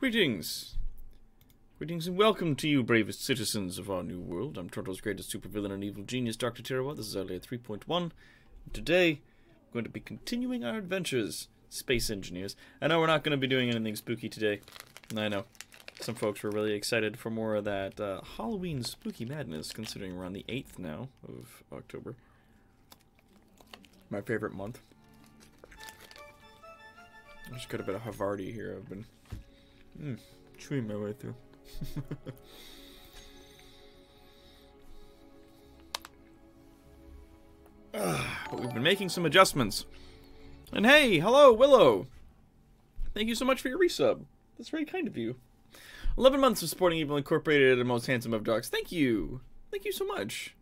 Greetings! Greetings and welcome to you, bravest citizens of our new world. I'm Turtle's greatest supervillain and evil genius, Dr. Tirawa. This is Earlier 3.1. Today, we're going to be continuing our adventures, Space Engineers. I know we're not going to be doing anything spooky today. I know. Some folks were really excited for more of that Halloween spooky madness, considering we're on the 8th now of October. My favorite month. I just got a bit of Havarti here. I've been chewing my way through. But we've been making some adjustments. And hey, hello, Willow! Thank you so much for your resub. That's very kind of you. 11 months of supporting Evil Incorporated and most handsome of dogs. Thank you! Thank you so much.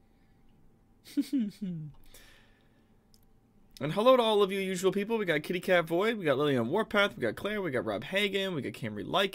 And hello to all of you usual people. We got Kitty Cat Void, we got Lillian Warpath, we got Claire, we got Rob Hagen, we got Camry Like.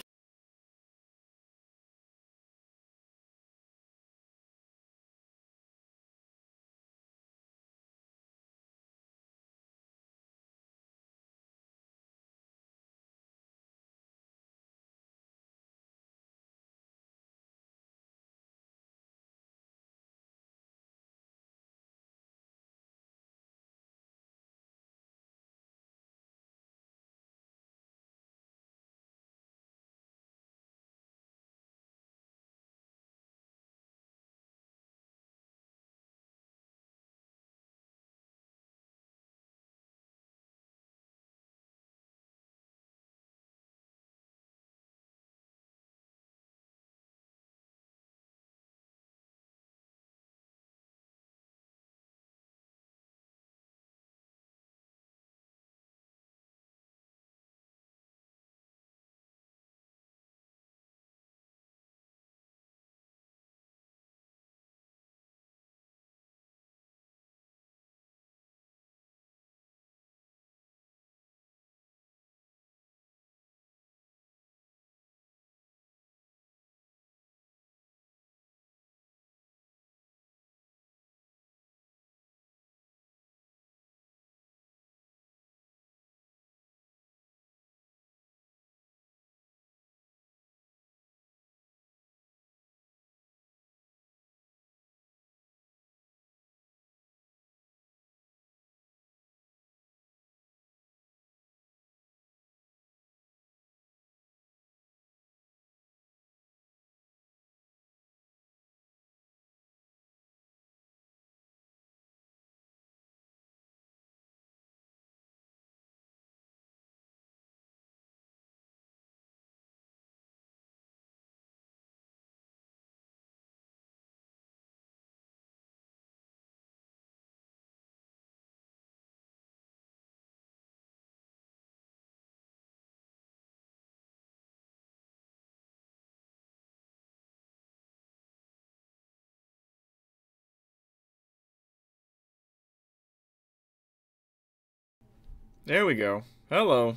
There we go. Hello.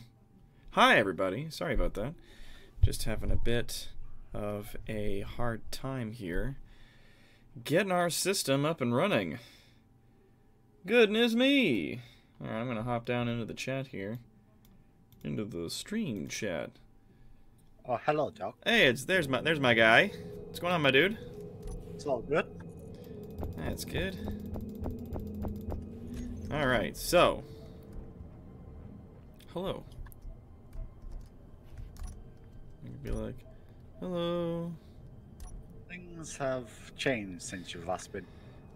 Hi, everybody. Sorry about that. Just having a bit of a hard time here getting our system up and running. Goodness me. Alright, I'm going to hop down into the chat here. Into the stream chat. Oh, hello, Doc. Hey, there's my guy. What's going on, my dude? It's all good. That's good. Alright, so... Hello. You'd be like, hello. Things have changed since you've last been.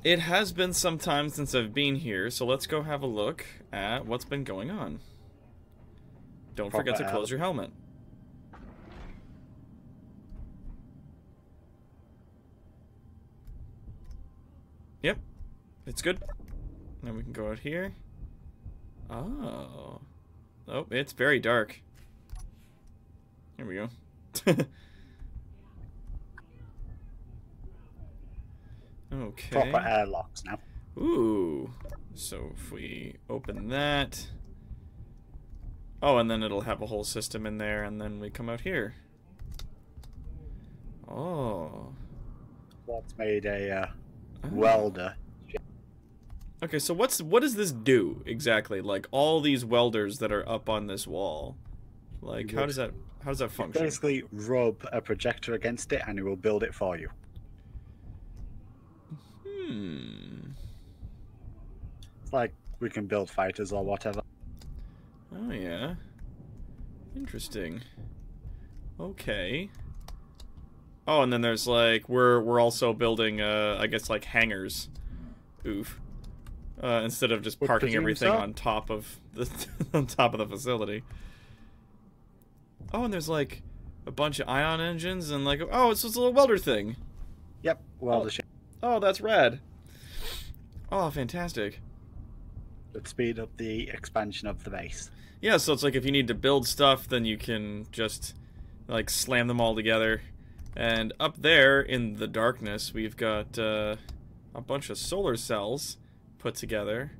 It has been some time since I've been here, so let's go have a look at what's been going on. Don't forget to close your helmet. Yep, it's good. Then we can go out here. Oh. Oh, it's very dark. Here we go. Okay. Proper airlocks now. Ooh. So if we open that... Oh, and then it'll have a whole system in there, and then we come out here. Oh. What's made a welder? Okay, so what does this do exactly? Like all these welders that are up on this wall, like how does How does that function? Basically, rub a projector against it, and it will build it for you. It's like we can build fighters or whatever. Oh yeah. Interesting. Okay. Oh, and then there's like we're also building I guess like hangars. Oof. Instead of just parking everything on top of the on top of the facility. Oh, and there's like a bunch of ion engines and like oh, it's just a little welder thing. Yep, welder ship. Oh, that's rad. Oh, fantastic. Would speed up the expansion of the base. Yeah, so it's like if you need to build stuff, then you can just like slam them all together. And up there in the darkness, we've got a bunch of solar cells put together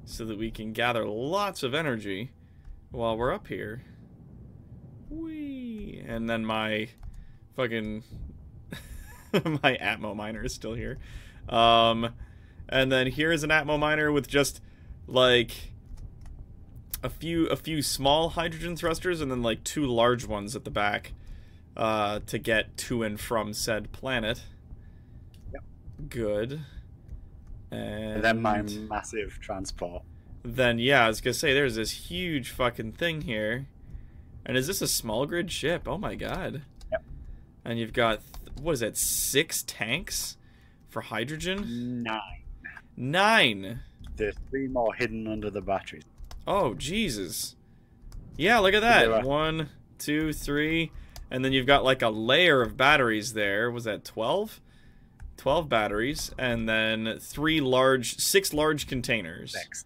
so that we can gather lots of energy while we're up here. Whee! And then my fucking my Atmo miner is still here. And then here's an Atmo miner with just like a few small hydrogen thrusters and then like 2 large ones at the back to get to and from said planet. Yep. Good. And then my massive transport. Then yeah, I was gonna say there's this huge fucking thing here. And is this a small grid ship? Oh my god. Yep. And you've got what is that, 6 tanks for hydrogen? 9. 9. There's 3 more hidden under the batteries. Oh, Jesus. Yeah, look at that. 1, 2, 3. And then you've got like a layer of batteries there. Was that 12? 12 batteries. And then 6 large containers. 6.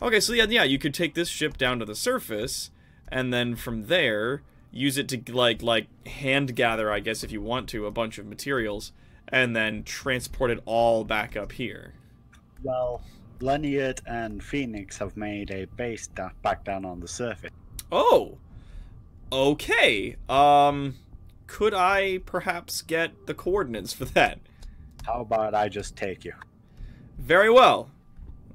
Okay, so yeah, you could take this ship down to the surface. And then from there, use it to like hand gather, I guess, if you want to, a bunch of materials. And then transport it all back up here. Well, Leonard and Phoenix have made a base back down on the surface. Oh! Okay. Could I perhaps get the coordinates for that? How about I just take you? Very well.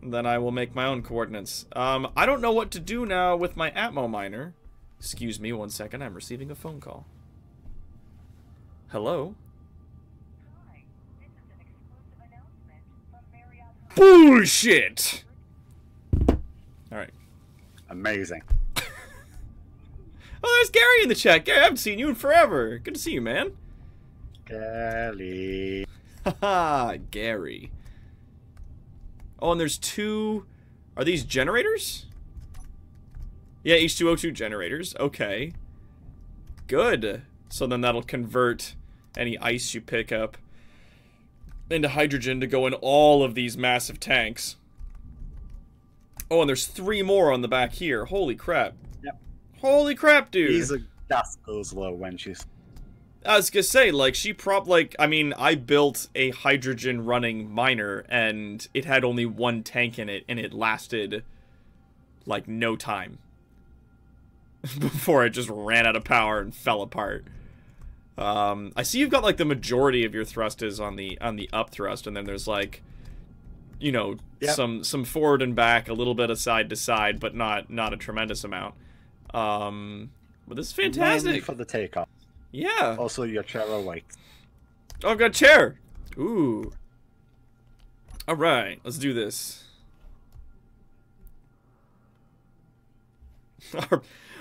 Then I will make my own coordinates. I don't know what to do now with my Atmo miner. Excuse me 1 second, I'm receiving a phone call. Hello? Hi, this is an exclusive announcement from Marriott. Bullshit! Alright. Amazing. Oh, there's Gary in the chat. Gary, I haven't seen you in forever. Good to see you, man. Kelly. Haha, Gary. Oh, and there's 2... Are these generators? Yeah, H2O2 generators. Okay. Good. So then that'll convert any ice you pick up into hydrogen to go in all of these massive tanks. Oh, and there's 3 more on the back here. Holy crap. Yep. Holy crap, dude. These are gas goes low when she's... I was gonna say, like, I mean, I built a hydrogen running miner, and it had only 1 tank in it, and it lasted, like, no time. Before it just ran out of power and fell apart. I see you've got, like, the majority of your thrust is on the up thrust, and then there's, like, you know, yep. some forward and back, a little bit of side to side, but not a tremendous amount. But this is fantastic. Mainly for the takeoff. Yeah. Also, your chair weight. Oh, I've got a chair. Ooh. All right, let's do this.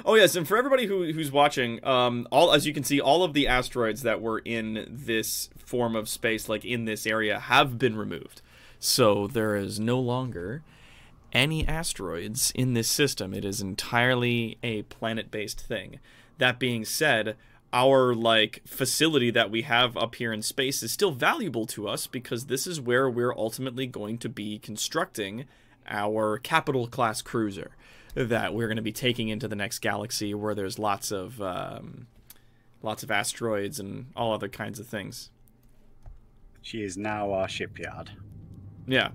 Oh yes, and for everybody who's watching, as you can see, all of the asteroids that were in this form of space, like in this area, have been removed. So there is no longer any asteroids in this system. It is entirely a planet-based thing. That being said, our like facility that we have up here in space is still valuable to us because this is where we're ultimately going to be constructing our capital class cruiser that we're going to be taking into the next galaxy where there's lots of asteroids and all other kinds of things. She is now our shipyard. Yeah.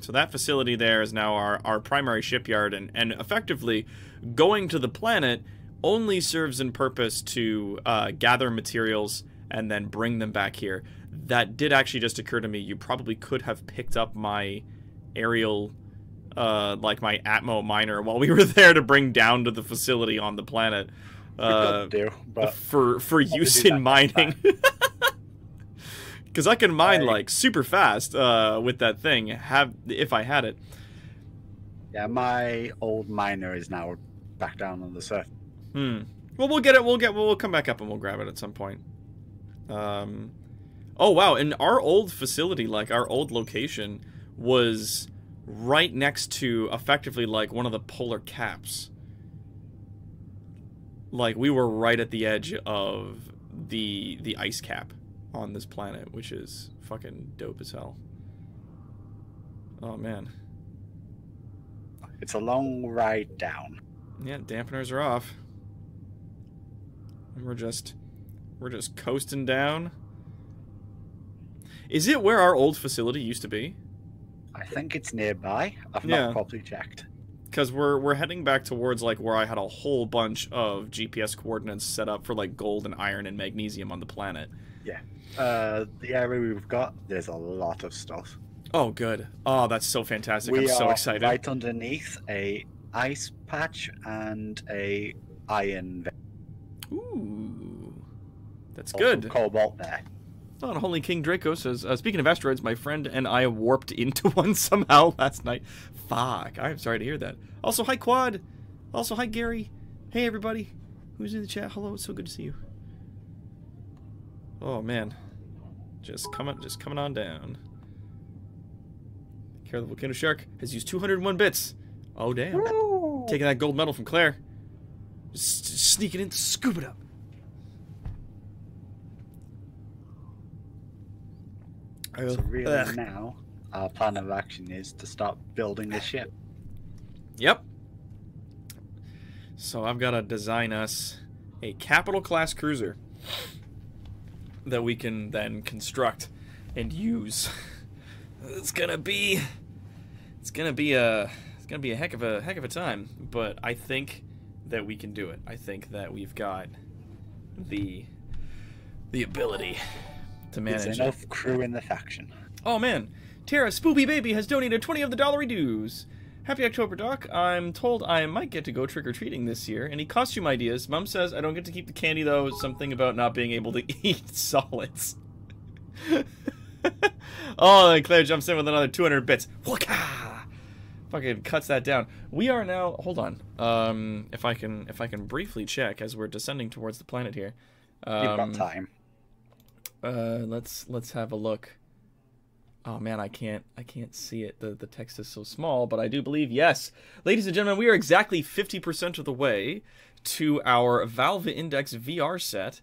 So that facility there is now our primary shipyard, and effectively going to the planet only serves in purpose to gather materials and then bring them back here. That did actually just occur to me. You probably could have picked up my aerial, like my Atmo miner while we were there to bring down to the facility on the planet. We could do, but for use do in that mining. Because I can mine Right. like super fast with that thing. If I had it. yeah, my old miner is now back down on the surface. Well, we'll get it. We'll come back up and we'll grab it at some point. Oh wow! And our old facility, like our old location, was right next to effectively like one of the polar caps. Like we were right at the edge of the ice cap on this planet, which is fucking dope as hell. Oh man. It's a long ride down. Yeah, dampeners are off. And we're just coasting down. Is it where our old facility used to be? I think it's nearby. I've Yeah. not properly checked. Because we're heading back towards like where I had a whole bunch of GPS coordinates set up for like gold and iron and magnesium on the planet. Yeah. The area we've got, there's a lot of stuff. Oh, good. Oh, that's so fantastic. I'm We so are excited. right underneath a ice patch and a iron vein. Ooh. That's Also good. Cobalt there. Oh, and Holy King Draco says, speaking of asteroids, my friend and I warped into one somehow last night. Fuck. I'm sorry to hear that. Also, hi, Quad. Also, hi, Gary. Hey, everybody. Who's in the chat? Hello. It's so good to see you. Oh, man. Just coming on down. Care of the Volcano Shark has used 201 bits. Oh, damn. Woo! Taking that gold medal from Claire. Just sneaking in, scoop it up. So really now, our plan of action is to start building a ship. Yep. So I've got to design us a capital class cruiser that we can then construct and use. It's gonna be a heck of a time, but I think that we can do it. I think that we've got the ability to manage There's it. enough crew in the faction. Oh man, Tara Spoopy Baby has donated 20 of the dollary dues. Happy October, Doc. I'm told I might get to go trick-or-treating this year. Any costume ideas? Mom says I don't get to keep the candy, though. Something about not being able to eat solids. Oh, and Claire jumps in with another 200 bits. Waka! Fucking cuts that down. We are now... Hold on. If I can briefly check as we're descending towards the planet here. You've got time. Let's have a look. Oh man, I can't see it. The text is so small, but I do believe, yes. Ladies and gentlemen, we are exactly 50% of the way to our Valve Index VR set,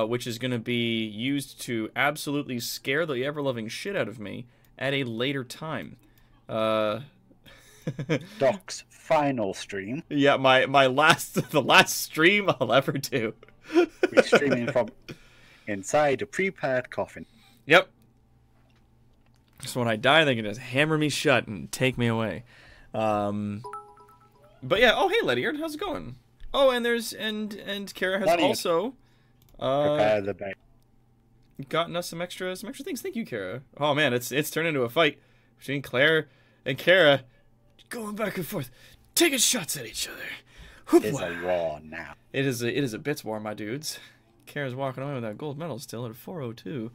which is going to be used to absolutely scare the ever-loving shit out of me at a later time. Doc's final stream. Yeah, the last stream I'll ever do. We're streaming from inside a prepared coffin. Yep. So when I die, they can just hammer me shut and take me away. But yeah. Oh, hey, Lettier, how's it going? Oh, and there's and Kara has Lettier. also Prepare the bait. gotten us some extra things. Thank you, Kara. Oh man, it's turned into a fight between Claire and Kara, going back and forth, taking shots at each other. It's a war now. It is a bits war, my dudes. Kara's walking away with that gold medal still at 402.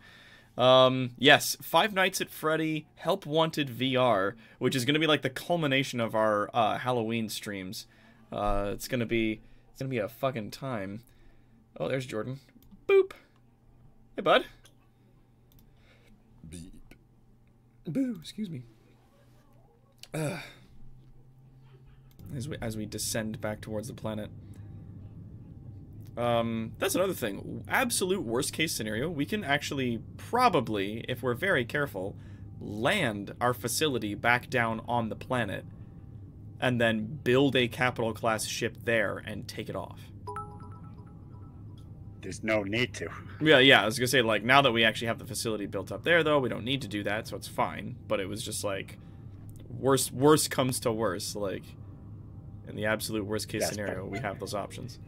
Yes, Five Nights at Freddy Help Wanted VR, which is going to be like the culmination of our Halloween streams. It's gonna be a fucking time. Oh, there's Jordan. Boop. Hey, bud. Beep. Boo. Excuse me. As we descend back towards the planet. That's another thing. Absolute worst case scenario, we can actually probably, if we're very careful, land our facility back down on the planet and then build a capital class ship there and take it off. There's no need to. Yeah, I was gonna say, like, now that we actually have the facility built up there, though, we don't need to do that, so it's fine. But it was just like, worst comes to worst, like, in the absolute worst case scenario, we have those options.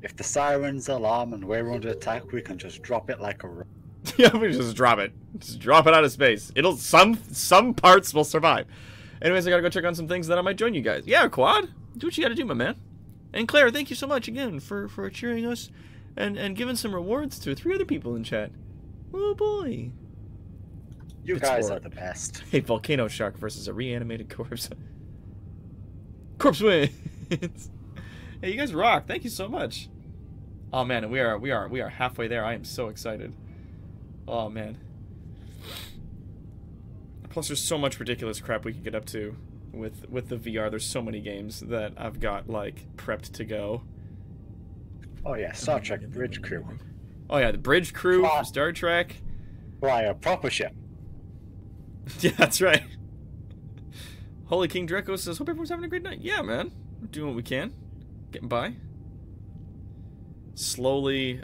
If the sirens alarm and we're under attack, we can just drop it like a rock. Yeah, we just drop it. Just drop it out of space. It'll some parts will survive. Anyways, I gotta go check on some things, then I might join you guys. Yeah, Quad, do what you gotta do, my man. And Claire, thank you so much again for cheering us and giving some rewards to 3 other people in chat. Oh boy. You It's guys for are the best. a volcano shark versus a reanimated corpse. Corpse wins. Hey, you guys rock. Thank you so much. Oh man, we are halfway there. I am so excited. Oh man. Plus, there's so much ridiculous crap we can get up to with the VR. There's so many games that I've got like prepped to go. Oh yeah, Star Trek Bridge Crew. Oh yeah, the Bridge Crew Fly. from Star Trek. Fly a proper ship. Yeah, that's right. Holy King Draco says, hope everyone's having a great night. Yeah, man. We're doing what we can. Getting by. Slowly,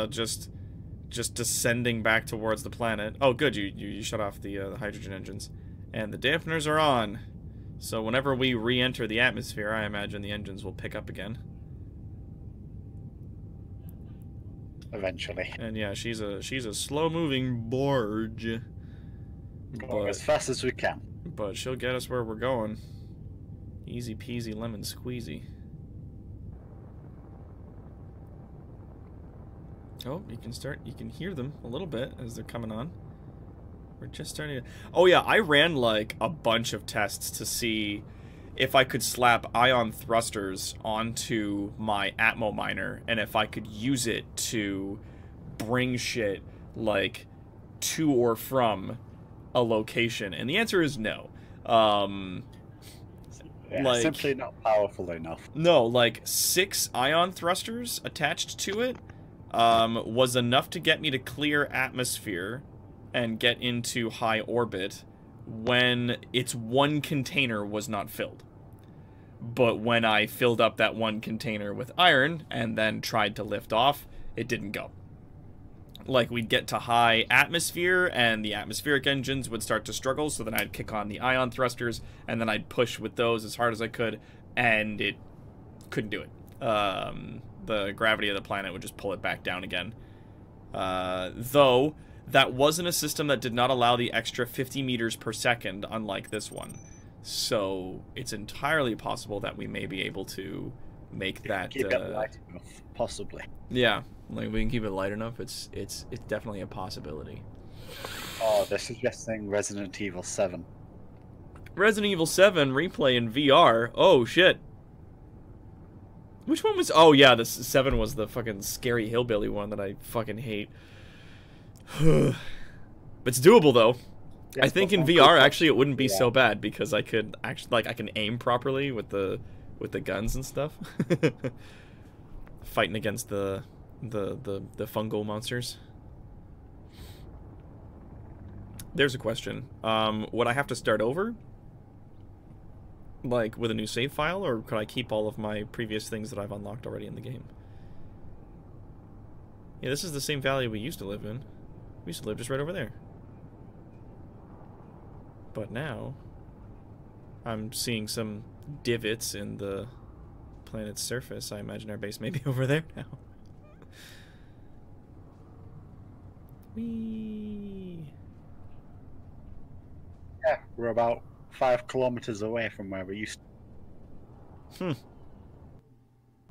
just descending back towards the planet. Oh, good. You shut off the hydrogen engines. And the dampeners are on. So whenever we re-enter the atmosphere, I imagine the engines will pick up again. Eventually. And yeah, she's a slow-moving barge. Going as fast as we can. But she'll get us where we're going. Easy peasy lemon squeezy. Oh, you can hear them a little bit as they're coming on. We're just starting to... Oh yeah, I ran like a bunch of tests to see if I could slap ion thrusters onto my Atmo miner and if I could use it to bring shit like to or from a location. And the answer is no. Yeah, like, simply not powerful enough. No, like 6 ion thrusters attached to it was enough to get me to clear atmosphere and get into high orbit when its one container was not filled. But when I filled up that one container with iron and then tried to lift off, it didn't go. Like, we'd get to high atmosphere, and the atmospheric engines would start to struggle, so then I'd kick on the ion thrusters, and then I'd push with those as hard as I could, and it couldn't do it. The gravity of the planet would just pull it back down again. Though, that wasn't a system that did not allow the extra 50 meters per second, unlike this one. So, it's entirely possible that we may be able to make that... Keep it light enough, possibly. Yeah. Like, we can keep it light enough. It's definitely a possibility. Oh, they're suggesting Resident Evil 7. Resident Evil 7 replay in VR. Oh, shit. Which one was... Oh, yeah, the 7 was the fucking scary hillbilly one that I fucking hate. It's doable, though. Yes, I think in VR, actually, it wouldn't be so bad because I could actually... Like, I can aim properly with the guns and stuff. Fighting against the fungal monsters. There's a question. Would I have to start over? Like, with a new save file? Or could I keep all of my previous things that I've unlocked already in the game? Yeah, this is the same valley we used to live in. We used to live just right over there. But now, I'm seeing some divots in the planet's surface. I imagine our base may be over there now. Whee! Yeah, we're about 5 kilometers away from where we used to.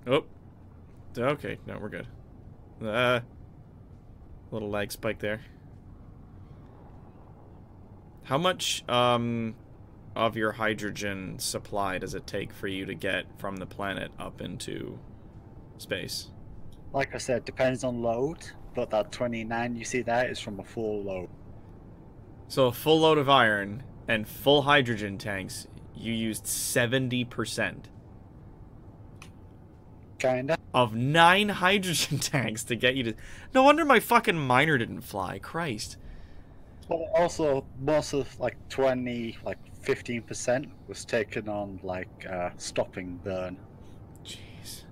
Oh. Okay, no, we're good. Little lag spike there. How much of your hydrogen supply does it take for you to get from the planet up into space? Like I said, depends on load, but that 29 you see there is from a full load. So a full load of iron and full hydrogen tanks, you used 70%. Kinda. Of 9 hydrogen tanks to get you to... No wonder my fucking miner didn't fly. Christ. But also, most of, 15% was taken on, stopping burn. Jeez.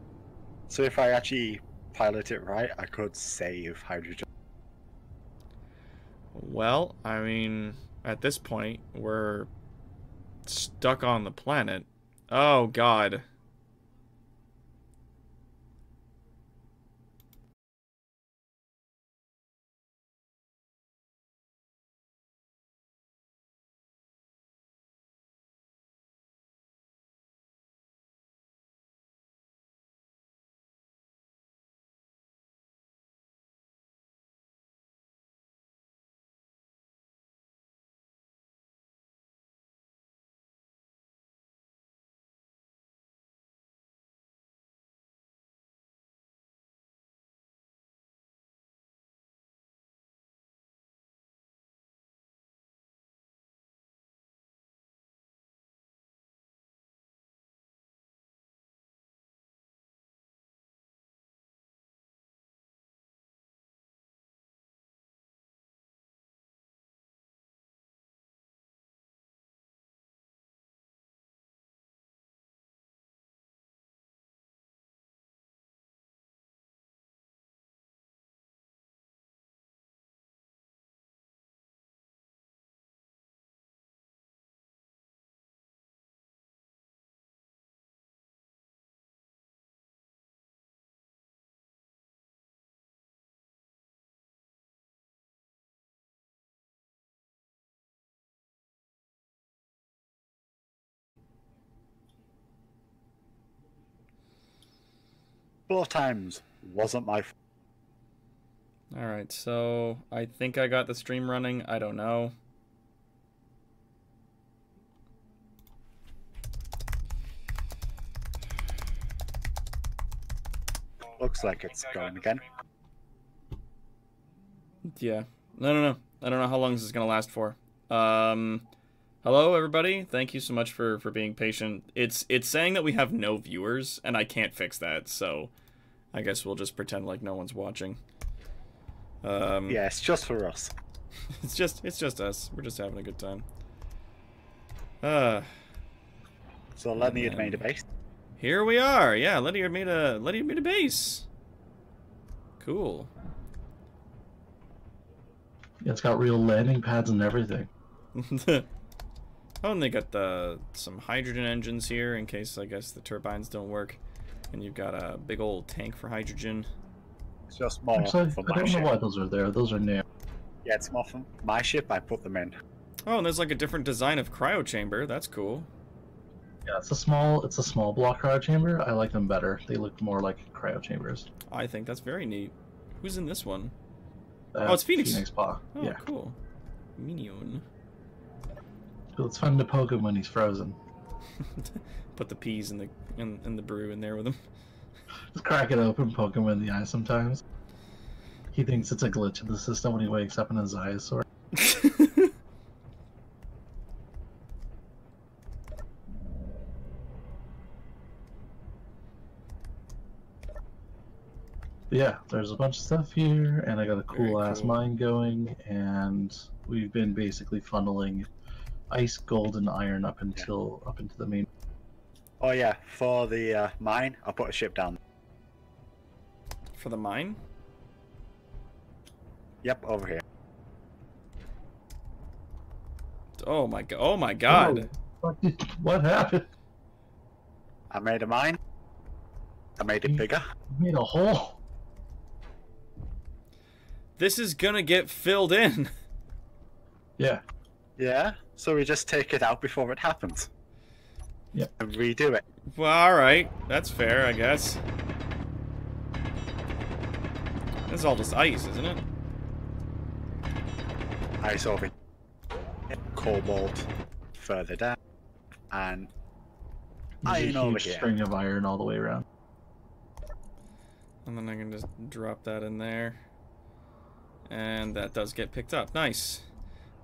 So if I actually pilot it right, I could save hydrogen. Well, I mean, at this point, we're stuck on the planet. Oh, God. Both times wasn't my fault. Alright, so I think I got the stream running. I don't know. Looks like it's going again. Yeah. No. I don't know how long this is going to last for. Hello, everybody. Thank you so much for being patient. It's saying that we have no viewers, and I can't fix that, so I guess we'll just pretend like no one's watching. Yeah, it's just for us. It's just us. We're just having a good time. So Lenny had made a base. Here we are. Yeah, Letty made a base. Cool. Yeah, it's got real landing pads and everything. Oh, and they got some hydrogen engines here in case, I guess, the turbines don't work. And you've got a big old tank for hydrogen. It's just more Actually, for I my don't know ship. why those are there. Those are new. Yeah, it's more for my ship. I put them in. Oh, and there's like a different design of cryo chamber. That's cool. Yeah, it's a small block cryo chamber. I like them better. They look more like cryo chambers. I think that's very neat. Who's in this one? Oh, it's Phoenix. Phoenix Paw. Oh, Yeah. cool. Minion. So it's fun to poke him when he's frozen. Put the peas in the brew in there with him. Just crack it open, poke him in the eye sometimes. He thinks it's a glitch in the system when he wakes up and his eye is sore. Yeah, there's a bunch of stuff here, and I got a cool ass mine going, and we've been basically funneling ice, gold, and iron up into the main. Oh yeah, for the mine, I'll put a ship down. For the mine? Yep, over here. Oh my god! Oh my god! What happened? I made a mine. I made it bigger. You made a hole. This is gonna get filled in. Yeah. Yeah, so we just take it out before it happens. Yep. And redo it. Well, alright. That's fair, I guess. This is all just ice, isn't it? Ice over here. Cobalt further down. And There's iron a over huge here. string of iron all the way around. And then I can just drop that in there. And that does get picked up. Nice.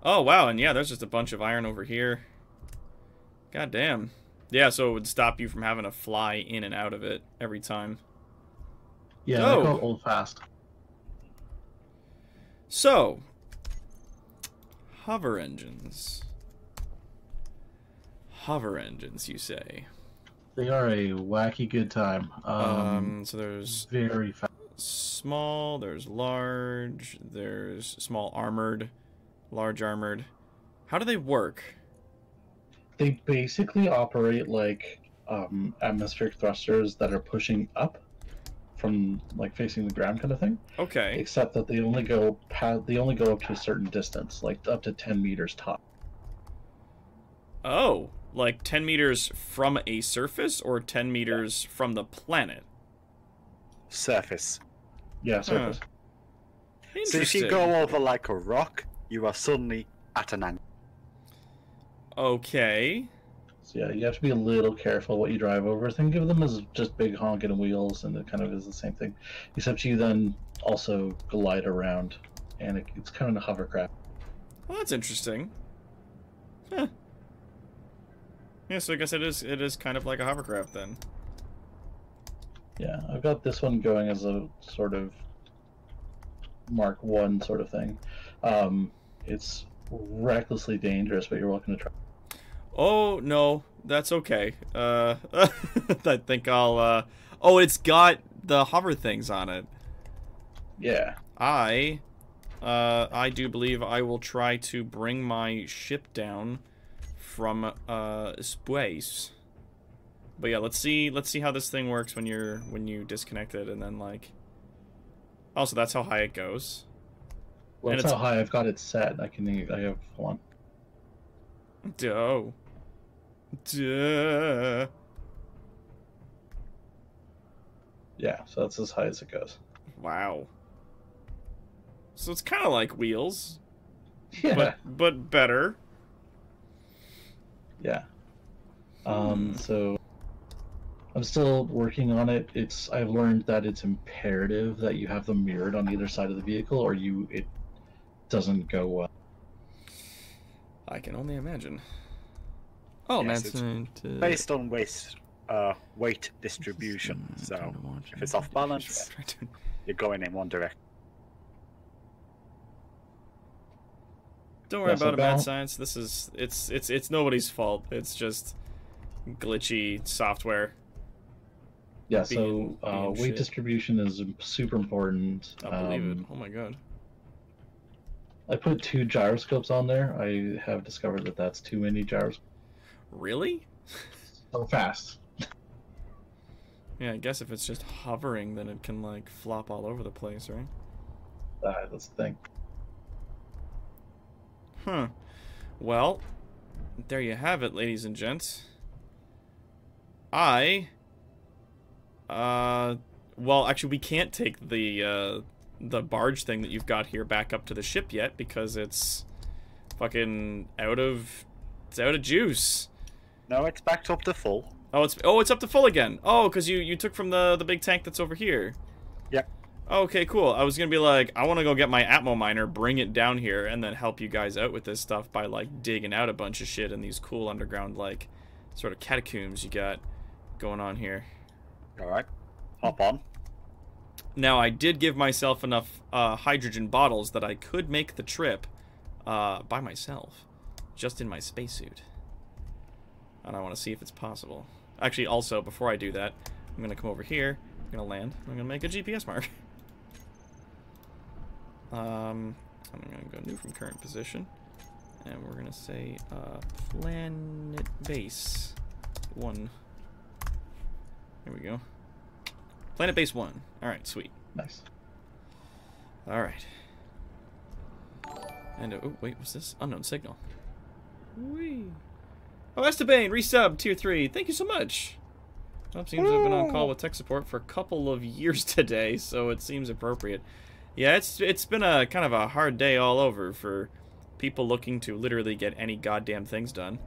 Oh, wow. And yeah, there's just a bunch of iron over here. God damn. Yeah, so it would stop you from having to fly in and out of it every time. Yeah, Oh. I call it old fast. So, hover engines. Hover engines, you say? They are a wacky good time. So there's Very fast. small, there's large, there's small armored, large armored. How do they work? They basically operate like atmospheric thrusters that are pushing up from like facing the ground kind of thing. Okay. Except that they only go up to a certain distance, like up to 10 meters top. Oh, like 10 meters from a surface or 10 meters from the planet? Surface. Yeah, surface. So if Interesting. you go over like a rock, you are suddenly at an angle. Okay. So yeah, you have to be a little careful what you drive over. Think of them as just big honking wheels, and it kind of is the same thing, except you then also glide around, and it's kind of a hovercraft. Well, that's interesting. Huh. Yeah, so I guess it is kind of like a hovercraft then. Yeah, I've got this one going as a sort of Mark 1 sort of thing. It's recklessly dangerous, but you're welcome to try. Oh, no, that's okay. I think I'll, oh, it's got the hover things on it. Yeah. I do believe I will try to bring my ship down from, space. But yeah, let's see how this thing works when you disconnect it, and then, like... Also, that's how high it goes. Well, And that's it's- how high I've got it set. I have one. Duh. Duh. Yeah, so that's as high as it goes. Wow. So it's kind of like wheels, Yeah. but better. Yeah. So I'm still working on it. I've learned that it's imperative that you have them mirrored on either side of the vehicle, or it doesn't go well. I can only imagine. Oh, Yes, that's it's based on weight distribution. So if it's off balance, you're going in one direction. Don't worry Yeah, so about it, mad balance- science. This is it's nobody's fault. It's just glitchy software. Yeah, being so weight shit. distribution is super important. I believe it. Oh my god. I put 2 gyroscopes on there. I have discovered that that's too many gyroscopes. Really? So fast. Yeah, I guess if it's just hovering, then it can like flop all over the place, right? That's the thing. Huh. Well, there you have it, ladies and gents. Well, actually, we can't take the barge thing that you've got here back up to the ship yet because it's fucking out of juice. No, it's backed up to full. Oh, it's up to full again. Oh, because you took from the big tank that's over here. Yep. Okay, cool. I was gonna be like, I want to go get my Atmo miner, bring it down here, and then help you guys out with this stuff by like digging out a bunch of shit in these cool underground like sort of catacombs you got going on here. All right, hop on. Now, I did give myself enough hydrogen bottles that I could make the trip by myself, just in my spacesuit. And I want to see if it's possible. Actually, also, before I do that, I'm going to come over here, I'm going to land, I'm going to make a GPS mark. I'm going to go new from current position, and we're going to say planet base 1. Here we go. Planet base 1. Alright, sweet. Nice. Alright. And, oh, wait, what's this? Unknown signal. Whee. Oh, Esteban, resub, tier 3. Thank you so much. Well, seems I've been on call with tech support for a couple of years today, so it seems appropriate. Yeah, it's been a kind of a hard day all over for people looking to literally get any goddamn things done.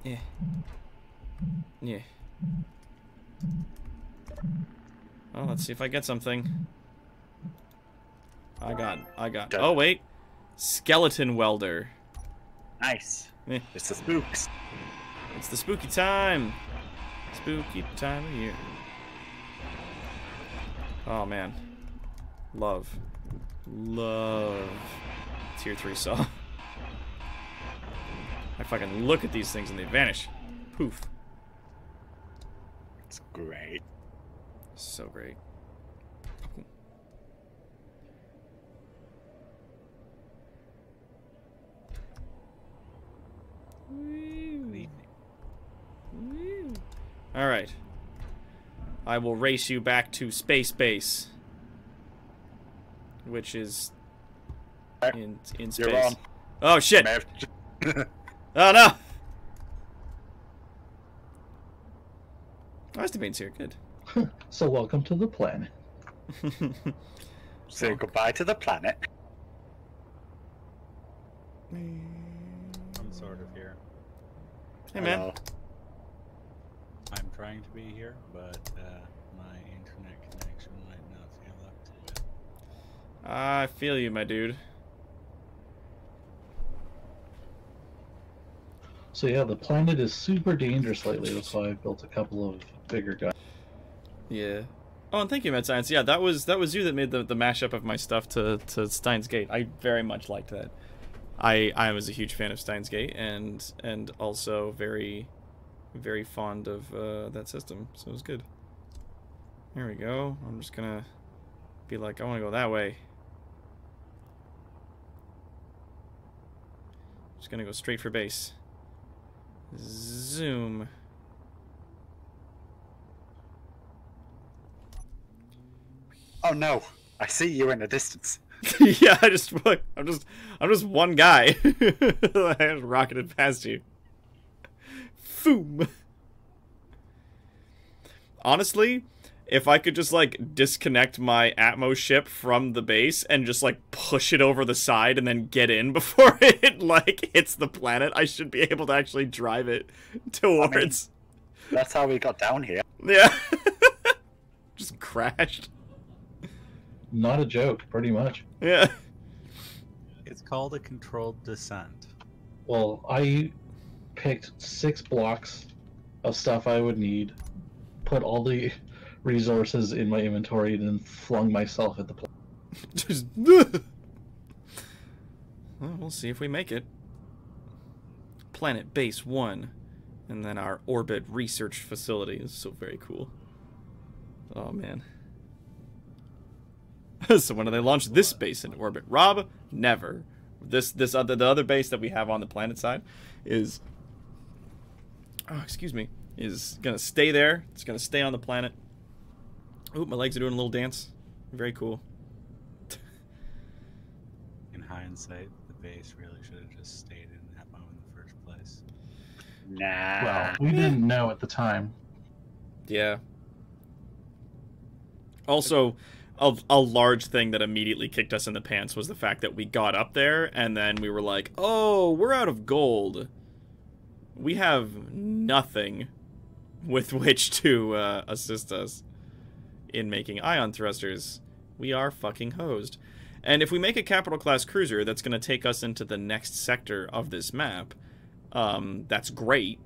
Yeah. Yeah. Oh, let's see if I get something. I got. Oh, wait. Skeleton welder. Nice. Eh. It's the spooks. It's the spooky time. Spooky time of year. Oh, man. Love tier 3 saw. I fucking look at these things and they vanish. Poof. It's great. So great. Alright. I will race you back to space base. Which is in space. You're on. Oh shit! Mav. Oh no! Oh, Esteban's here, good. So welcome to the planet. Say goodbye to the planet. I'm sort of here. Hey man. Hello. I'm trying to be here, but my internet connection might not feel up to it. I feel you, my dude. So yeah, the planet is super dangerous lately. That's why I built a couple of bigger guys. Yeah. Oh, and thank you, Mad Science. Yeah, that was you that made the mashup of my stuff to Steins Gate. I very much liked that. I was a huge fan of Steins Gate and also very fond of that system, so it was good. There we go. I'm just gonna be like, I want to go that way. Just gonna go straight for base. Zoom. Oh no! I see you in the distance. Yeah, I'm just one guy. I just rocketed past you. Boom. honestly, if I could just, like, disconnect my Atmos ship from the base and just, like, push it over the side and then get in before it, like, hits the planet, I should be able to actually drive it towards... That's how we got down here. Yeah. Just crashed. Not a joke, pretty much. Yeah. It's called a controlled descent. Well, I picked 6 blocks of stuff I would need, put all the resources in my inventory, and then flung myself at the planet. Just... Well, we'll see if we make it. Planet Base 1. And then our orbit research facility is so very cool. Oh, man. So when do they launch this base into orbit? Rob, never. The other base that we have on the planet side is... Oh, excuse me. Is going to stay there. It's going to stay on the planet. Oh, my legs are doing a little dance. Very cool. In hindsight, the base really should have just stayed in Atmo in the first place. Nah. Well, we didn't know at the time. Yeah. Also, a large thing that immediately kicked us in the pants was the fact that we got up there and then we were like, oh, we're out of gold. We have nothing with which to assist us in making ion thrusters. We are fucking hosed. And if we make a capital class cruiser that's going to take us into the next sector of this map, that's great.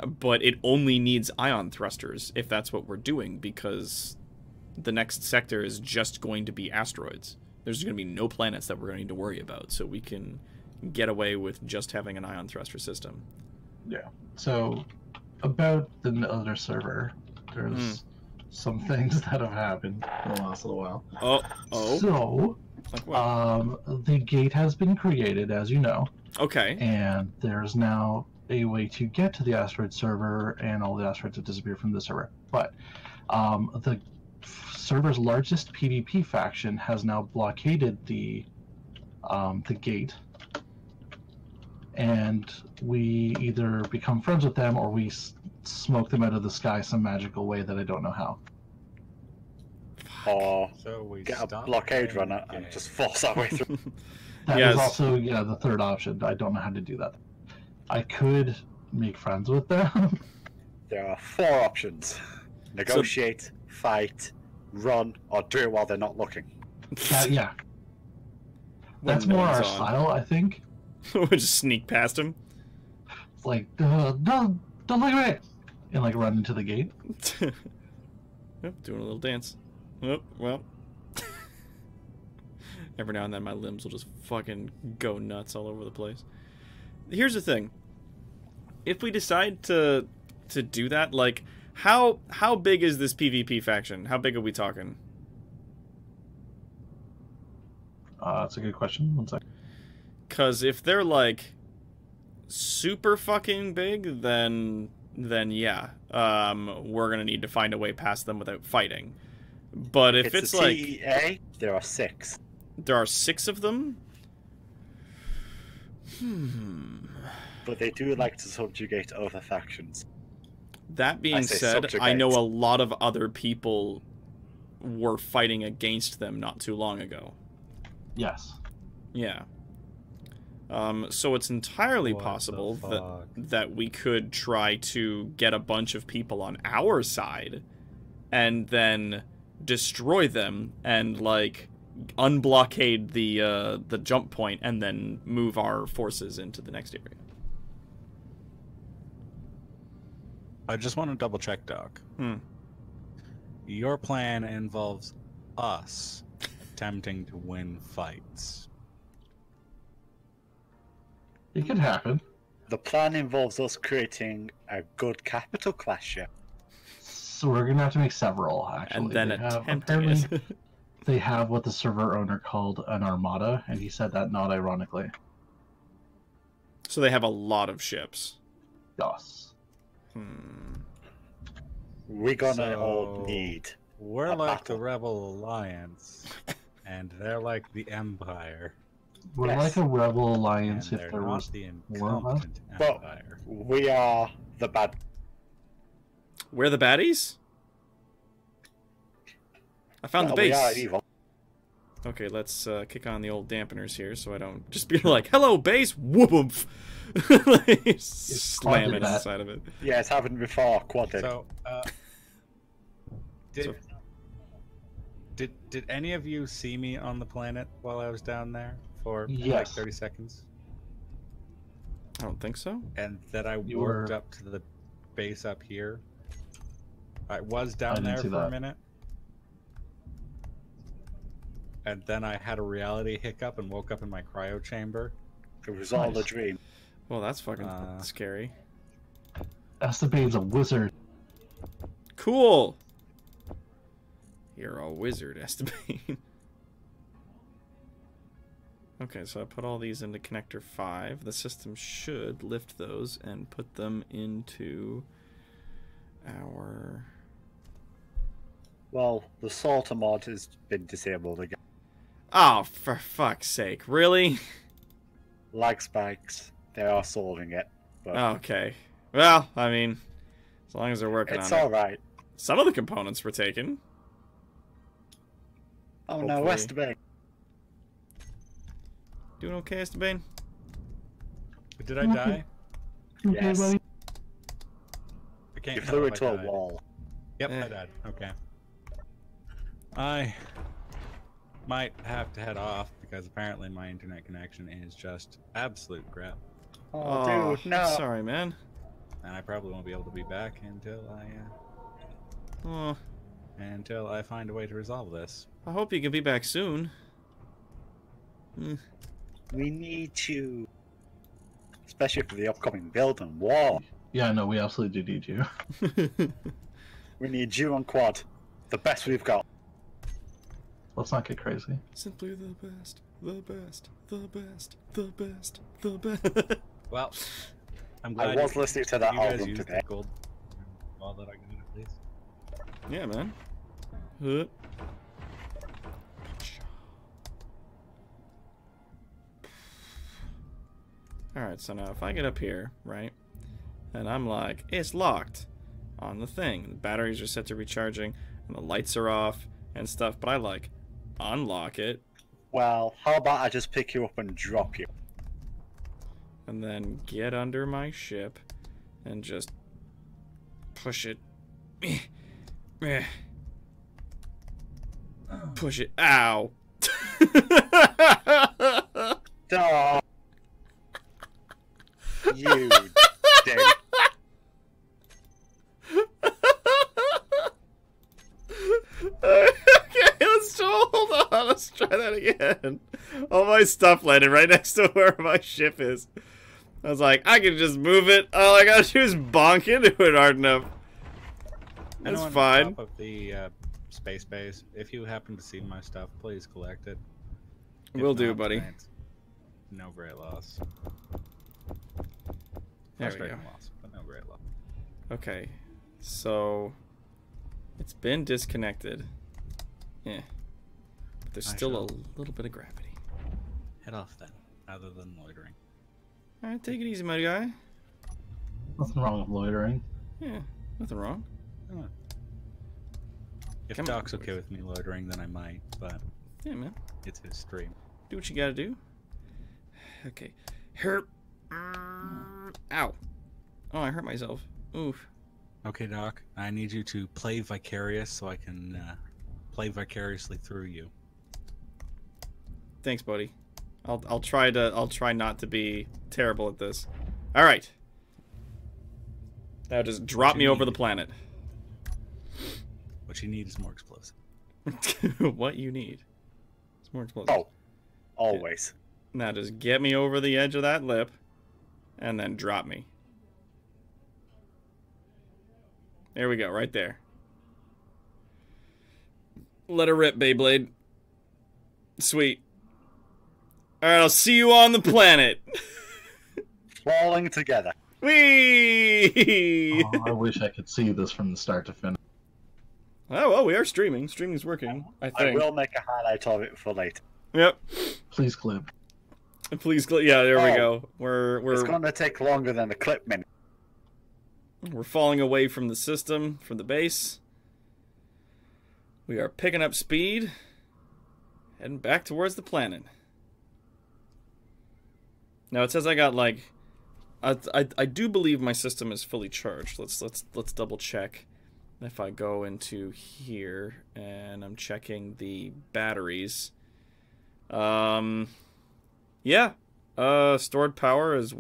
But it only needs ion thrusters if that's what we're doing, because the next sector is just going to be asteroids. There's going to be no planets that we're going to need to worry about, so we can get away with just having an ion thruster system. Yeah. So, about the other server, there's some things that have happened in the last little while. Oh. So, Like what? the gate has been created, as you know. Okay. And there's now a way to get to the asteroid server, and all the asteroids have disappeared from the server. But the server's largest PvP faction has now blockaded the gate, and we either become friends with them or we smoke them out of the sky some magical way that I don't know how. Or So we get a stopped blockade playing runner the and game. just force our way through. That Yes. is also the third option. I don't know how to do that. I could make friends with them. There are 4 options: negotiate, fight, run, or do it while they're not looking. Yeah, When that's no more our one's on. style, I think. We'll just sneak past him. It's like, don't look at me, and like run into the gate. Yep, doing a little dance. Oh, well. Every now and then my limbs will just fucking go nuts all over the place. Here's the thing. If we decide to do that, like, how big is this PvP faction? How big are we talking? That's a good question. One second. Because if they're, like, super fucking big, then yeah. We're gonna need to find a way past them without fighting. But if it's a like... TEA, there are 6. There are 6 of them? But they do like to subjugate other factions. That being say said, I subjugate. know a lot of other people were fighting against them not too long ago. Yes. Yeah. So it's entirely What the possible fuck? that we could try to get a bunch of people on our side and then destroy them and, like, unblockade the jump point and then move our forces into the next area. I just want to double check, Doc. Your plan involves us attempting to win fights. It could happen. The plan involves us creating a good capital class ship. So we're gonna have to make several, actually. And then They have- attempting apparently, it. they have what the server owner called an armada, and he said that not ironically. So they have a lot of ships. Yes. We're gonna all So- need. We're A like the battle. Rebel Alliance, and they're like the Empire, We're Yes. like a rebel and alliance if they're there not was the more of us. incompetent But- Empire. We are the bad. We're the baddies? I found the Well, we are base. evil. Okay, let's kick on the old dampeners here so I don't just be like, hello, base, whoop like, slam it that. inside of it. Yeah, it's happened before, quadded. So, did any of you see me on the planet while I was down there for like Yes. 30 seconds? I don't think so. And that I You worked were- up to the base up here? I was I down didn't there see for a that. minute. And then I had a reality hiccup and woke up in my cryo chamber. It was all a Nice. dream. Well, that's fucking Uh, scary. Estebane's a wizard. Cool. You're a wizard, Estabane. Okay, so I put all these into connector 5. The system should lift those and put them into our... Well, the sorter mod has been disabled again. Oh, for fuck's sake. Really? Lag spikes, they are solving it. But Okay. Well, I mean, as long as they're working it's on it. alright. Some of the components were taken. Oh no, Hopefully. Westerbane. Doing okay, Estabane? Did I die? Yes. buddy? I can't You tell flew if I into a died. wall. Yep, Eh. I died. Okay. I might have to head off because apparently my internet connection is just absolute crap. Oh, dude, no. Sorry, man. And I probably won't be able to be back Oh, until I find a way to resolve this. I hope you can be back soon. We need you. Especially for the upcoming build and war. Yeah, no, we absolutely do need you. We need you on quad. The best we've got. Let's not get crazy. Simply the best, the best, the best, the best, the best. Well, I'm I glad was listening to that you guys album used today. the gold. All that I can do, at least. Yeah, man. Huh. Alright, so now if I get up here, right, and I'm like, it's locked on the thing. The batteries are set to recharging, and the lights are off and stuff, but I like unlock it, Well, how about I just pick you up and drop you? and then get under my ship and just push it. Push it. Ow. Oh, you dick. Okay, hold on. Let's try that again. All my stuff landed right next to where my ship is. I was like, I can just move it. All I gotta do is bonk into it hard enough. That's Anyone fine. on top of the space base, if you happen to see my stuff, please collect it. If Will do, not, buddy. then it's no great loss. There we Frustrating go. loss, but no great loss. Okay, so it's been disconnected. Yeah, but there's I still shall- a little bit of gravity. Head off then, other than loitering. All right, take it easy, my guy. Nothing wrong with loitering. Yeah, nothing wrong. If Come on, Doc's okay boys. with me loitering, then I might, but Yeah, man. it's his stream. Do what you gotta do. Okay. Herp. Ow. Oh, I hurt myself. Oof. Okay, Doc, I need you to play vicarious so I can play vicariously through you. Thanks, buddy. I'll try not to be terrible at this. All right. Now just drop you me over the need. planet. What you need is more explosive. What you need? It's more explosive. Oh, always. Now just get me over the edge of that lip, and then drop me. There we go, right there. Let her rip, Beyblade. Sweet. Alright, I'll see you on the planet. Falling together. Whee! Oh, I wish I could see this from the start to finish. Oh, well, we are streaming. Streaming's working, I I think. will make a highlight of it for later. Yep. Please clip. Please, yeah, there we Oh. go. It's going to take longer than the clip minute. We're falling away from the system, from the base. We are picking up speed, heading back towards the planet. Now it says I got like, I do believe my system is fully charged. Let's double check. If I go into here and I'm checking the batteries, yeah, stored power is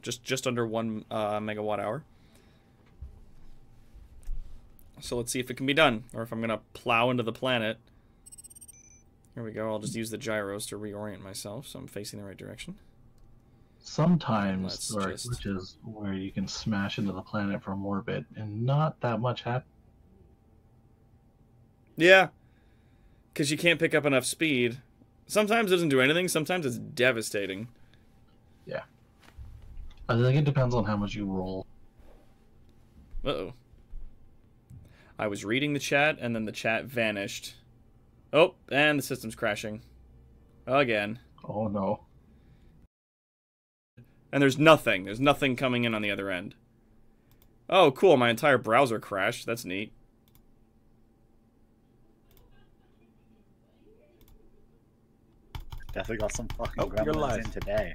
just under 1 megawatt hour. So let's see if it can be done, or if I'm gonna plow into the planet. Here we go. I'll just use the gyros to reorient myself, so I'm facing the right direction. Sometimes there are glitches where you can smash into the planet from orbit, and not that much happens. Yeah, because you can't pick up enough speed. Sometimes it doesn't do anything. Sometimes it's devastating. Yeah. I think it depends on how much you roll. Uh-oh. I was reading the chat, and then the chat vanished. Oh, and the system's crashing. Again. Oh, no. And there's nothing. There's nothing coming in on the other end. Oh, cool. My entire browser crashed. That's neat. Definitely got some fucking you're gremlins live. in today.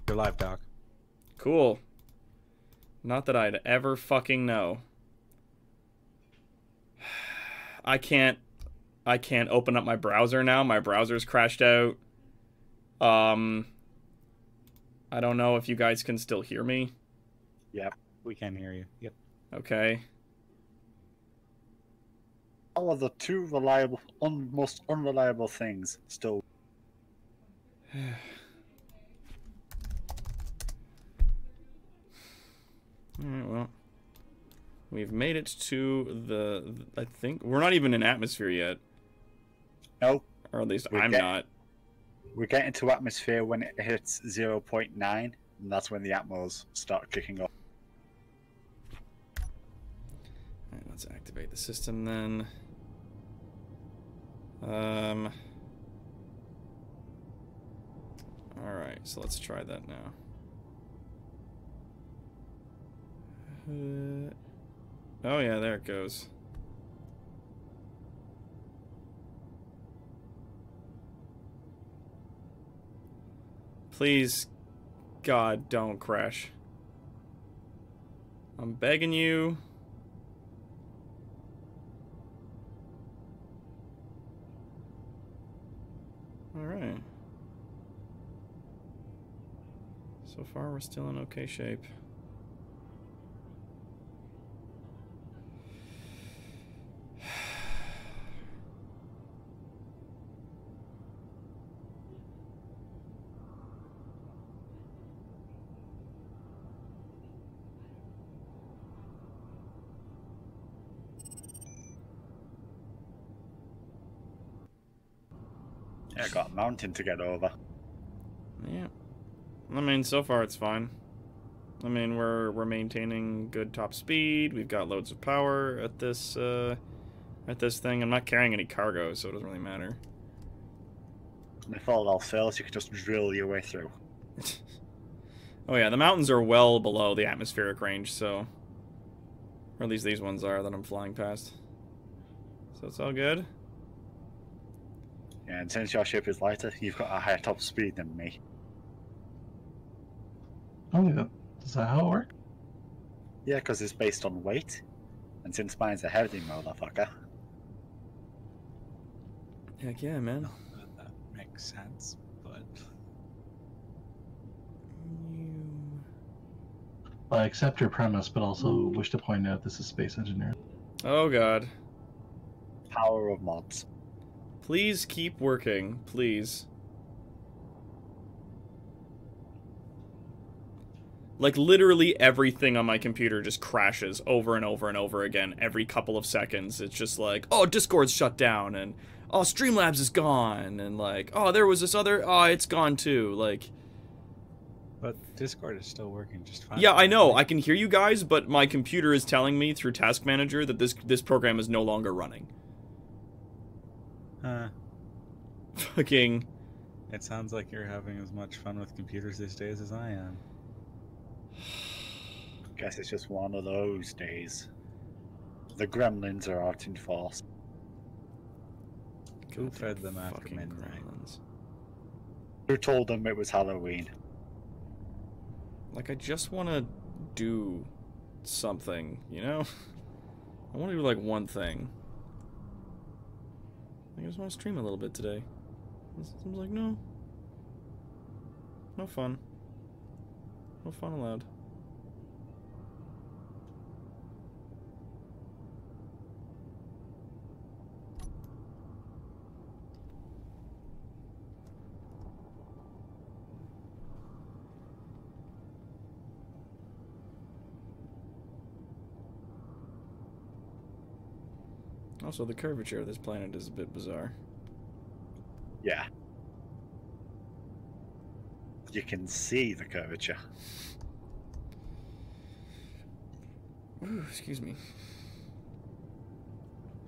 You're live, Doc. Cool. Not that I'd ever fucking know. I can't open up my browser now. My browser's crashed out. I don't know if you guys can still hear me. Yep. We can hear you. Yep. Okay. All of the two reliable, most unreliable things still. Alright, well. We've made it to the... I think... We're not even in atmosphere yet. No. Or at least We I'm get- not. We get into atmosphere when it hits 0.9, and that's when the atmos start kicking off. Alright, let's activate the system then. Alright, so let's try that now. Oh yeah, there it goes. Please, God, don't crash. I'm begging you. Alright. So far, we're still in okay shape. Yeah, I got a mountain to get over. Yeah. I mean, so far it's fine. I mean, we're maintaining good top speed. We've got loads of power at this thing. I'm not carrying any cargo, so it doesn't really matter. And if all else fails, you can just drill your way through. Oh yeah, the mountains are well below the atmospheric range, so... Or at least these ones are that I'm flying past. So it's all good. Yeah, and since your ship is lighter, you've got a higher top speed than me. Oh, yeah. Is that how it works? Yeah, because it's based on weight. And since mine's a heavy motherfucker. Heck yeah, man. That makes sense, but I accept your premise, but also wish to point out this is space engineering. Oh god. Power of mods. Please keep working, please. Like, literally everything on my computer just crashes over and over and over again every couple of seconds. It's just like, oh, Discord's shut down, and oh, Streamlabs is gone, and like, oh, there was this other, oh, it's gone too, like... but Discord is still working just fine. Yeah, I know, I can hear you guys, but my computer is telling me through Task Manager that this program is no longer running. Fucking... It sounds like you're having as much fun with computers these days as I am. Guess it's just one of those days. The gremlins are out in force. Who Goddamn fed them after fucking midnight? gremlins. Who told them it was Halloween? Like, I just want to do something, you know? I want to do, like, one thing. I just want to stream a little bit today. I was like, no. No fun. No fun allowed. Also, the curvature of this planet is a bit bizarre. Yeah. You can see the curvature. Ooh, excuse me.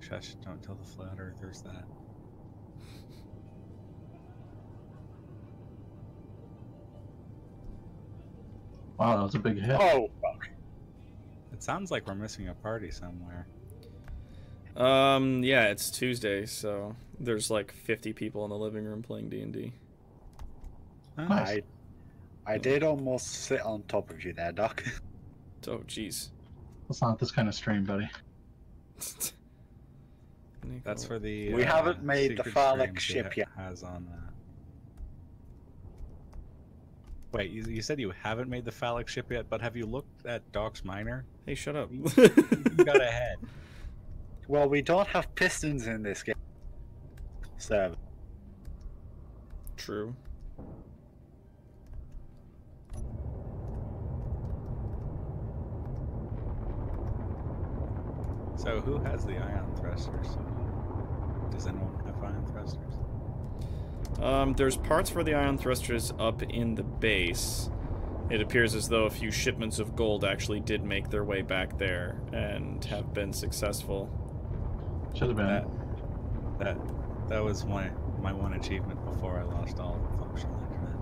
Shush, don't tell the flat earthers that. Wow, that was a big hit. Oh, fuck. It sounds like we're missing a party somewhere. Yeah, it's Tuesday, so there's like 50 people in the living room playing D&D. Nice. I did almost sit on top of you there, Doc. Oh, jeez. That's not this kind of stream, buddy. That's for the. We haven't made the secret phallic streams ship he yet. Has on. Wait, you said you haven't made the phallic ship yet, but have you looked at Doc's miner? Hey, shut up. You got ahead. Well, we don't have pistons in this game. So, True. So who has the ion thrusters? Does anyone have ion thrusters? There's parts for the ion thrusters up in the base. It appears as though a few shipments of gold actually did make their way back there and have been successful. Should have been. That was my one achievement before I lost all functional internet.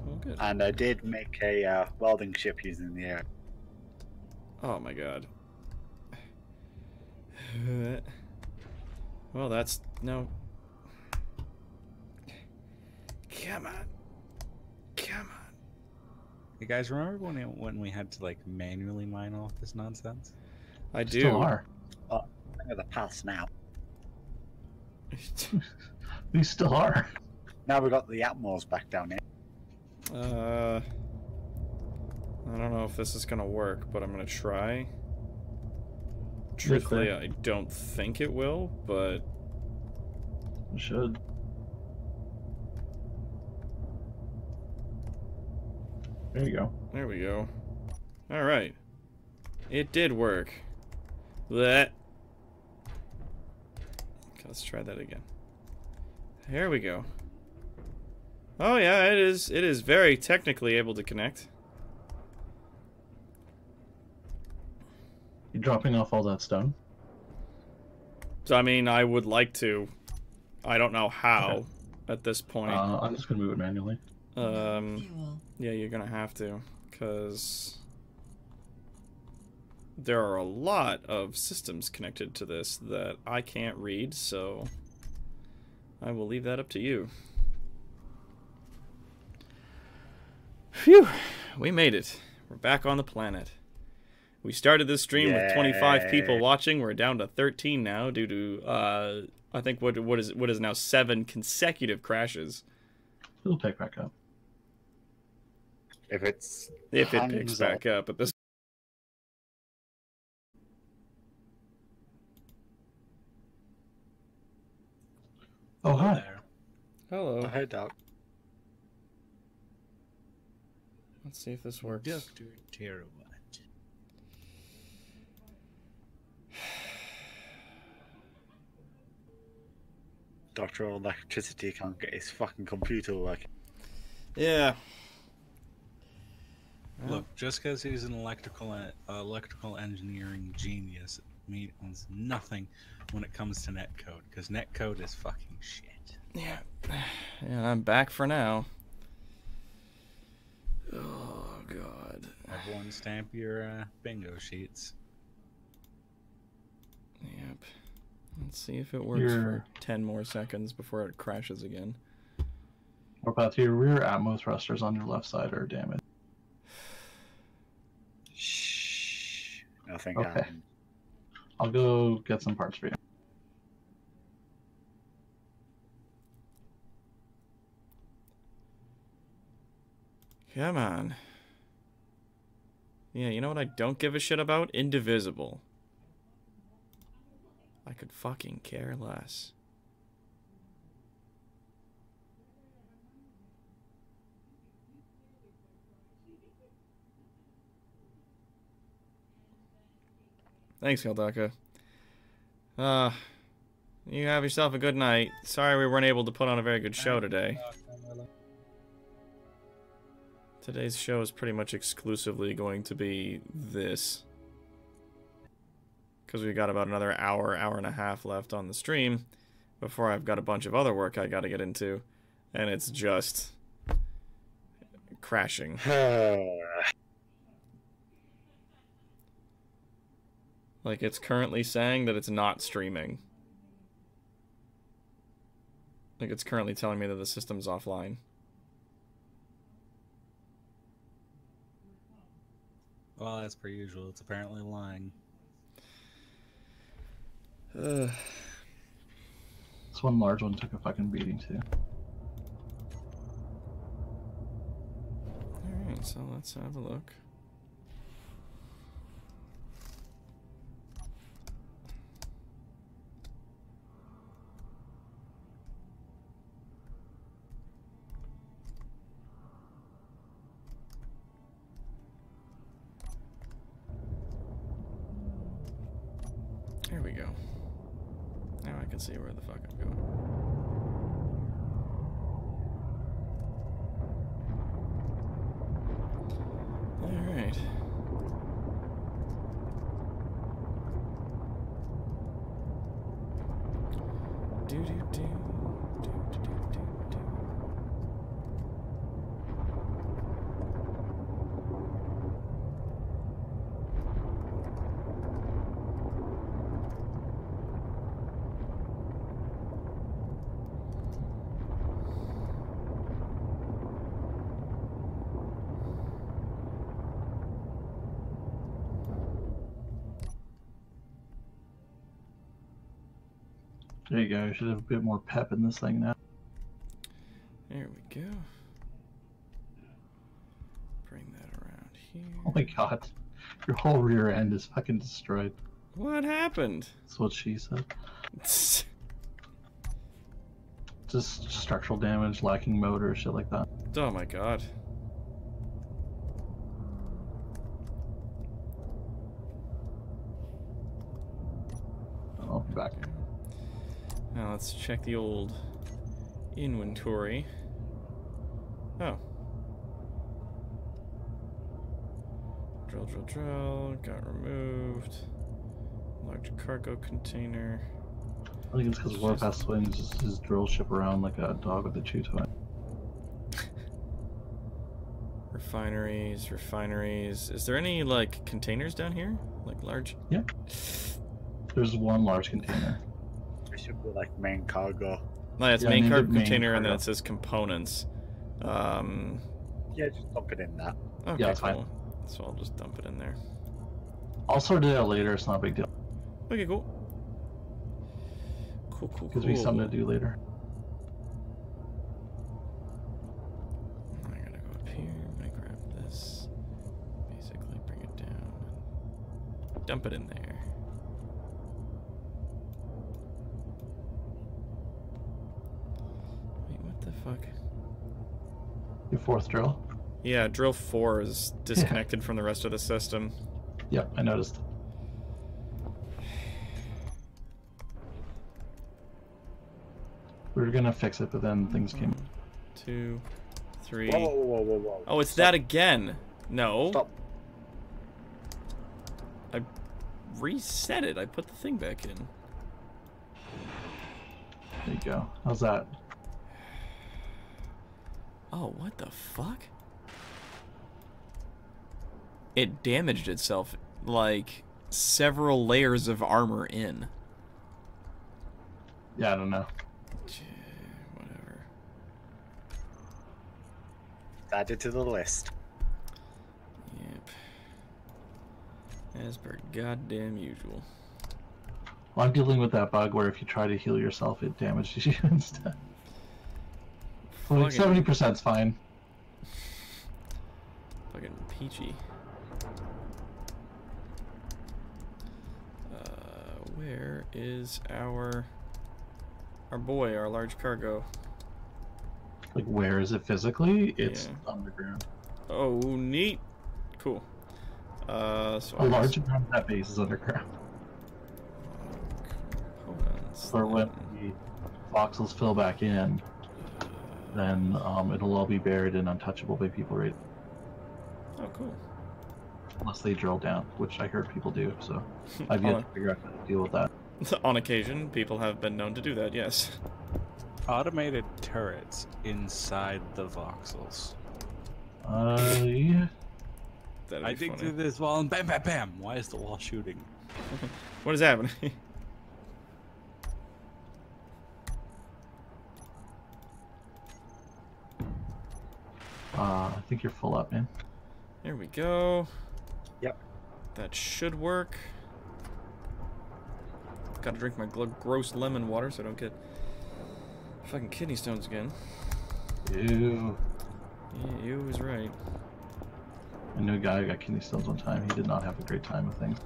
Well, good. and I did make a welding ship using the air. Oh my god. Well, that's... no. Come on. Come on. You guys remember when we had to like manually mine all this nonsense? I do. Still are. Thing of the past now. We still are. Now we've got the Atmos back down here. I don't know if this is gonna work, but I'm gonna try. Truthfully, I don't think it will, but... It should. There you go. There we go. Alright. It did work. Blech. Okay, let's try that again. Here we go. Oh yeah, it is very technically able to connect. You dropping off all that stone? So I mean, I would like to. I don't know how Okay. at this point. I'm just gonna move it manually. Yeah, you're gonna have to, because there are a lot of systems connected to this that I can't read, so I will leave that up to you. Phew, we made it. We're back on the planet. We started this stream with 25 people Yay. watching. We're down to 13 now due to I think what is now 7 consecutive crashes. It'll pick back up. If it's If it hands picks up. back up at this. Oh, hi. There. Hello. Hey, Doc. Let's see if this works. Dr. Terawatt. Dr. Electricity can't get his fucking computer working. Yeah. Look, just because he's an electrical engineering genius means nothing when it comes to netcode, because netcode is fucking shit. Yeah. And I'm back for now. Oh, God. Everyone stamp your bingo sheets. Yep. Let's see if it works for 10 more seconds before it crashes again. What about your rear atmo thrusters on your left side are damaged? Shh. Nothing Okay. happened. I'll go get some parts for you. Come on. Yeah, you know what I don't give a shit about? Indivisible. I could fucking care less. Thanks, Hildaka. You have yourself a good night. Sorry we weren't able to put on a very good show today. Today's show is pretty much exclusively going to be this. Because we've got about another hour, hour and a half left on the stream before I've got a bunch of other work I gotta get into. And it's just crashing. Like, it's currently saying that it's not streaming. Like, it's currently telling me that the system's offline. Well, as per usual, it's apparently lying. This one large one took a fucking beating too. Alright, so let's have a look. There we go. Now I can see where the fuck I'm going. Alright. Do. There you go. You should have a bit more pep in this thing now. There we go. Bring that around here. Oh my god. Your whole rear end is fucking destroyed. What happened? That's what she said. Just structural damage, lacking motor, shit like that. Oh my god. I'll be back. Now let's check the old inventory. Oh. Drill. Got removed. Large cargo container. I think it's because Warpath swings his drill ship around like a dog with a chew toy. Refineries. Is there any, like, containers down here? Like, large? Yeah. There's one large container. It should be like main cargo. No, it's Yeah, main named cargo it main container, and then cargo. it says components. Yeah, just dump it in that. Okay, Yeah, it's cool. fine. So I'll just dump it in there. I'll sort it out later, it's not a big deal. Okay, cool. Cool. Gives me something to do later. I'm gonna go up here. I'm gonna grab this. Basically, bring it down. And dump it in there. Wait, what the fuck? Your fourth drill? Yeah, drill 4 is disconnected from the rest of the system. Yep, I noticed. We were gonna fix it, but then things came. 2, 3. Whoa. Oh, it's Stop. that again. No. Stop. I reset it. I put the thing back in. There you go. How's that? Oh, what the fuck? It damaged itself like several layers of armor in. Yeah, I don't know. Whatever. Added to the list. Yep. As per goddamn usual. Well, I'm dealing with that bug where if you try to heal yourself, it damages you instead. So like 70% is fine. Fucking peachy. Where is our boy, our large cargo? Like, where is it physically? It's underground. Oh, neat. Cool. So A large amount of that base is underground. Components. Or when the voxels fill back in, then it'll all be buried and untouchable by people, right? Oh, cool. Unless they drill down, which I heard people do, so I've yet to figure out how to deal with that. On occasion, people have been known to do that, yes. Automated turrets inside the voxels. Yeah. That'd I be dig funny. through this wall and bam, bam, bam. Why is the wall shooting? What is happening? I think you're full up, man. There we go. Yep. That should work. Gotta drink my gross lemon water so I don't get fucking kidney stones again. Ew. Yeah, you was right. I knew a guy who got kidney stones one time. He did not have a great time with things.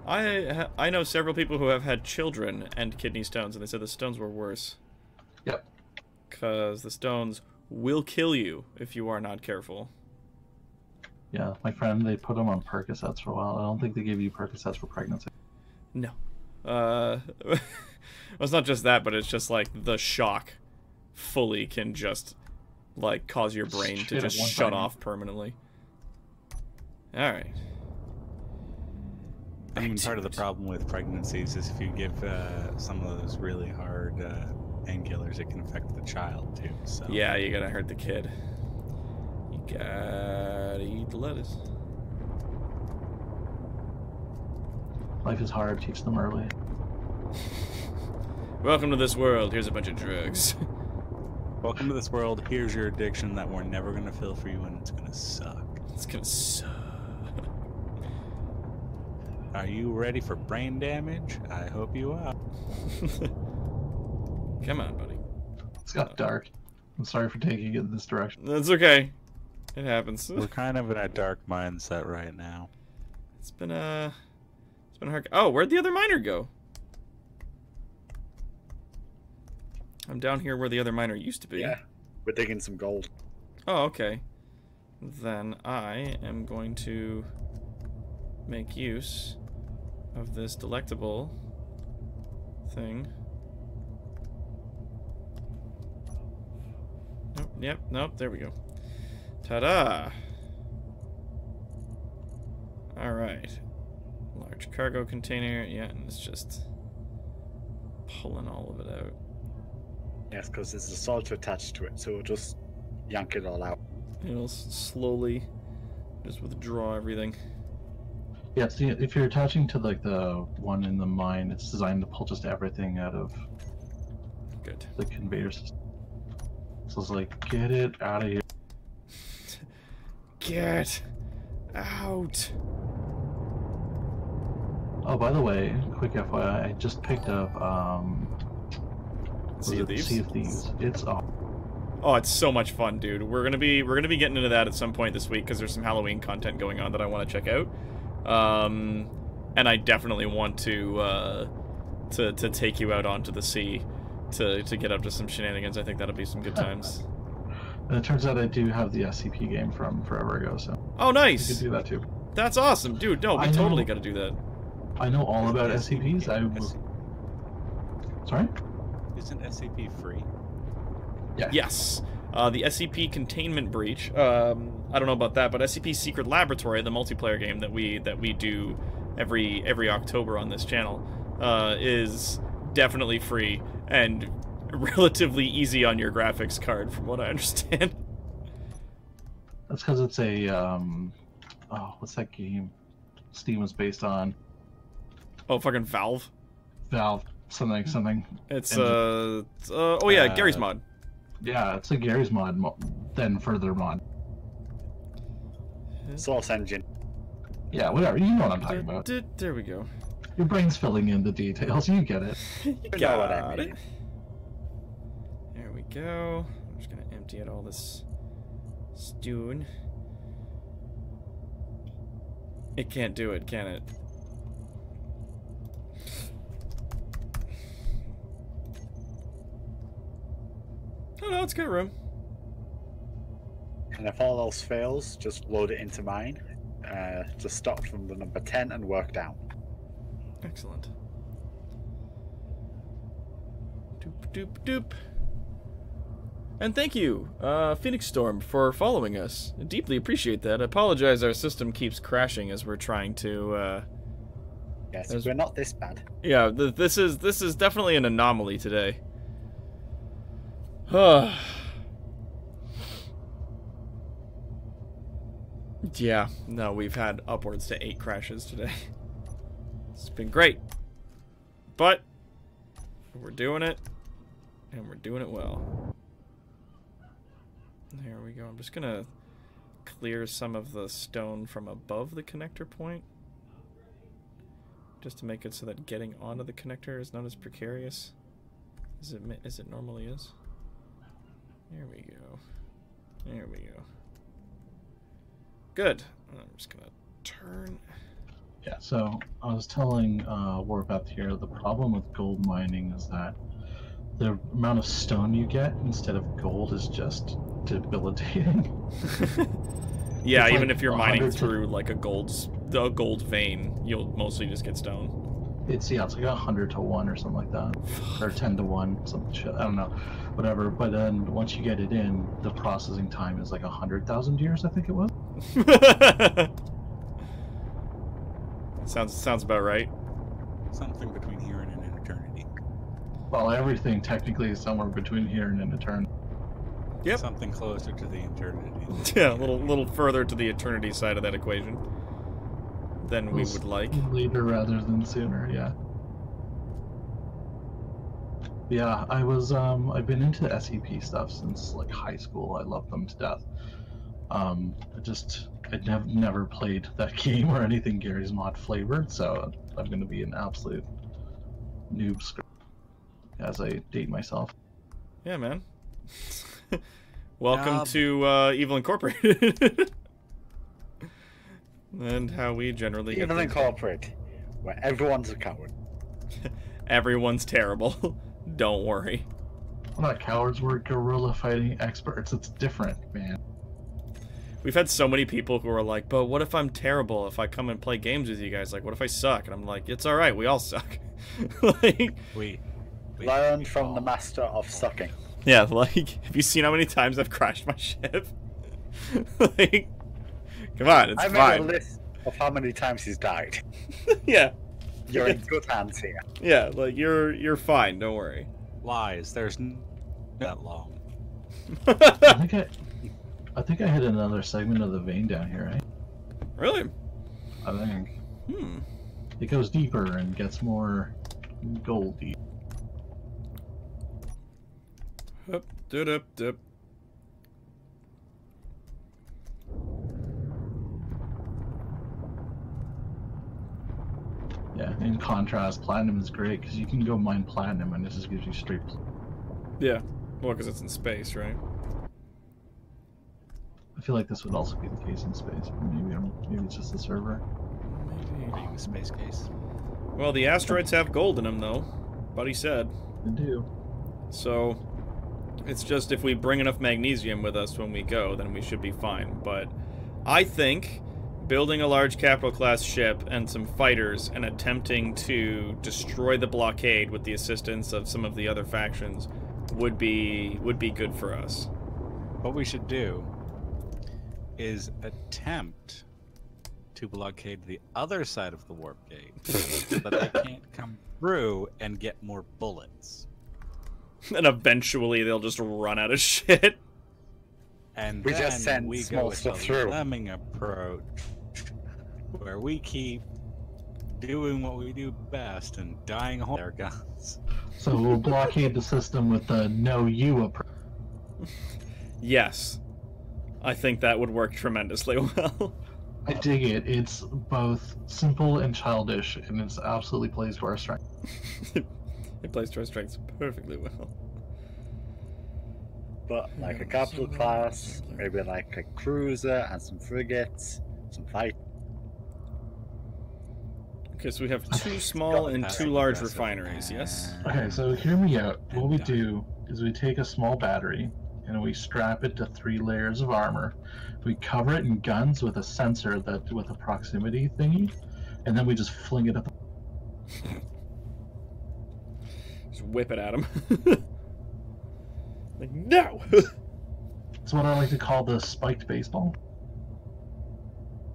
I know several people who have had children and kidney stones, and they said the stones were worse. Yep. Because the stones will kill you if you are not careful. Yeah, my friend, they put him on Percocets for a while. I don't think they gave you Percocets for pregnancy. No. Well, it's not just that, but it's just like the shock fully can just like cause your brain to just shut off permanently. All right. I mean, part of the problem with pregnancies is if you give some of those really hard painkillers, it can affect the child too. So Yeah, you gotta hurt the kid. You gotta eat the lettuce. Life is hard. Teach them early. Welcome to this world. Here's a bunch of drugs. welcome to this world. Here's your addiction that we're never gonna fill for you, and it's gonna suck. It's gonna suck. Are you ready for brain damage? I hope you are. Come on, buddy. It's got dark. I'm sorry for taking it in this direction. That's okay. It happens. We're kind of in a dark mindset right now. It's been hard. Oh, where'd the other miner go? I'm down here where the other miner used to be. Yeah, we're digging some gold. Oh, okay. Then I am going to make use of this delectable thing. Nope, yep, nope, there we go. Ta-da! Alright. Large cargo container, yeah, and it's just pulling all of it out. Yes, because there's a soldier attached to it, so we'll just yank it all out. It'll slowly just withdraw everything. Yeah, see, if you're attaching to like the one in the mine, it's designed to pull just everything out of Good. the conveyor system. So it's like, get it out of here. Get out! Oh, by the way, quick FYI, I just picked up Sea of Thieves? Sea of Thieves. It's Oh, it's so much fun, dude. We're gonna be getting into that at some point this week because there's some Halloween content going on that I want to check out. And I definitely want to take you out onto the sea to get up to some shenanigans. I think that'll be some good times. And it turns out I do have the SCP game from forever ago, so Oh, you nice! could do that too. That's awesome, dude. No, we I know. totally got to do that. I know all about SCPs. Sorry? Isn't SCP free? Yeah. Yes. The SCP Containment Breach. I don't know about that, but SCP Secret Laboratory, the multiplayer game that we do every October on this channel, is definitely free and relatively easy on your graphics card, from what I understand. That's because it's a what's that game Steam was based on? Oh, fucking Valve. Valve. something. It's engine. oh yeah, Gary's mod. Yeah, it's a Gary's mod, then further mod. Source engine. Yeah, whatever. You know what I'm talking about. There we go. Your brain's filling in the details. You get it. You know what I got mean. it. There we go. I'm just gonna empty out all this stone. It can't do it, can it? Oh no, it's got room. And if all else fails, just load it into mine. Just start from the number 10 and work down. Excellent. Doop doop doop. And thank you, Phoenix Storm, for following us. I deeply appreciate that. I apologize our system keeps crashing as we're trying to, Yes, we're not this bad. Yeah, this is definitely an anomaly today. Yeah, no, we've had upwards to 8 crashes today. It's been great. But we're doing it, and we're doing it well. There we go. I'm just gonna clear some of the stone from above the connector point, just to make it so that getting onto the connector is not as precarious as it normally is. There we go. There we go. Good. I'm just gonna turn. Yeah, so I was telling Warpath here, the problem with gold mining is that the amount of stone you get instead of gold is just debilitating. Yeah, It's even like if you're mining 100 through like a gold vein, you'll mostly just get stone. It's like 100 to 1 or something like that, or 10 to 1, some shit. I don't know, whatever. But then once you get it in, the processing time is like 100,000 years, I think it was. Sounds about right. Something between here and an eternity. Well, everything technically is somewhere between here and an eternity. Yep. Something closer to the eternity. Yeah, a little further to the eternity side of that equation than we would like. Later rather than sooner, yeah. Yeah, I've been into SCP stuff since like high school. I love them to death. I'd never played that game or anything Gary's mod flavored, so I'm going to be an absolute noob as I date myself. Yeah, man. Welcome to Evil Incorporated. And how we generally get Evil things done. Incorporated, where everyone's a coward. Everyone's terrible. Don't worry. We're not cowards, we're guerrilla fighting experts. It's different, man. We've had so many people who are like, but what if I'm terrible if I come and play games with you guys? Like, what if I suck? And I'm like, it's alright, we all suck. Like, We Learn from the master of sucking. yeah, like, have you seen how many times I've crashed my ship? Like, come on, it's I made fine. a list of how many times he's died. Yeah, You're in good hands here. yeah, like, you're fine, don't worry. lies. There's that long. I think I hit another segment of the vein down here, right? Really? I think. Hmm. It goes deeper and gets more goldy. Up, dip, up, dip. Yeah, in contrast, platinum is great because you can go mine platinum and this just gives you straight. Yeah. Well, because it's in space, right? I feel like this would also be the case in space, but maybe it's just the server. Being a space case. Well, the asteroids have gold in them, though. Buddy said. They do. So, it's just if we bring enough magnesium with us when we go, then we should be fine. But I think building a large capital class ship and some fighters and attempting to destroy the blockade with the assistance of some of the other factions would be good for us. What we should do is attempt to blockade the other side of the warp gate so that they can't come through and get more bullets. And eventually they'll just run out of shit. And We then just send we small go with stuff the through. lemming approach, where we keep doing what we do best and dying hole their guns. So we'll blockade the system with the no you approach. Yes. I think that would work tremendously well. I dig it. It's both simple and childish, and it's absolutely plays to our strength. It plays to our strengths perfectly well. But like a capital class, maybe like a cruiser and some frigates, some fight. Okay, so we have 2 small and 2 large refineries, yes? Okay, so hear me out. What we do is we take a small battery and we strap it to 3 layers of armor. We cover it in guns with a sensor that with a proximity thingy, and then we just fling it at the. Just whip it at him. Like, no! It's what I like to call the spiked baseball.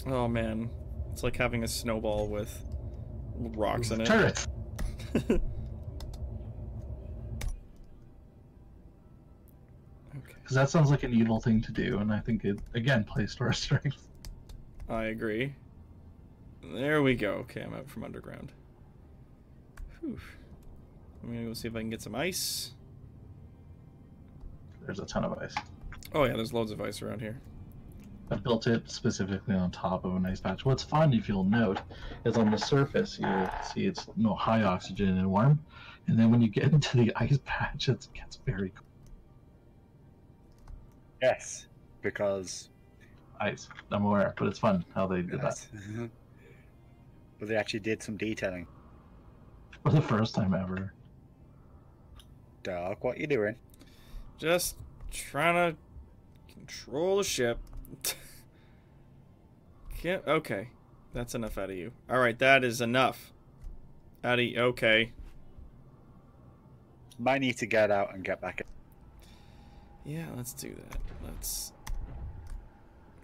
Oh man. It's like having a snowball with rocks in it. Turrets! Okay. Because that sounds like an evil thing to do, and I think it, again, plays to our strength. I agree. There we go. Okay, I'm out from underground. Whew. I'm gonna go see if I can get some ice. There's a ton of ice. Oh yeah, there's loads of ice around here. I built it specifically on top of an ice patch. What's fun, if you'll note, is on the surface you see it's high oxygen and warm, and then when you get into the ice patch, it gets very cold. Yes, because Ice. I'm aware, but it's fun how they did that but they actually did some detailing. for the first time ever. Doc, what you doing? Just trying to control the ship. Okay, that's enough out of you. All right, that is enough. Out of you. Okay. Might need to get out and get back in. Yeah, let's do that. Let's.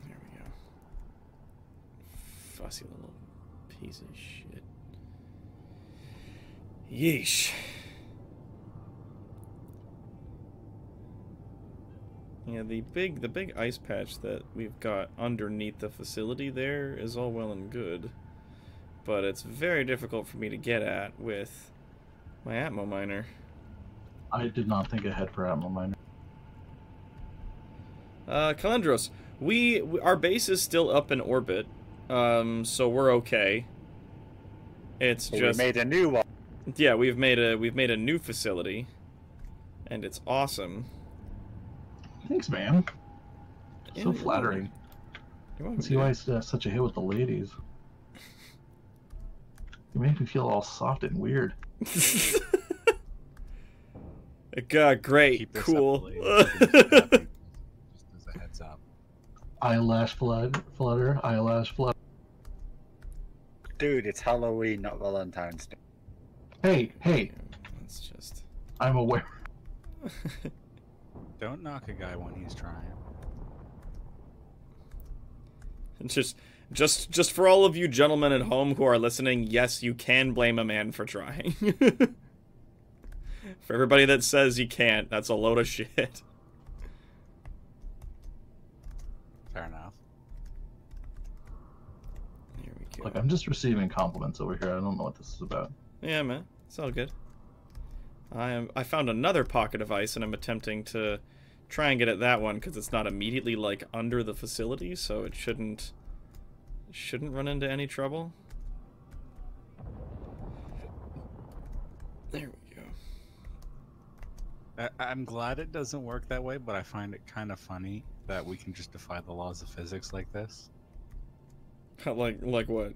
There we go. Fussy little piece of shit. Yeesh. Yeah, the big ice patch that we've got underneath the facility there is all well and good, but it's very difficult for me to get at with my Atmo miner. I did not think ahead for Atmo Miner. Kalendros, our base is still up in orbit, so we're okay. It's Well, just we made a new one. yeah, we've made a new facility, and it's awesome. Thanks, man. Yeah, So you're flattering. You're welcome, See why it's such a hit with the ladies. You make me feel all soft and weird. God, great, Keep this cool. up, ladies. Just as a heads up. Eyelash flutter, eyelash flutter. Dude, it's Halloween, not Valentine's Day. Hey, That's just. I'm aware. Don't knock a guy when he's trying. Just for all of you gentlemen at home who are listening, yes, you can blame a man for trying. For everybody that says you can't, that's a load of shit. Fair enough. Here we go. Look, I'm just receiving compliments over here. I don't know what this is about. Yeah, man, it's all good. I found another pocket of ice, and I'm attempting to try and get at that one because it's not immediately like under the facility, so it shouldn't run into any trouble. There we go. I'm glad it doesn't work that way, but I find it kind of funny that we can just defy the laws of physics like this. Like what?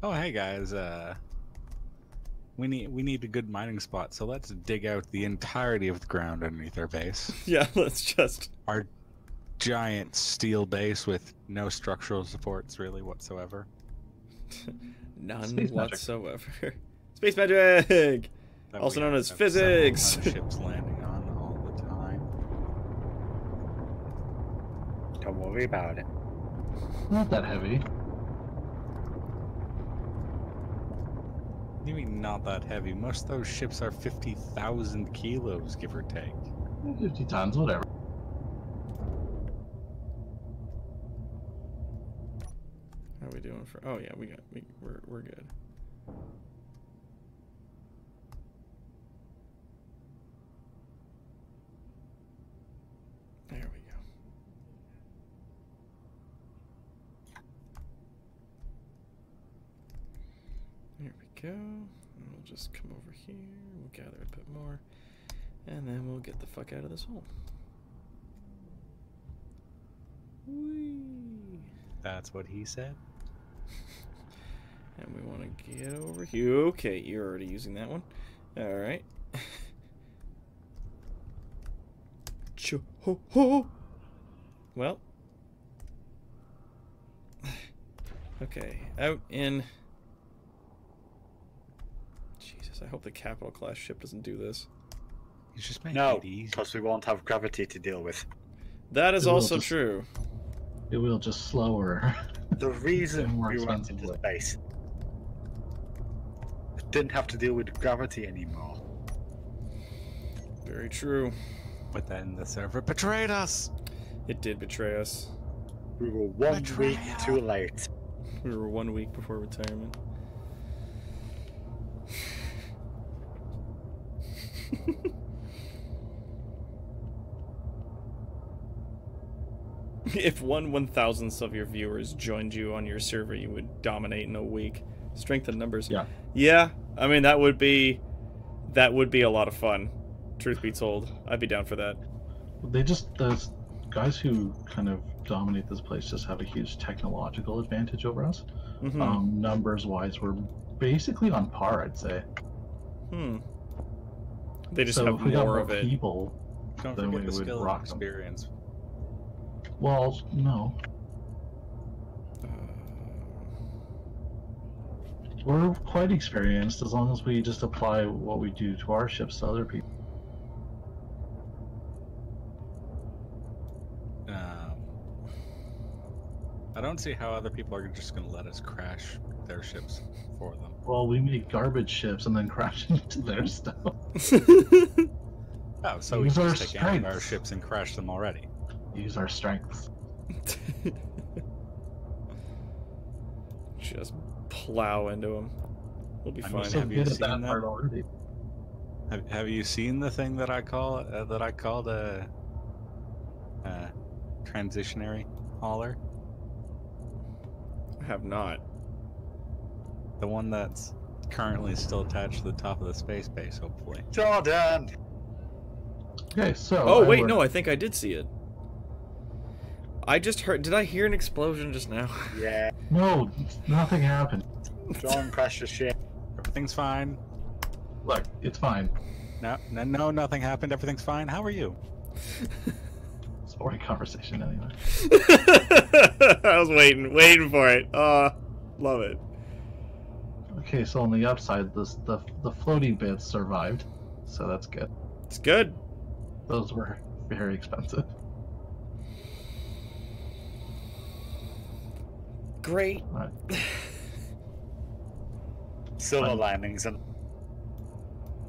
Oh, hey guys, we need a good mining spot, so let's dig out the entirety of the ground underneath our base. Yeah, let's just. Our giant steel base with no structural supports really whatsoever. None Space magic. whatsoever. Space magic! That Also we known as have physics. several ships landing on all the time. Don't worry about it. Not that heavy. What do you mean not that heavy? Most of those ships are 50,000 kilos, give or take. 50 tons, whatever. How are we doing for? Oh yeah, we're good. There we go. There we go. And we'll just come over here. We'll gather a bit more. And then we'll get the fuck out of this hole. Whee! That's what he said. And we want to get over here. Okay, you're already using that one. Alright. Ho-ho! Well. Okay, out in... Jesus, I hope the capital class ship doesn't do this. He's just making No, it easy. because we won't have gravity to deal with. That is It will also just- true. It will just slower. The reason more we went expensive into way. space didn't have to deal with gravity anymore. Very true. But then the server betrayed us. It did betray us. We were one Betrayal. week too late. We were 1 week before retirement. If 1/1000th of your viewers joined you on your server, you would dominate in a week. Strength in numbers. Yeah. Yeah, I mean that would be a lot of fun. Truth be told, I'd be down for that. Those guys who kind of dominate this place just have a huge technological advantage over us. Mhm. Numbers wise, we're basically on par, I'd say. They just So have if we got more of it. people, Don't then forget we the would skill and rock them. experience. Well, no. We're quite experienced as long as we just apply what we do to our ships to other people. I don't see how other people are just going to let us crash their ships for them. Well, we make garbage ships and then crash into their stuff. Oh, so we Use can our just take any of our strengths. ships and crash them already. Use our strengths. Just plow into them. We'll be I fine. mean, So have you good at seen that that? part already. Have you seen the thing that I call a transitionary hauler? I have not. The one that's currently still attached to the top of the space base, hopefully. Jordan! Okay, so. Oh I wait, work- no, I think I did see it. I just heard. Did I hear an explosion just now? Yeah, No, nothing happened. John crashed the ship. Everything's fine. Look, it's fine. No, nothing happened. Everything's fine. How are you? It's a boring conversation anyway. I was waiting for it. Love it. Okay, so on the upside, the floaty bits survived, so that's good. It's good. Those were very expensive. Great. Right. Silver Fine. linings and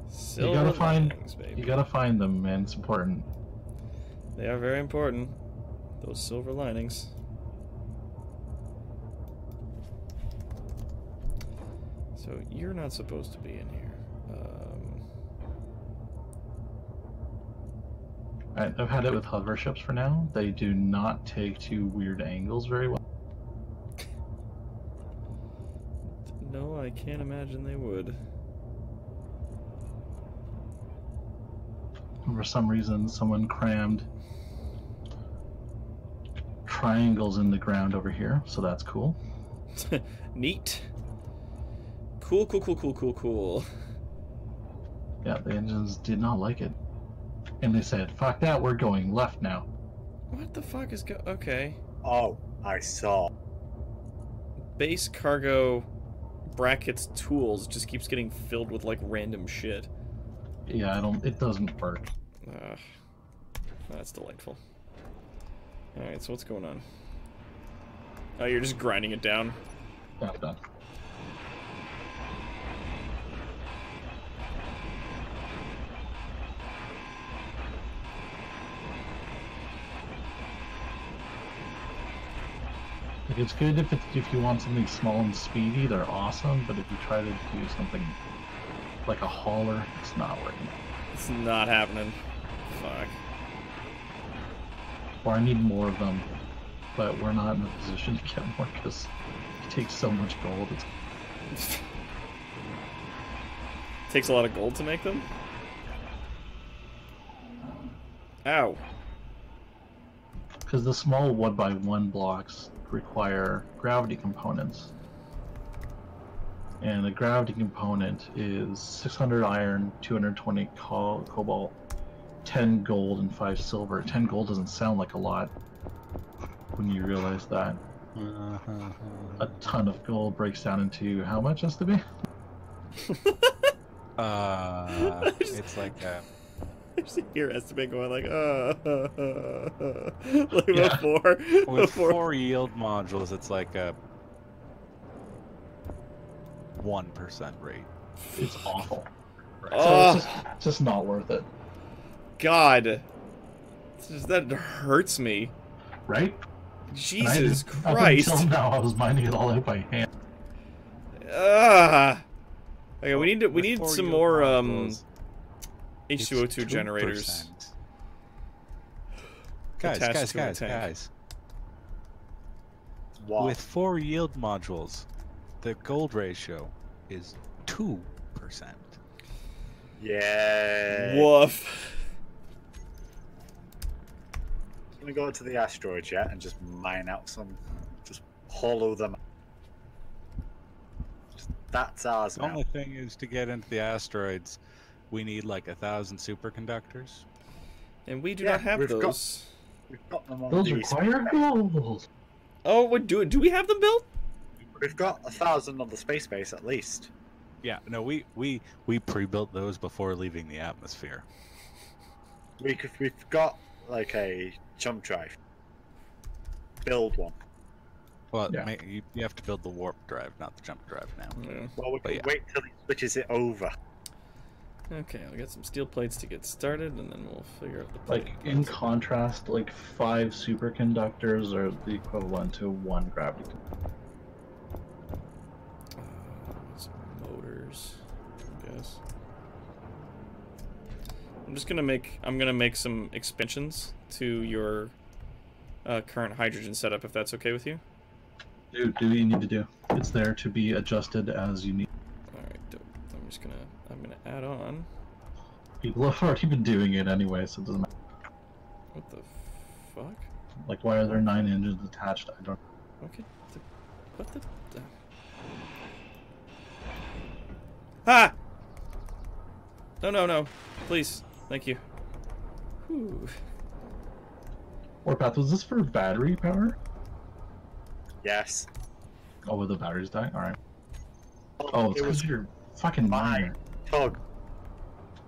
Silver You gotta find- linings, baby. You gotta find them, man. It's important. They are very important. Those silver linings. So you're not supposed to be in here. Alright, I've had it with hover ships for now. They do not take to weird angles very well. No, I can't imagine they would. For some reason, someone crammed triangles in the ground over here, so that's cool. Neat. Cool. Yeah, the engines did not like it. And they said, fuck that, we're going left now. What the fuck is okay. oh, I saw. Base cargo brackets tools just keeps getting filled with like random shit. Yeah, it doesn't work. That's delightful. Alright, so what's going on? Oh, you're just grinding it down? Yeah, done. Like it's good if you want something small and speedy, they're awesome. But if you try to do something like a hauler, it's not working. It's not happening. Fuck. Or I need more of them, but we're not in a position to get more because it takes so much gold. It's Takes a lot of gold to make them? Ow. because the small 1x1 blocks require gravity components. And the gravity component is 600 iron, 220 cobalt, 10 gold, and 5 silver. 10 gold doesn't sound like a lot when you realize that a ton of gold breaks down into how much has to be? It's like a... I just hear estimate going like, like Yeah. before. With 4 yield modules, it's like a 1% rate. It's awful. Oh. So it's just not worth it, God. That hurts me. right? Jesus And Christ. Up until now, I was mining it all out by hand. Okay, we need With 4 some yield more modules, it's H2O2 generators. 2%. attached to a tank. Guys. Wow. With 4 yield modules, the gold ratio is 2%. Yeah. Woof. Can we go to the asteroids yet and just mine out some, just hollow them? That's ours The now. only thing is to get into the asteroids, we need like 1,000 superconductors. And we do Yeah, not have we've got- those. We've got them on Those these. require gold. Oh, do we have them built? We've got 1,000 on the space base at least. Yeah, no, we pre-built those before leaving the atmosphere. We've got like a jump drive. Build one. Well, Yeah. you have to build the warp drive, not the jump drive now. Yeah. Well, we But can yeah. wait till he switches it over. Okay, I'll get some steel plates to get started, and then we'll figure out the Like plating in process. contrast, like 5 superconductors are the equivalent to 1 gravity. Some motors, I guess. I'm gonna make some expansions to your current hydrogen setup, if that's okay with you. Do what you need to do. It's there to be adjusted as you need. Alright, I'm gonna add on. People have already been doing it anyway, so it doesn't matter. What the fuck? Like, why are there 9 engines attached? I don't. Okay. What the? Ah! No. Please. Thank you. Whew. Warpath, was this for battery power? Yes. Oh, with the batteries dying? Alright. Oh, it's it was because you're fucking miner. Tug.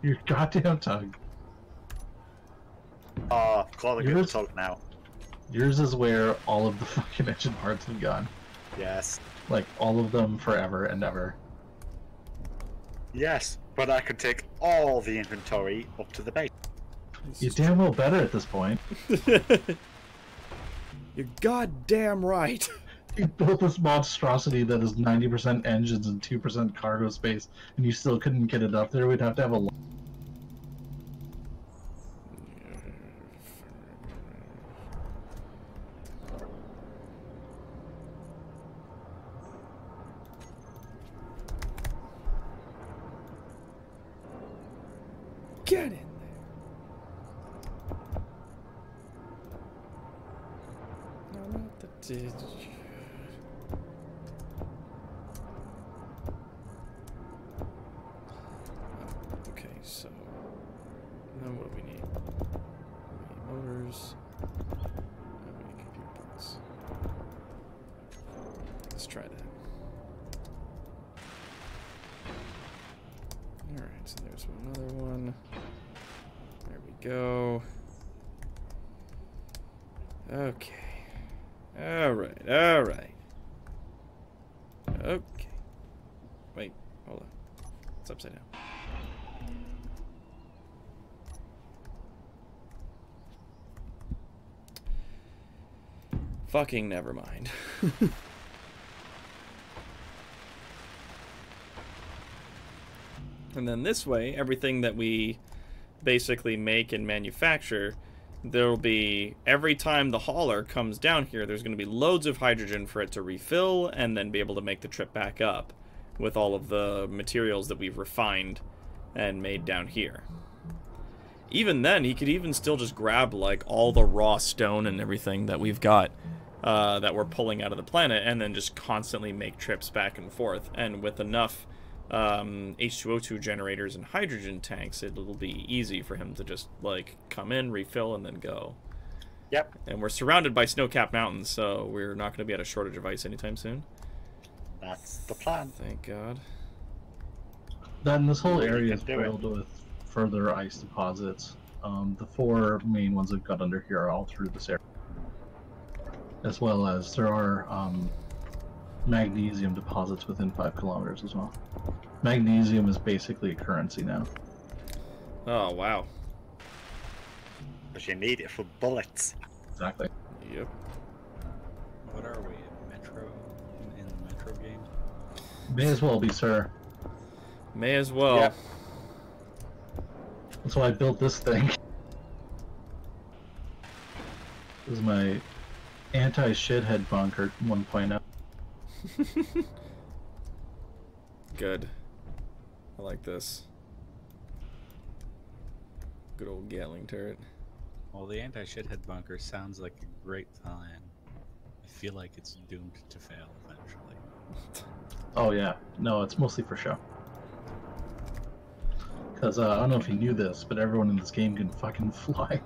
You're goddamn tug. Oh, calling it a Yours- tug now. Yours is where all of the fucking engine parts have gone. Yes. Like, all of them forever and ever. Yes, but I could take all the inventory up to the base. You're damn well better at this point. You're goddamn right. You built this monstrosity that is 90% engines and 2% cargo space, and you still couldn't get it up there. We'd have to have a. Get in there. No, not the dig. Okay, so now what do we need? We need motors. And we need computer parts. Let's try that. Alright, so there's another one. There we go. Okay. Alright. Okay. Wait, hold on. It's upside down. Fucking never mind. And then this way, everything that we basically make and manufacture, there'll be, every time the hauler comes down here, there's going to be loads of hydrogen for it to refill and then be able to make the trip back up with all of the materials that we've refined and made down here. Even then, he could even still just grab, like, all the raw stone and everything that we've got that we're pulling out of the planet and then just constantly make trips back and forth. And with enough H2O2 generators and hydrogen tanks, it'll be easy for him to just, like, come in, refill, and then go. Yep. And we're surrounded by snow-capped mountains, so we're not going to be at a shortage of ice anytime soon. That's the plan. Thank God. Then this whole area is can do it. filled with further ice deposits. The 4 main ones I've got under here are all through this area. As well as there are magnesium deposits within 5 kilometers as well. Magnesium is basically a currency now. Oh, wow. Because you need it for bullets. Exactly. Yep. What are we? Metro? In the Metro game? May as well be, sir. May as well. Yep. That's why I built this thing. This is my anti-shithead bunker 1.0. Good. I like this. Good old Gatling turret. Well, the anti-shithead bunker sounds like a great plan. I feel like it's doomed to fail eventually. Oh yeah, no, it's mostly for show. Because I don't know if you knew this, but everyone in this game can fucking fly.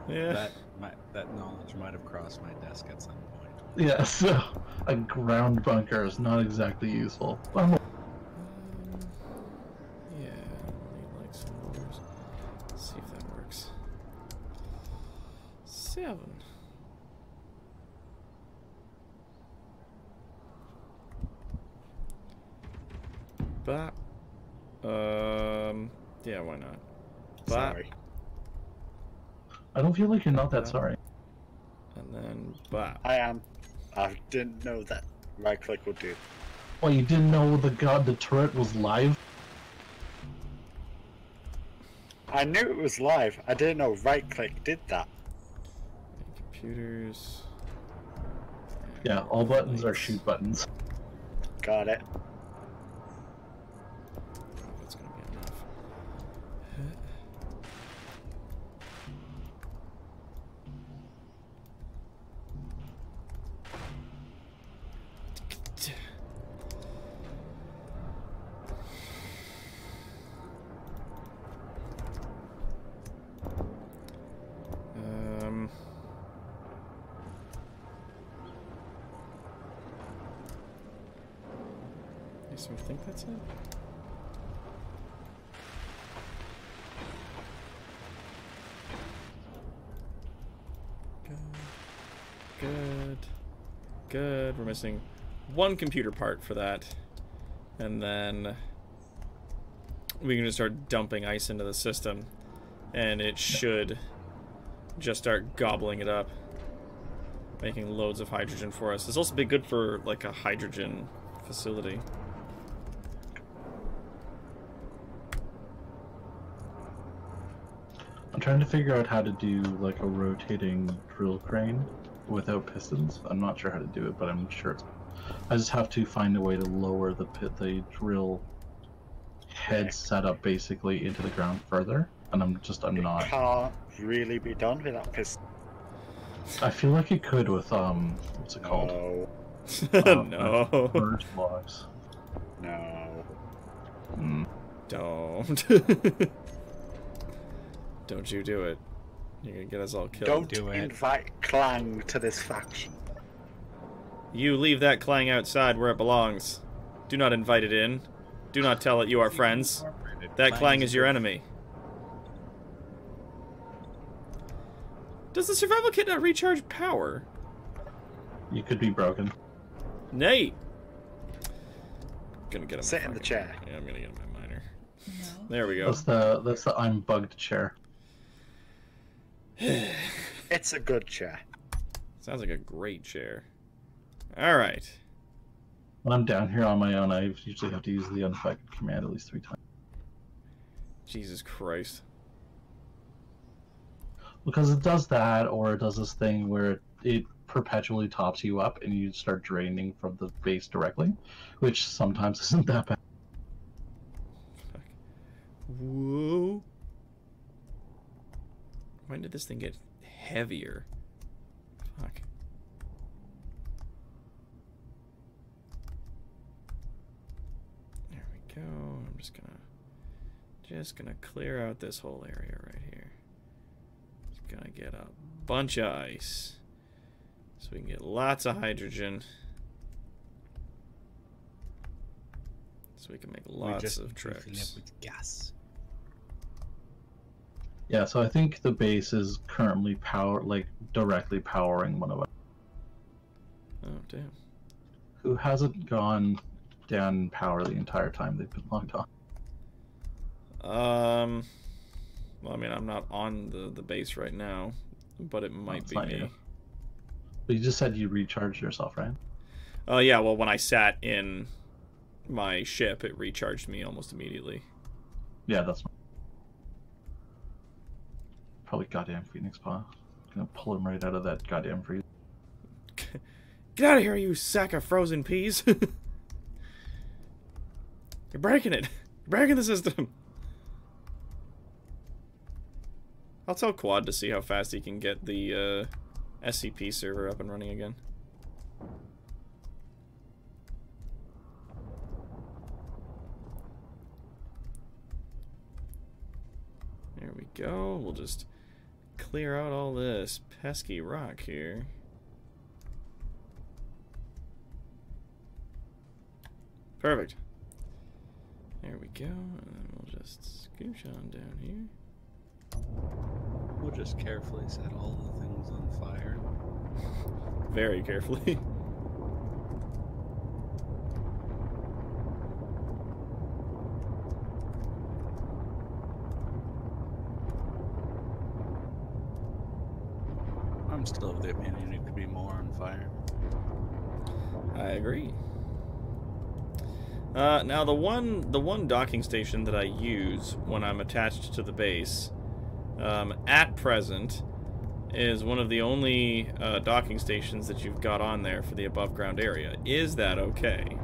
Yeah. That knowledge might have crossed my desk at some point. Yeah, so a ground bunker is not exactly useful. Yeah, I like some doors. Let's see if that works. 7. Bop. Yeah, why not? Bop. Sorry. I don't feel like you're not that sorry. And then bop. I am. I didn't know that right click would do. Well, you didn't know the turret was live? I knew it was live. I didn't know right click did that. Computers. Yeah, all buttons are shoot buttons. Got it. That's gonna be enough. So I think that's it. Good. Good. We're missing one computer part for that. And then we can just start dumping ice into the system. And it should just start gobbling it up. Making loads of hydrogen for us. This will also be good for like a hydrogen facility. I'm trying to figure out how to do like a rotating drill crane without pistons. I'm not sure how to do it, but I'm sure it's... I just have to find a way to lower the drill head setup basically into the ground further, and I'm not. It can't really be done without piston. I feel like it could with what's it called? No. No. Merge blocks. No. Don't. Don't you do it. You're gonna get us all killed. Don't do it. invite Clang to this faction. You leave that clang outside where it belongs. Do not invite it in. Do not tell it you are friends. That clang is your enemy. Does the survival kit not recharge power? You could be broken. Nate! Gonna get him. Sit in the chair. Yeah, I'm gonna get him my miner. There we go. That's the I'm bugged chair. It's a good chair. Sounds like a great chair. All right. When I'm down here on my own, I usually have to use the unaffected command at least 3 times. Jesus Christ. Because it does that, or it does this thing where it perpetually tops you up and you start draining from the base directly, which sometimes isn't that bad. Fuck. Whoa. When did this thing get heavier? Fuck. There we go. I'm just gonna clear out this whole area right here. Just gonna get a bunch of ice. So we can get lots of hydrogen. So we can make lots of Fill trips. it with gas. Yeah, so I think the base is currently directly powering one of us. Oh, damn. Who hasn't gone down in power the entire time they've been locked on. Well, I mean, I'm not on the base right now, but it might it's be not me. you. But you just said you recharged yourself, right? Oh, yeah, well, when I sat in my ship, it recharged me almost immediately. Yeah, that's probably goddamn Phoenix Paw. Gonna pull him right out of that goddamn freeze. Get out of here, you sack of frozen peas! You're breaking it! You're breaking the system! I'll tell Quad to see how fast he can get the SCP server up and running again. There we go. We'll just clear out all this pesky rock here. Perfect. There we go. And then we'll just scooch on down here. We'll just carefully set all the things on fire. Very carefully. I'm still of the opinion it could be more on fire. I agree. Now the one docking station that I use when I'm attached to the base, at present, is one of the only docking stations that you've got on there for the above ground area. Is that okay?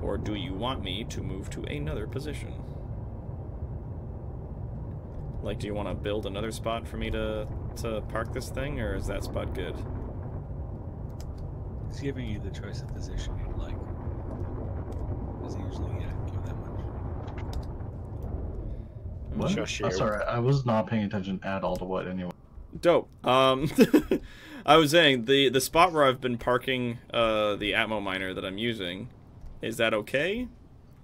Or do you want me to move to another position? Like, do you want to build another spot for me to park this thing, or is that spot good? He's giving you the choice of position you'd like. Doesn't usually give that much. What? Shush you. Oh, sorry, I was not paying attention at all to what anyway. Dope. I was saying the spot where I've been parking the Atmo miner that I'm using, is that okay?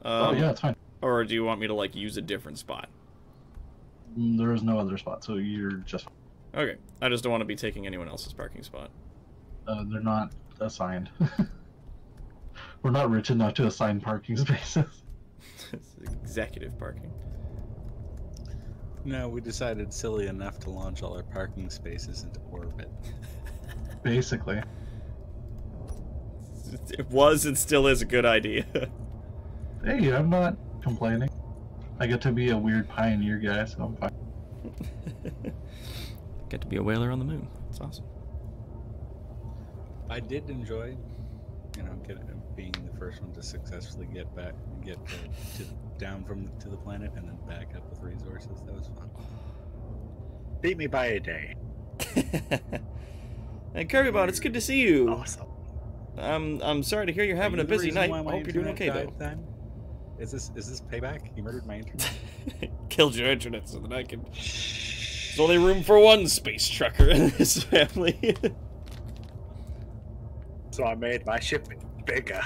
Oh yeah, it's fine. Or do you want me to like use a different spot? There is no other spot, so you're just. Okay. I just don't want to be taking anyone else's parking spot. They're not assigned. We're not rich enough to assign parking spaces. It's executive parking. No, we decided silly enough to launch all our parking spaces into orbit. Basically. It was and still is a good idea. Hey, I'm not complaining. I get to be a weird pioneer guy, so I'm fine. Get to be a whaler on the moon. That's awesome. I did enjoy, being the first one to successfully get down to the planet and then back up with resources. That was fun. Beat me by a day. Hey, Kirkybot, it's good to see you. Awesome. I'm sorry to hear you're having a busy night. I hope you're doing okay though. Then? Is this payback? You murdered my internet. Killed your internet so that I can. There's only room for one space trucker in this family. So I made my ship bigger.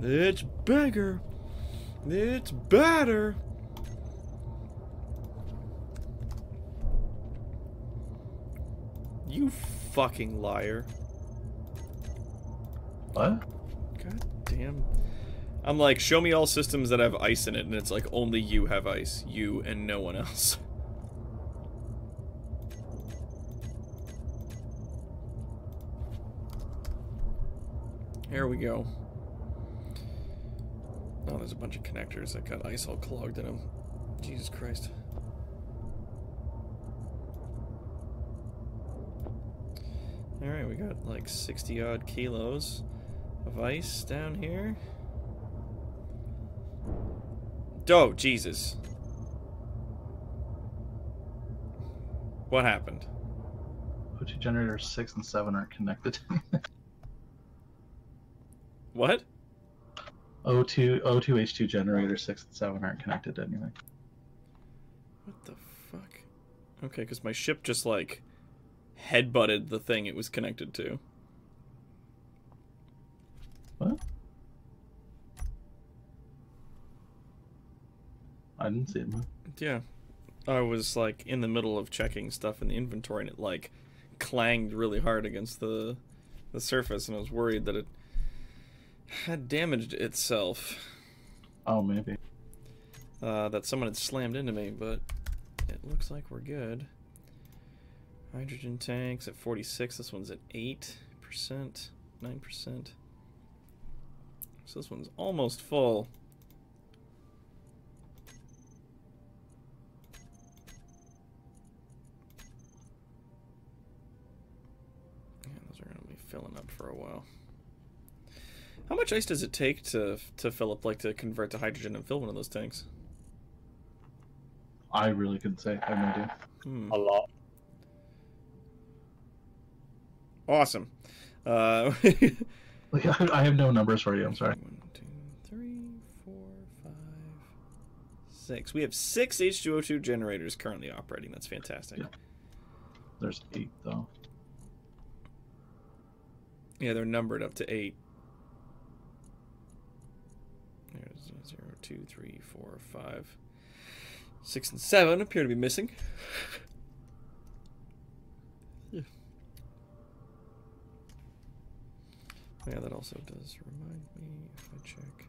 It's bigger. It's better. You fucking liar. What? God damn. I'm like, show me all systems that have ice in it, and it's like, only you have ice. You and no one else. There we go. Oh, there's a bunch of connectors that got ice all clogged in them. Jesus Christ. Alright, we got like 60 odd kilos of ice down here. Oh, Jesus. What happened? O2 generators 6 and 7 aren't connected. What? O2H2 generators 6 and 7 aren't connected to anything. What the fuck? Okay, because my ship just like headbutted the thing it was connected to. What? I didn't see it move. Yeah. I was like in the middle of checking stuff in the inventory and it like clanged really hard against the surface and I was worried that it had damaged itself. Oh, maybe. That someone had slammed into me, but it looks like we're good. Hydrogen tanks at 46. This one's at 8%, 9%. So this one's almost full. Yeah, those are going to be filling up for a while. How much ice does it take to fill up, like to convert to hydrogen and fill one of those tanks? I really couldn't say. I have no idea. A lot. Awesome. Like, I have no numbers for you. I'm sorry. 1, 2, 3, 4, 5, 6. We have 6 H2O2 generators currently operating. That's fantastic. Yeah. There's 8 though. Yeah, they're numbered up to 8. There's 0, 2, 3, 4, 5, 6, and 7 appear to be missing. Yeah. Yeah, that also does remind me if I check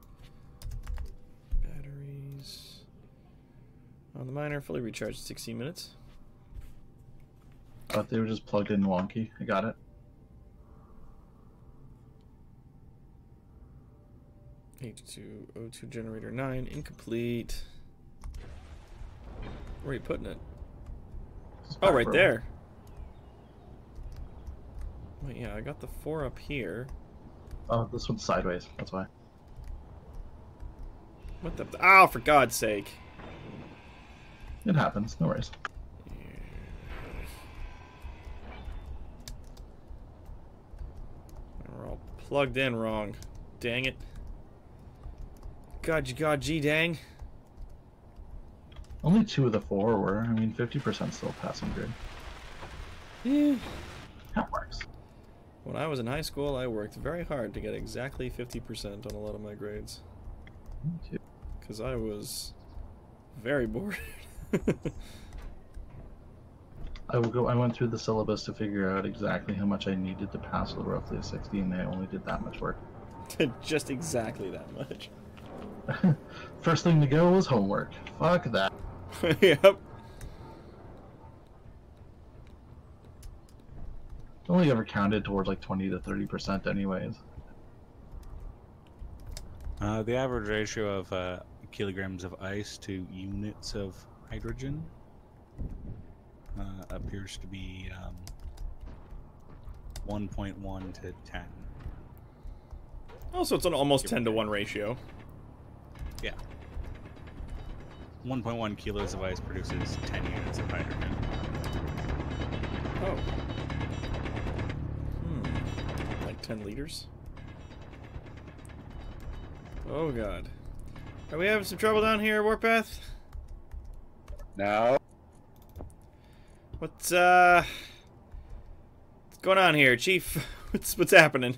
batteries on the miner, fully recharged in 16 minutes. Thought they were just plugged in wonky. I got it. H2O2 generator 9 incomplete. Where are you putting it? Oh, right there. Wait, yeah, I got the 4 up here. Oh, this one's sideways. That's why. What the? Oh, for God's sake! It happens. No worries. We're all plugged in wrong. Dang it! God, you god, gee, dang! Only 2 of the 4 were. I mean, 50% still passing grid. Yeah. That works. When I was in high school, I worked very hard to get exactly 50% on a lot of my grades. Me too. Because I was very bored. I went through the syllabus to figure out exactly how much I needed to pass with roughly a 60, and I only did that much work. Just exactly that much. First thing to go was homework. Fuck that. Yep. Only ever counted towards like 20 to 30% anyways. The average ratio of kilograms of ice to units of hydrogen appears to be 1.1 to 10. Oh, so it's an almost 10 to 1 ratio. Yeah. 1.1 kilos of ice produces 10 units of hydrogen. Oh. Like 10 liters? Oh god. Are we having some trouble down here, Warpath? No. What's going on here, Chief? What's happening?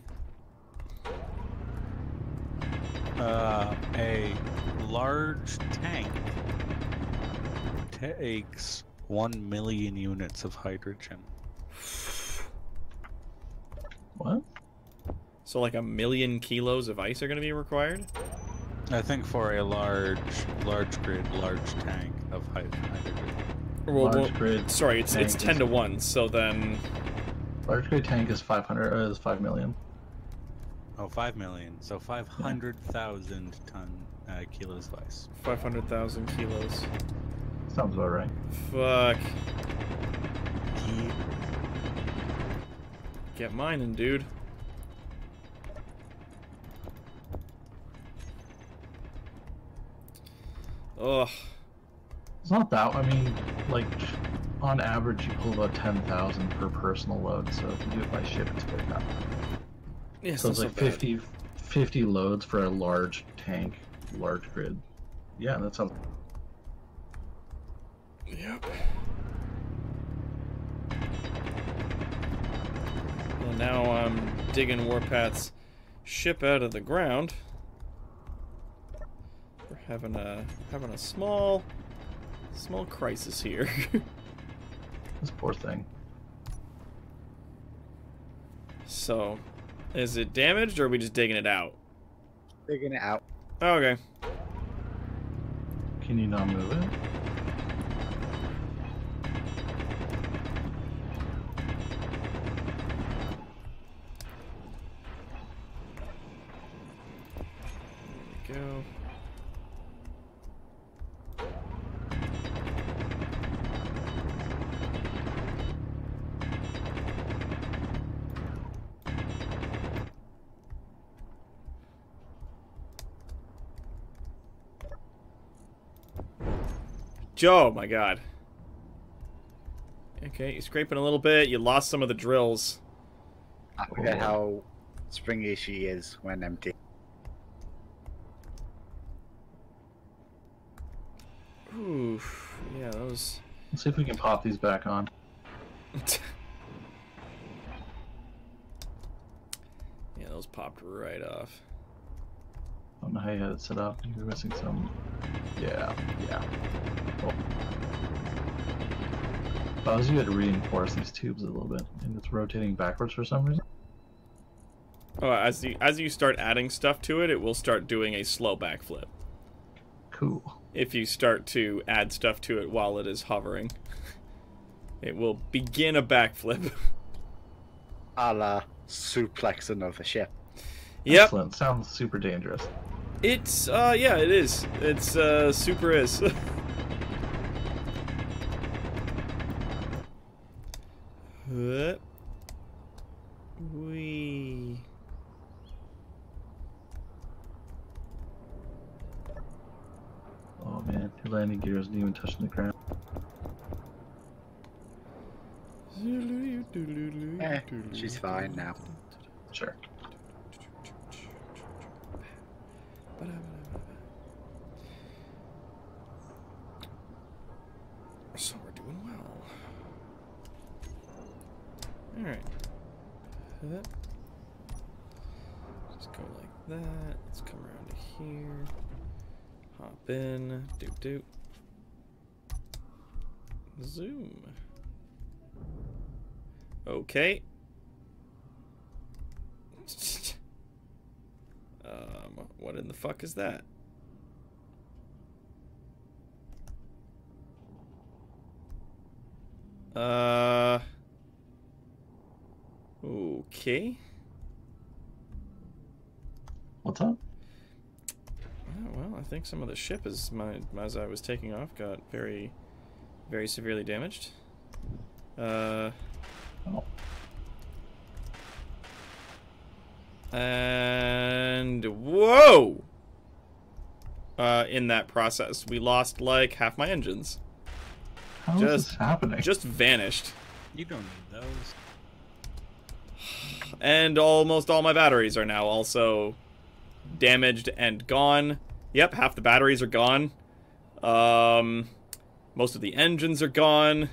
A large tank takes 1 million units of hydrogen. What? So like 1 million kilos of ice are going to be required? I think for a large grid, large tank of hydrogen. Large grid sorry, it's tank 10 is- to 1, so then... Large grid tank is 5 million. Oh, 5 million. So 500,000 kilos of ice. 500,000 kilos. Sounds about right. Fuck. Get mining, dude. Ugh. It's not that. I mean, like, on average, you pull about 10,000 per personal load. So if you do it by ship, it's about that. Yeah, So it's like 50 loads for a large tank, large grid. Yeah, that sounds. Yep. Well, now I'm digging Warpath's ship out of the ground. We're having a small crisis here. This poor thing. So, is it damaged or are we just digging it out? Digging it out. Okay. Can you not move it? There we go. Oh my god. Okay, you're scraping a little bit. You lost some of the drills. I forget how springy she is when empty. Oof. Yeah, those. Let's see if we can pop these back on. Yeah, those popped right off. I don't know how you had it set up. You're missing some. Yeah. Cool. If I was you, had to reinforce these tubes a little bit, and it's rotating backwards for some reason. Oh, as you start adding stuff to it, it will start doing a slow backflip. Cool. If you start to add stuff to it while it is hovering, it will begin a backflip. A la suplex another ship. Yep. Excellent. Sounds super dangerous. It's yeah, it is. It's super is. Wee. Oh man, your landing gear isn't even touching the ground. She's fine now. Sure. So we're doing well. Alright. Just go like that. Let's come around to here. Hop in. Doop doop. Zoom. Okay. What in the fuck is that? Okay. What's up? Well, I think some of the ship is as I was taking off got very, very severely damaged. Oh. And whoa! In that process, we lost like half my engines. How is this happening? Just vanished. You don't need those. And almost all my batteries are now also damaged and gone. Yep, half the batteries are gone. Most of the engines are gone.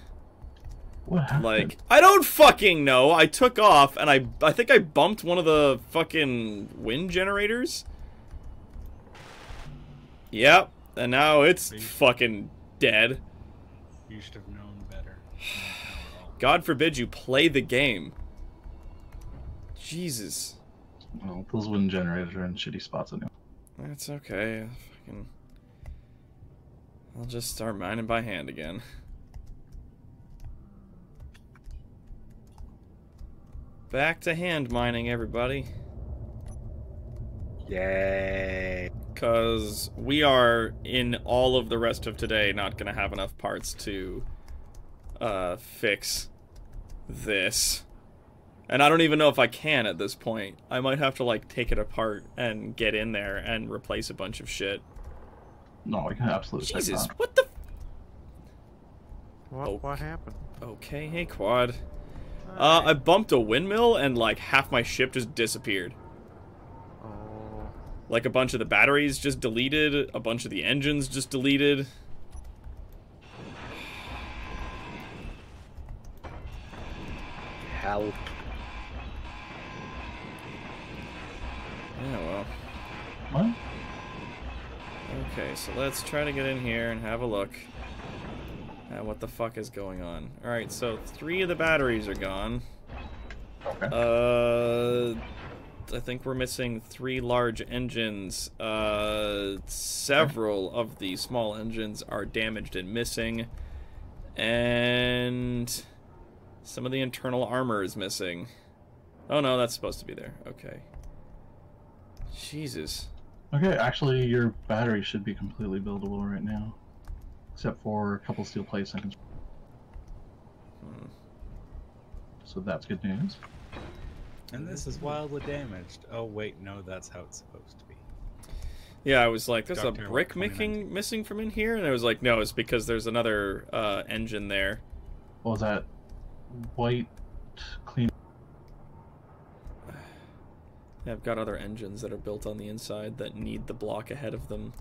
What happened? Like, I don't fucking know. I took off and I think I bumped one of the fucking wind generators. Yep, and now it's fucking dead. You should have known better. God forbid you play the game. Jesus. Well, those wind generators are in shitty spots anyway. That's okay. I'll just start mining by hand again. Back to hand mining, everybody. Yay. Because we are, in all of the rest of today, not going to have enough parts to fix this. And I don't even know if I can at this point. I might have to, like, take it apart and get in there and replace a bunch of shit. No, I can absolutely fix Jesus, that. what the... What happened? Okay, hey, Quad. I bumped a windmill and, like, half my ship just disappeared. Oh. Like, a bunch of the batteries just deleted, a bunch of the engines just deleted. Help. Yeah, well. What? Okay, so let's try to get in here and have a look at what the fuck is going on. Alright, so 3 of the batteries are gone. Okay. I think we're missing 3 large engines. Several of the small engines are damaged and missing. And some of the internal armor is missing. Oh no, that's supposed to be there. Okay. Jesus. Okay, actually, your battery should be completely buildable right now. Except for a couple steel plates I can... So that's good news. And this is wildly damaged. Oh wait, no, that's how it's supposed to be. Yeah, I was like, there's Dr. a brick missing from in here, and I was like, no, it's because there's another engine there. What was that? White clean... Yeah, I've got other engines that are built on the inside that need the block ahead of them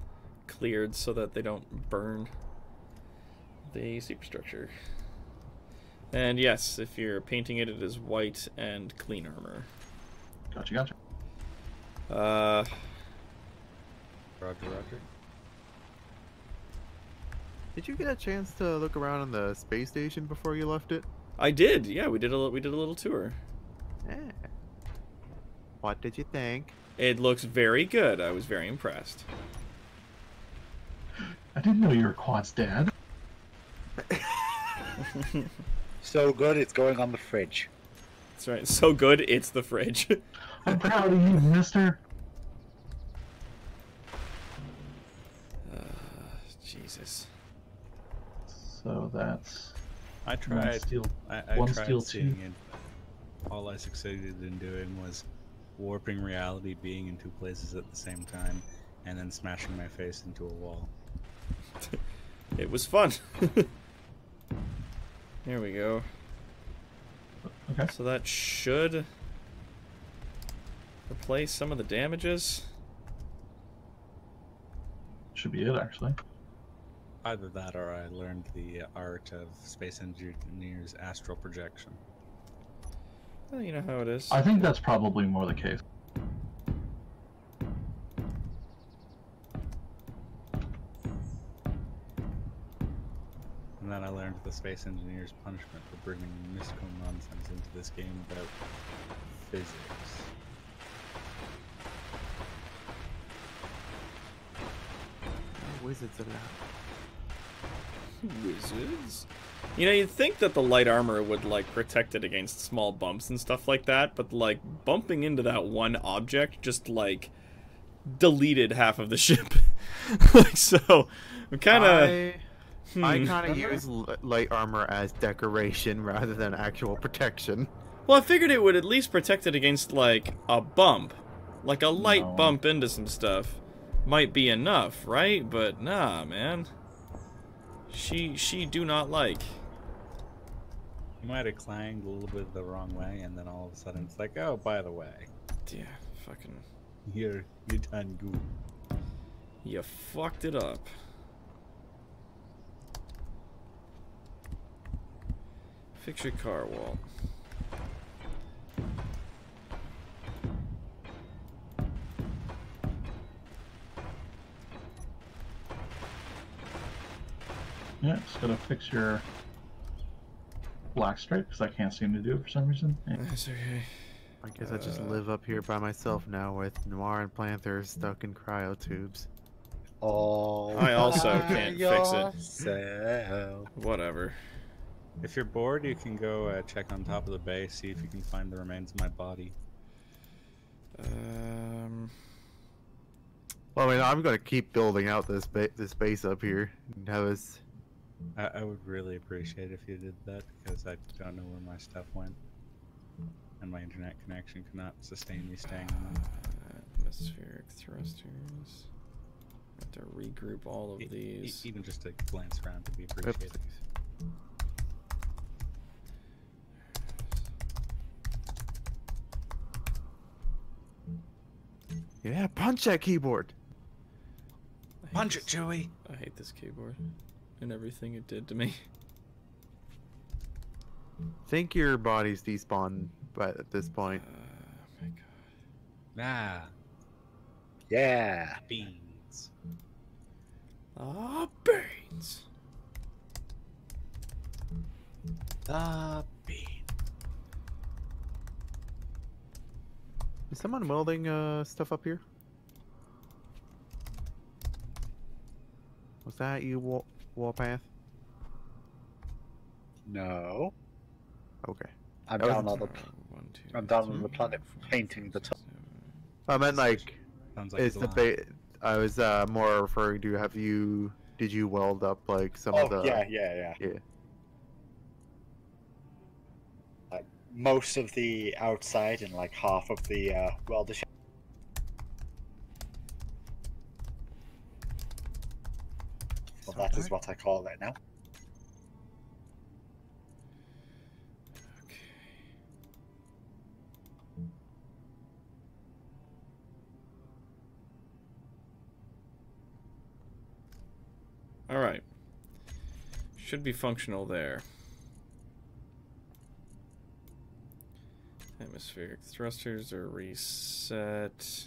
cleared so that they don't burn the superstructure. And yes, if you're painting it, it is white and clean armor. Gotcha, gotcha. Roger, roger. Did you get a chance to look around on the space station before you left it? I did. Yeah, we did a little tour. Yeah. What did you think? It looks very good. I was very impressed. I didn't know you were Quad's dad. So good, it's going on the fridge. That's right. So good, it's the fridge. I'm proud of you, mister. Jesus. So that's... I tried. One steel, I one tried steel seeing two. it. All I succeeded in doing was warping reality, being in 2 places at the same time, and then smashing my face into a wall. It was fun. Here we go. Okay. So that should replace some of the damages. Should be it, actually. Either that or I learned the art of space engineers' astral projection. Well, you know how it is. I think that's probably more the case. And then I learned the space engineer's punishment for bringing mystical nonsense into this game about physics. Wizards allowed. Wizards? You know, you'd think that the light armor would, like, protect it against small bumps and stuff like that, but, like, bumping into that one object just, like, deleted half of the ship. Like, so, kind of... I kind of use light armor as decoration rather than actual protection. Well, I figured it would at least protect it against, like, a bump. Like, a light No. bump into some stuff might be enough, right? But, nah, man. She do not like. You might have clanged a little bit the wrong way, and then all of a sudden it's like, oh, by the way, Yeah, fucking... you done good. You fucked it up. Fix your car, Walt. Yeah, just gotta fix your black stripe, because I can't seem to do it for some reason. Yeah. That's okay. I guess I just live up here by myself now with Noir and Planther stuck in cryo tubes. All I also by can't fix it. yourself. Whatever. If you're bored, you can go check on top of the base, see if you can find the remains of my body. Well, I mean, I'm gonna keep building out this base up here. And have us. I would really appreciate if you did that because I don't know where my stuff went, and my internet connection cannot sustain me staying on them. Atmospheric thrusters. Have to regroup all of these. Even just a glance around would be appreciated. Yeah, punch that keyboard. Punch it, Joey! I hate this keyboard and everything it did to me. Think your body's despawned, but at this point. Oh my god. Ah, Yeah. beans. Ah, brains. The beans. Is someone welding stuff up here? Was that you, Warpath? No. Okay. I'm That was- down on the. One, two, I'm down on three, the planet four, painting the five, top. six, seven. I meant like, Sounds like is a the lie. I was more referring to did you weld up like some of Oh the? yeah. Yeah. Like most of the outside and like half of the welder shop. Well, that is what I call it now. Okay. All right. Should be functional there. Atmospheric thrusters are reset.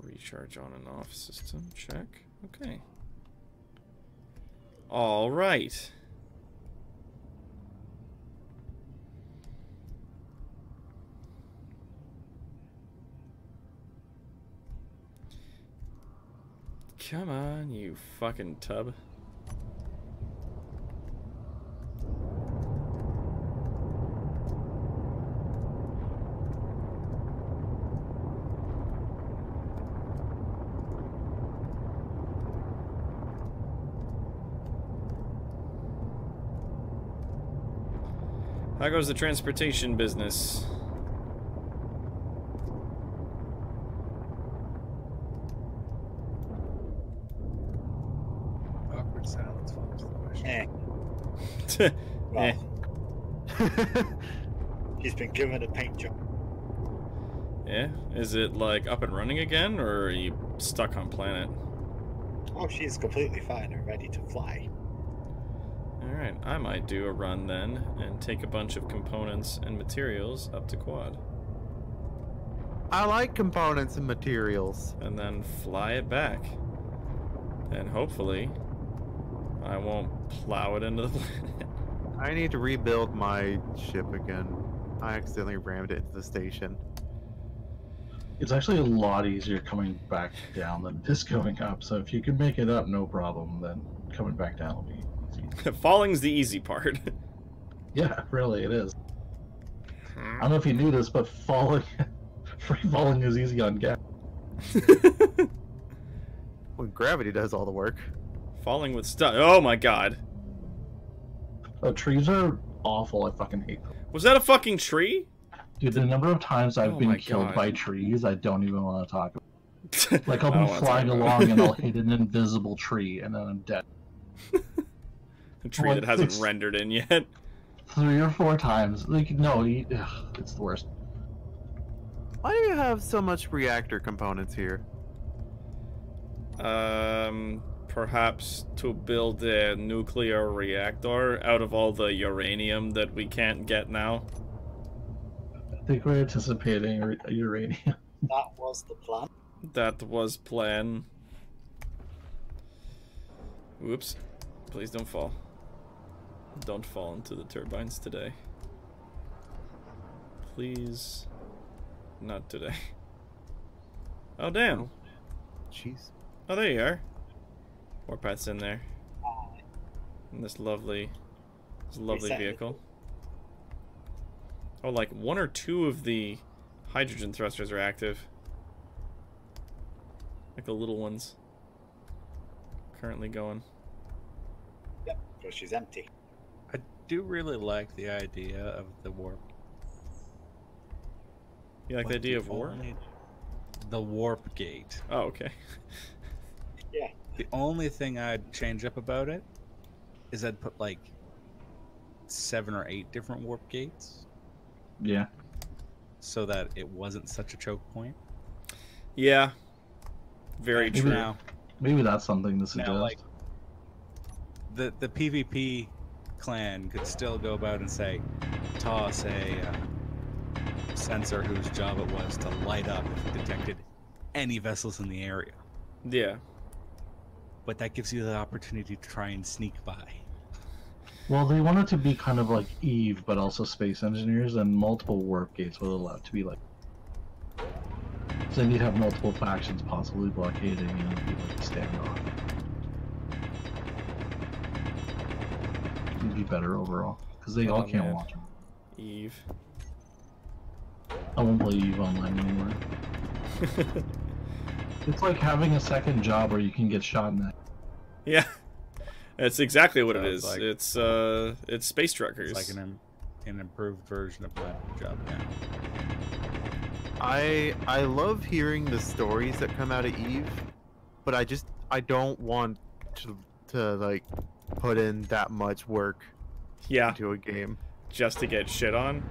Recharge on and off system. Check. Okay. All right. Come on, you fucking tub. How goes the transportation business? Awkward silence follows the question. Eh. Eh. Well, he's been given a paint job. Yeah? Is it like up and running again, or are you stuck on planet? Oh, she's completely fine and ready to fly. Alright, I might do a run then and take a bunch of components and materials up to quad. I like components and materials. And then fly it back. And hopefully I won't plow it into the planet. I need to rebuild my ship again. I accidentally rammed it into the station. It's actually a lot easier coming back down than it is going up. So if you can make it up, no problem. Then coming back down will be easy. Falling's the easy part. Yeah, really, it is. I don't know if you knew this, but falling, free falling is easy on gas. When gravity does all the work. Falling with stuff. Oh my god. Oh, trees are awful. I fucking hate them. Was that a fucking tree? Dude, the number of times I've Oh been my killed God. by trees, I don't even want to talk about. Like, I'll I don't be wanna flying talk about along it. and I'll hit an invisible tree and then I'm dead. A tree Well, that hasn't it's- rendered in yet. 3 or 4 times. Like, no, it's the worst. Why do you have so much reactor components here? Perhaps to build a nuclear reactor out of all the uranium that we can't get now. I think we're anticipating uranium. That was the plan. That was plan. Whoops. Please don't fall. Don't fall into the turbines today. Please. Not today. Oh, damn. Jeez. Oh, there you are. Warpath's in there. In this lovely Reset. vehicle. Oh, like 1 or 2 of the hydrogen thrusters are active. Like the little ones. Currently going. Yep, because she's empty. I do really like the idea of the warp. You like the idea of war? The warp gate. Oh, okay. Yeah. The only thing I'd change up about it is I'd put like 7 or 8 different warp gates Yeah. so that it wasn't such a choke point. Yeah. Very Maybe- true. Now, Maybe that's something to suggest. now like the PvP clan could still go about and say, toss a sensor whose job it was to light up if it detected any vessels in the area. Yeah. But that gives you the opportunity to try and sneak by. Well, they want it to be kind of like Eve, but also space engineers, and multiple warp gates will allow it to be like. So you'd have multiple factions possibly blockading, and it'd be like a standoff. It'd be better overall, because they all Oh, can't man. watch them. Eve. I won't play Eve online anymore. It's like having a second job where you can get shot in that. Yeah. That's exactly what it Sounds is. like- It's space truckers. It's like an improved version of my job now. I love hearing the stories that come out of Eve, but I don't want to like put in that much work Yeah, into a game. just to get shit on.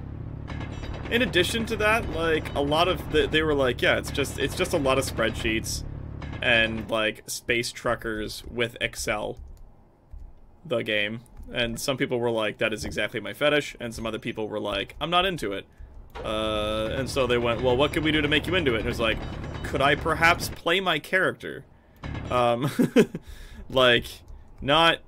In addition to that, like a lot of they were like, yeah, it's just a lot of spreadsheets and like space truckers with Excel. The game, and some people were like, that is exactly my fetish, and some other people were like, I'm not into it. And so they went, well, what could we do to make you into it? And it was like, could I perhaps play my character? Like, not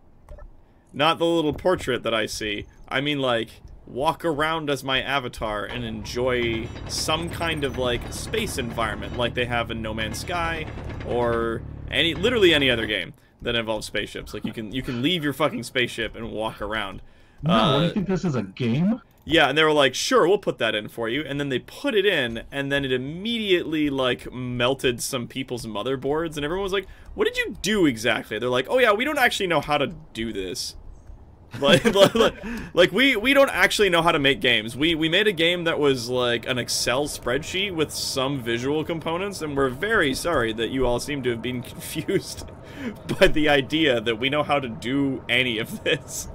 the little portrait that I see. I mean, like, walk around as my avatar and enjoy some kind of, like, space environment, like they have in No Man's Sky, or literally any other game that involves spaceships. Like, you can leave your fucking spaceship and walk around. No, what do you think this is, a game? Yeah, and they were like, sure, we'll put that in for you. And then they put it in, and then it immediately, like, melted some people's motherboards. And everyone was like, what did you do exactly? They're like, oh yeah, we don't actually know how to do this. Like we don't actually know how to make games. We made a game that was, like, an Excel spreadsheet with some visual components, and we're very sorry that you all seem to have been confused by the idea that we know how to do any of this.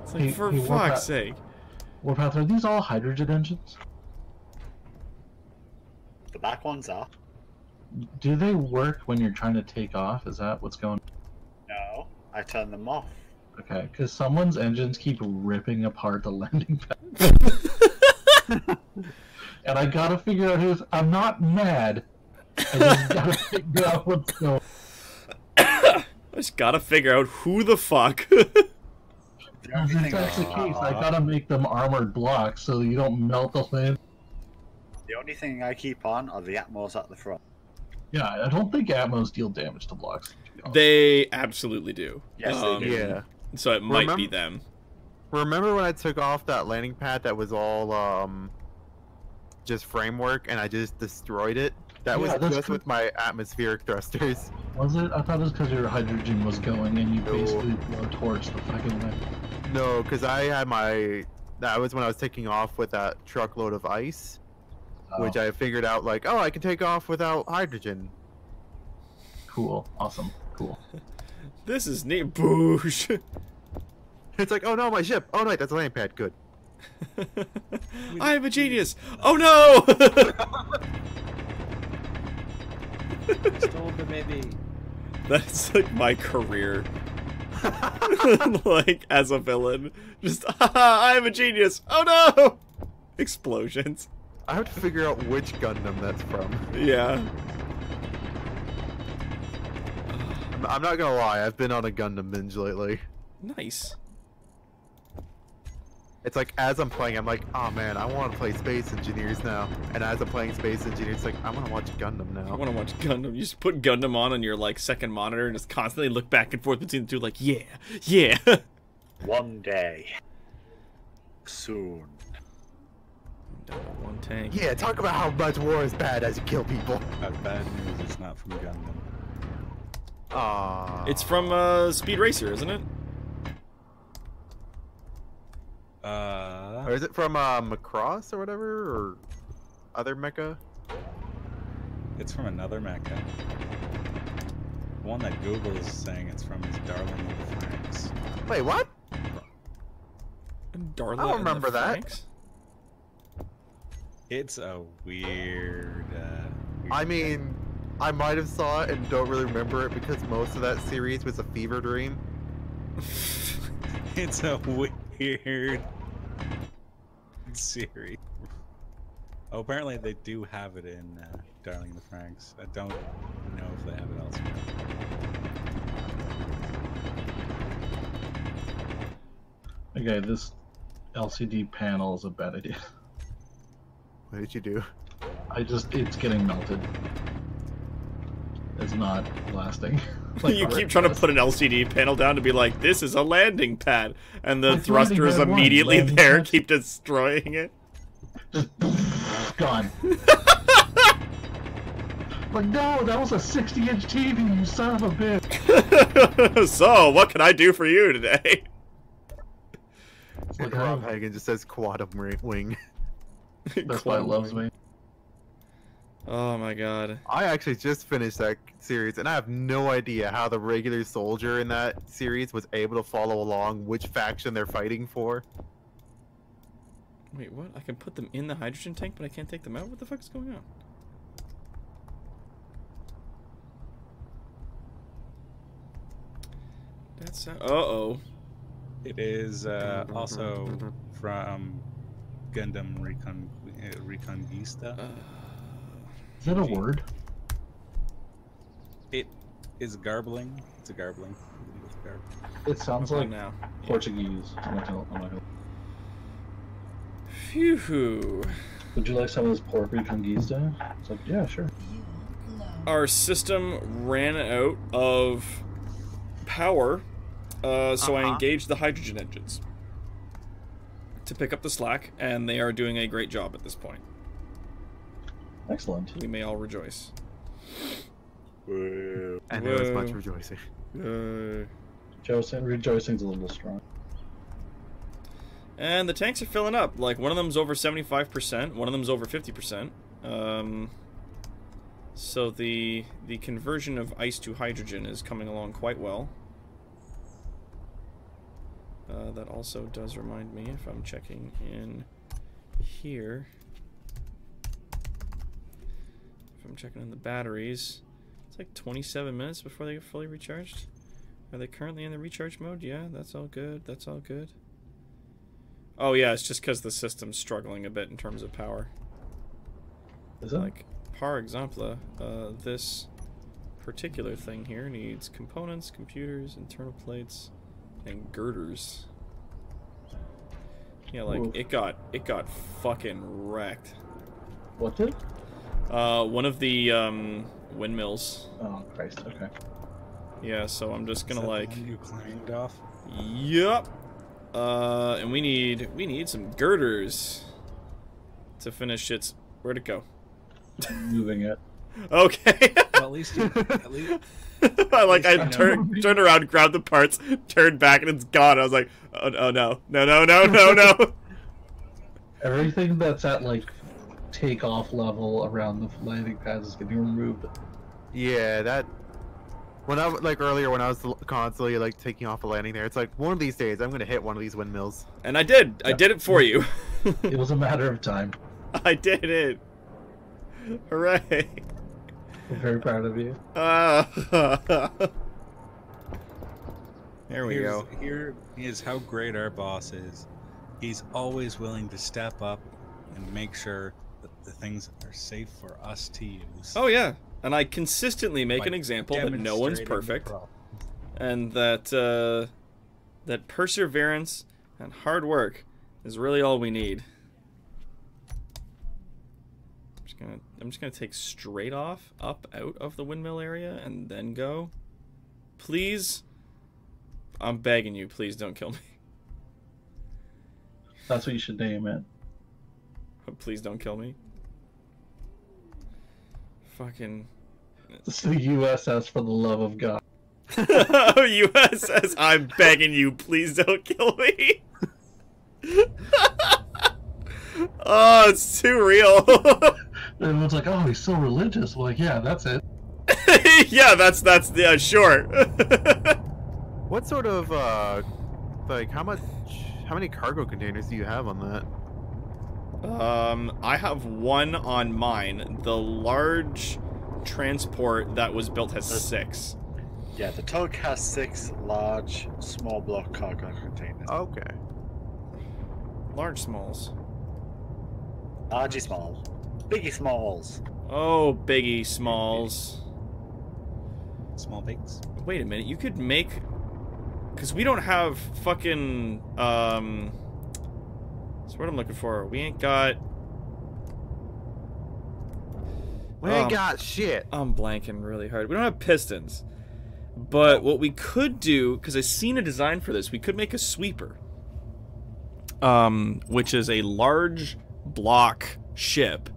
It's like, for fuck's sake. Warpath, are these all hydrogen engines? The back ones are. Do they work when you're trying to take off? Is that what's going on? No, I turned them off. Okay, because someone's engines keep ripping apart the landing pad. And I gotta figure out who's... I'm not mad. I just gotta figure out what's going on. I just gotta figure out who the fuck. If that's the case, I gotta make them armored blocks so you don't melt the land. The only thing I keep on are the Atmos at the front. Yeah, I don't think Atmos deal damage to blocks. To be honest. They absolutely do. Yes, they do. Yeah. So it might be them. Remember when I took off that landing pad that was all just framework and I just destroyed it? That was Yeah, that's just true. with my atmospheric thrusters. Was it? I thought it was because your hydrogen was going and you No. basically blow torch the fucking land. No, because I had my... That was when I was taking off with that truckload of ice, which I figured out, like, oh, I can take off without hydrogen. Cool. Awesome. Cool. This is neat. Boosh. It's like, oh no, my ship! Oh no, that's a landing pad, good. I'm a genius. Oh no! Stole the baby. That's like my career. Like, as a villain. Just, I'm a genius. Oh no! Explosions. I have to figure out which Gundam that's from. Yeah. I'm not gonna lie, I've been on a Gundam binge lately. Nice. It's like, as I'm playing, I'm like, oh man, I want to play Space Engineers now. And as I'm playing Space Engineers, it's like, I want to watch Gundam I now. want to watch Gundam. You just put Gundam on your, like, second monitor and just constantly look back and forth between the two, like, yeah, yeah. One day. Soon. Down to one tank. Yeah, talk about how much war is bad as you kill people. Bad news, it's not from Gundam. It's from Speed Racer, isn't it? Or is it from Macross or whatever, or other mecha? It's from another mecha. The one that Google is saying it's from is Darling in the Franks. Wait, what? Darla I don't remember that. Franks? It's a weird. I mean, I might have saw it and don't really remember it because most of that series was a fever dream. It's a weird series. Oh, apparently they do have it in Darling in the Franks. I don't know if they have it elsewhere. Okay, this LCD panel is a bad idea. What did you do? It's getting melted. It's not lasting. You keep trying to put an LCD panel down to be like, this is a landing pad, and the It's thruster is landing pad one, immediately landing there, pad. keep destroying it. Just gone. Like, no, that was a 60-inch TV, you son of a bitch. So, what can I do for you today? It's like, Rob oh, Hagen just says quantum wing. that's why it loves me. Oh my god. I actually just finished that series, and I have no idea how the regular soldier in that series was able to follow along which faction they're fighting for. Wait, what? I can put them in the hydrogen tank, but I can't take them out? What the fuck is going on? That's... Uh-oh. It is also from Gundam Reconquista. Is that a word? It is garbling. It's a garbling. It's a garbling. It sounds like now. Portuguese. I'm not gonna- Phew. Would you like some of this pork reconquista? It's like, yeah, sure. Our system ran out of power, so I engaged the hydrogen engines to pick up the slack, and they are doing a great job at this point. Excellent. We may all rejoice. And there was much Whoa. rejoicing. Rejoicing's a little strong. And the tanks are filling up. Like, one of them's over 75%, one of them's over 50%. So the conversion of ice to hydrogen is coming along quite well. That also does remind me, if I'm checking in here, if I'm checking in the batteries, it's like 27 minutes before they get fully recharged. Are they currently in the recharge mode? Yeah, that's all good. That's all good. Oh yeah, it's just because the system's struggling a bit in terms of power. Is it? Like, par example, this particular thing here needs components, computers, internal plates, and girders. Yeah, like, Oof. it got fucking wrecked. What did? One of the windmills. Oh Christ. Okay. Yeah, so I'm just gonna Is that the like, one you claimed off. yup. And we need some girders to finish its. Where'd it go? Moving it. Okay. Well, at least I turned around, grabbed the parts, turned back, and it's gone. I was like, oh no, no. Everything that's at like takeoff level around the landing pads is getting removed. Yeah, that. When I like earlier when I was constantly like taking off a landing there, it's like one of these days I'm gonna hit one of these windmills. And I did. I did it for you. It was a matter of time. I did it. Hooray. I'm very proud of you. There we go. Here is how great our boss is. He's always willing to step up and make sure that the things are safe for us to use. Oh yeah. And I consistently make By an example that no one's demonstrating the perfect, problem. and that that perseverance and hard work is really all we need. I'm just gonna take straight off, up, out of the windmill area, and then go. Please, I'm begging you, please don't kill me. That's what you should name it. Please don't kill me. Fucking. This is the USS for the love of God. USS, I'm begging you, please don't kill me. Oh, it's too real. Everyone's like, oh, he's so religious. Well, like, yeah, that's it. Yeah, that's yeah, sure. What sort of like how many cargo containers do you have on that? I have one on mine. The large transport that was built has 6. Yeah, the tug has 6 large, small block cargo containers. Okay. Large smalls. Largy small. Biggie smalls. Oh, biggie smalls. Small bigs. Wait a minute, you could make... Because we don't have fucking... That's what I'm looking for. We ain't got... We ain't got shit. I'm blanking really hard. We don't have pistons. But what we could do, because I've seen a design for this, we could make a sweeper. Which is a large block ship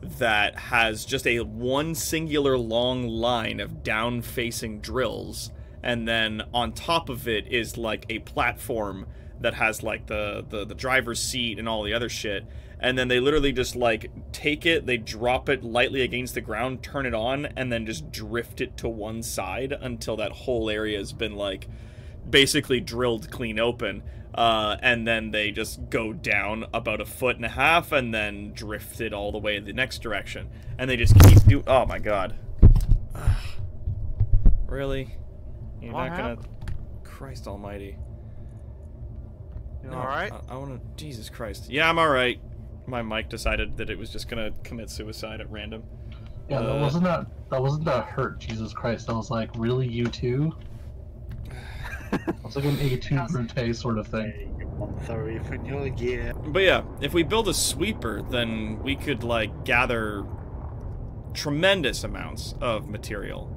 that has just one singular long line of down-facing drills, and then on top of it is like a platform that has like the driver's seat and all the other shit, and then they literally just like take it, they drop it lightly against the ground, turn it on, and then just drift it to one side until that whole area has been like basically drilled clean open. And then they just go down about 1.5 feet and then drift it all the way in the next direction. And they just keep oh my god. Really? You're What not gonna... happened? Christ almighty. You No, alright? I wanna... Jesus Christ. Yeah, I'm alright. My mic decided that it was just gonna commit suicide at random. Yeah, that wasn't that hurt, Jesus Christ. That was like, really, you too? It's like an A2 Brute sort of thing. Sorry for your gear. But yeah, if we build a sweeper, then we could, like, gather tremendous amounts of material.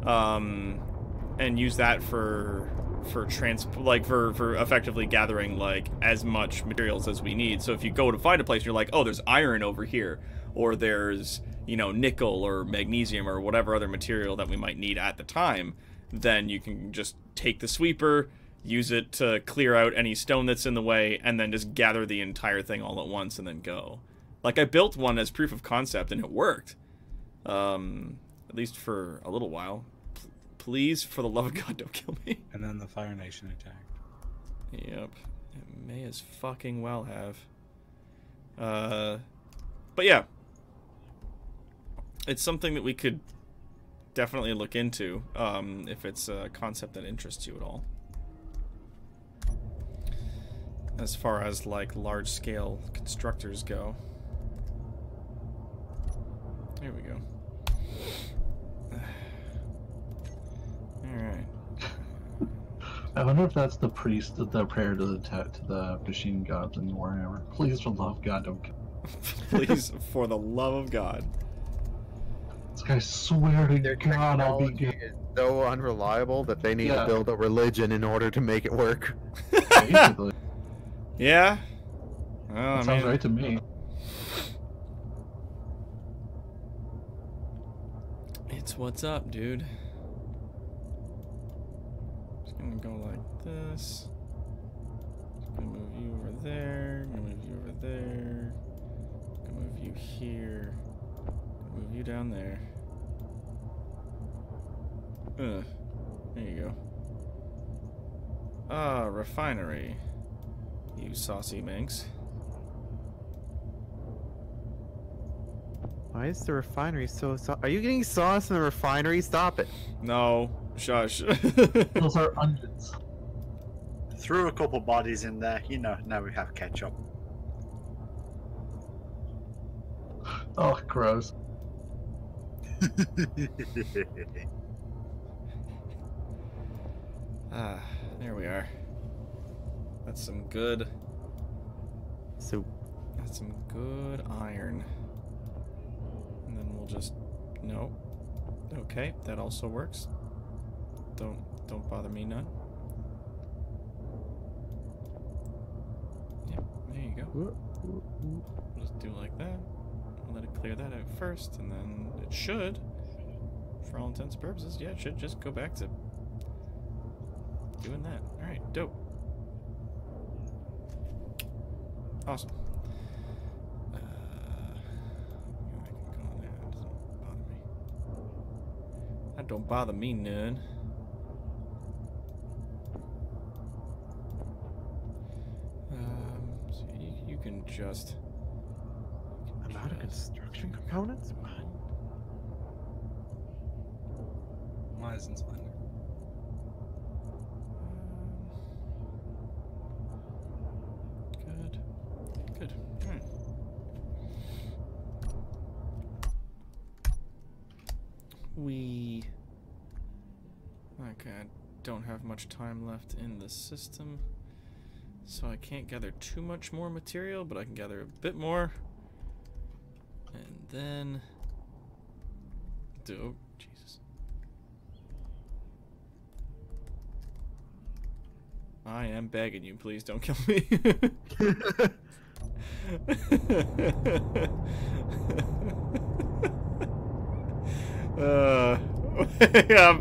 And use that for effectively gathering, like, as much materials as we need. So if you go to find a place and you're like, oh, there's iron over here, or there's, you know, nickel or magnesium or whatever other material that we might need at the time, then you can just take the sweeper, use it to clear out any stone that's in the way, and then just gather the entire thing all at once and then go. Like, I built one as proof of concept, and it worked. At least for a little while. Please, for the love of God, don't kill me. And then the Fire Nation attacked. Yep. It may as fucking well have. But yeah. It's something that we could definitely look into, if it's a concept that interests you at all. As far as, like, large-scale constructors go. There we go. Alright. I wonder if that's the priest, the prayer to the machine gods in Warhammer. Please, for the love of God, don't kill. Please, for the love of God. This guy swear to Their God I'll be technology good. is so unreliable that they need Yeah. to build a religion in order to make it work. Basically. Yeah? Well, That sounds right to me. It's what's up, dude. Just gonna go like this. Just gonna move you over there. Gonna move you over there. Gonna move you here. Gonna move you down there. There you go. Ah, refinery. You saucy minx. Why is the refinery so Are you getting sauce in the refinery? Stop it. No, shush. Those are onions. Threw a couple bodies in there, you know, now we have ketchup. Oh, gross. Ah, there we are. That's some good. So That's some good iron. And then we'll just no. Okay, that also works. Don't bother me none. Yep, there you go. Just do like that. Let it clear that out first, and then it should, for all intents and purposes, yeah, it should just go back to doing that. Alright, dope. Awesome. I can go in there. It doesn't bother me. That don't bother me none. So you can just... I'm out of construction components? What? License Blender. Good. Good. Alright. We... Okay, I don't have much time left in the system, so I can't gather too much more material, but I can gather a bit more. And then... Oh, Jesus. I am begging you, please don't kill me.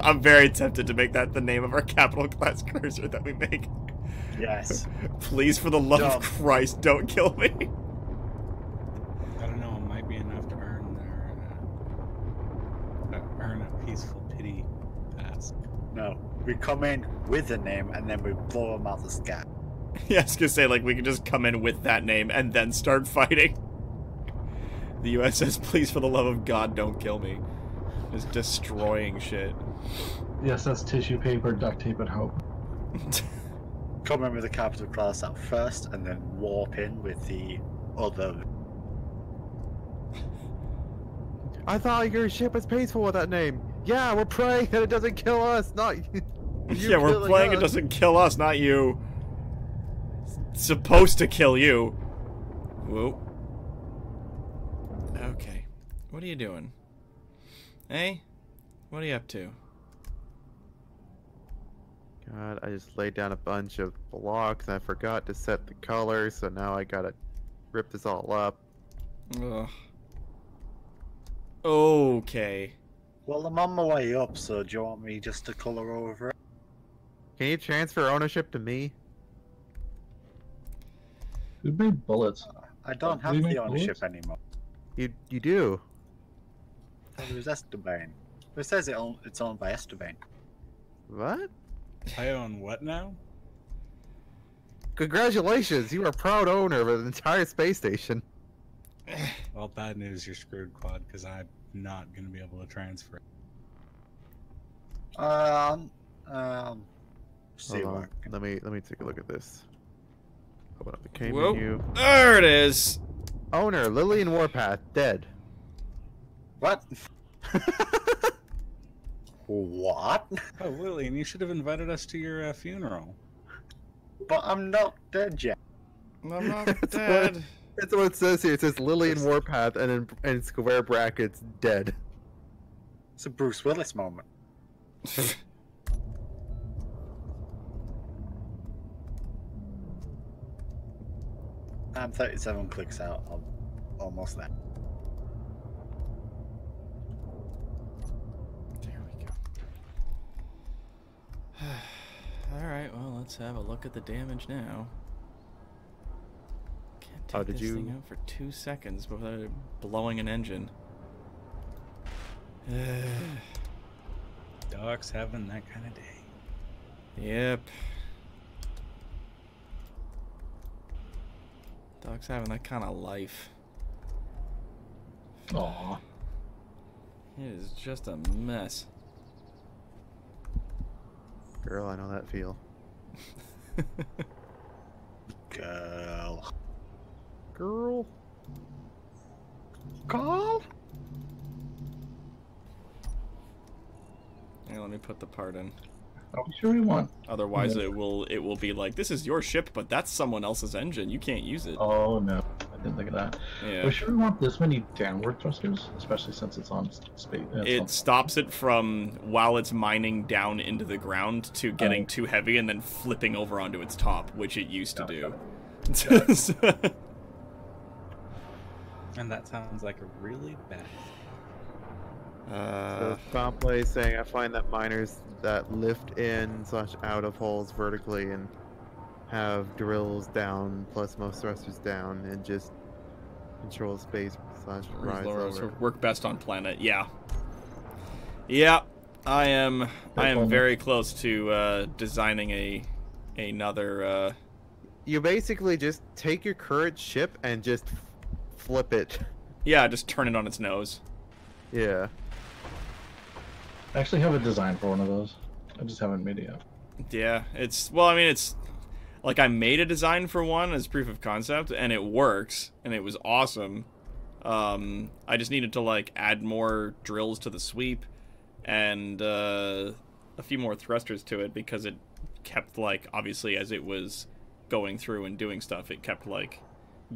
I'm very tempted to make that the name of our capital class cursor that we make. Yes. Please, for the love of Christ, don't kill me. I don't know, it might be enough to earn a peaceful pity pass. No. We come in with the name and then we blow them out the sky. Yeah, I was gonna say, like, we can just come in with that name and then start fighting. The US says, please, for the love of God, don't kill me. Just destroying shit. Yes, that's tissue paper, duct tape, and hope. Come in with the capital class out first and then warp in with the other. I thought your ship was peaceful with that name. Yeah, we're praying that it doesn't kill us, not you. Yeah, we're playing it doesn't kill us, not you. It's supposed to kill you. Whoa. Okay. What are you doing? Hey? What are you up to? God, I just laid down a bunch of blocks and I forgot to set the color, so now I gotta rip this all up. Ugh. Okay. Well, I'm on my way up, so do you want me just to colour over it? Can you transfer ownership to me? Who made bullets? I don't have We the make ownership bullets? anymore. You do. It was Esteban. It says it's owned by Esteban. What? I own what now? Congratulations, you are proud owner of an entire space station. Well, bad news, you're screwed, Quad, because I'm not going to be able to transfer. See Hold what? on. Let me take a look at this. Open up the K Whoa. menu. There it is. Owner, Lillian Warpath, dead. What? What? Oh, Lillian, you should have invited us to your funeral. But I'm not dead yet. I'm not dead. That's what it says here. It says Lillian Warpath and in square brackets, dead. It's a Bruce Willis moment. I'm 37 clicks out. I'm almost there. There we go. Alright, well, let's have a look at the damage now. Can't take did this you- thing out for 2 seconds without blowing an engine. Doc's having that kind of day. Yep. Doc's having that kind of life. Aw. It is just a mess. Girl, I know that feel. Girl. Girl. Girl? Here, let me put the part in. Are we sure we want? Otherwise, Yeah. it will be like, this is your ship, but that's someone else's engine. You can't use it. Oh no, I didn't think of that. Yeah. Are we sure we want this many downward thrusters, especially since it's on space? It stops it from, while it's mining down into the ground, to getting too heavy and then flipping over onto its top, which it used to do. And that sounds like a really bad. So Scomplay is saying I find that miners that lift in / out of holes vertically and have drills down plus most thrusters down and just control space / rise over. Work best on planet. Yeah. Yeah. I am very close to designing another. You basically just take your current ship and just flip it. Yeah, just turn it on its nose. Yeah. I actually have a design for one of those. I just haven't made it yet. Yeah, it's like I made a design for one as proof of concept, and it works, and it was awesome. I just needed to like add more drills to the sweep, and a few more thrusters to it because it kept like obviously as it was going through and doing stuff, it kept like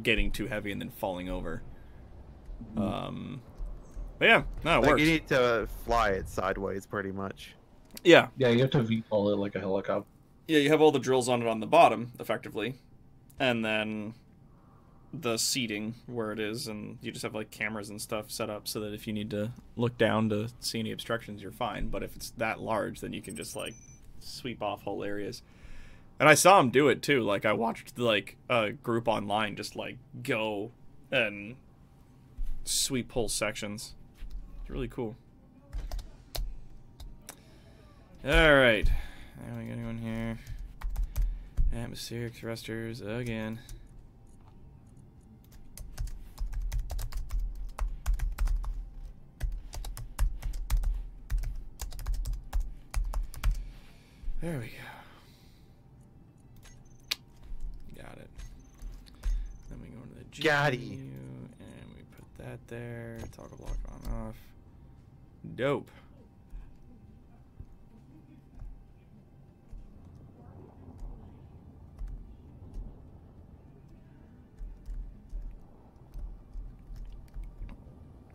getting too heavy and then falling over. But yeah, no, it Like works. you need to fly it sideways pretty much. Yeah. Yeah, you have to VTOL it like a helicopter. Yeah, you have all the drills on it on the bottom, effectively. And then the seating where it is, and you just have like cameras and stuff set up so that if you need to look down to see any obstructions, you're fine. But if it's that large, then you can just like sweep off whole areas. And I saw him do it too. Like I watched like a group online just like go and sweep whole sections. It's really cool. Alright. Now we got anyone here. Atmospheric thrusters again. There we go. Got it. Then we go into the GPU, Got it. and we put that there. Toggle block on off. Dope.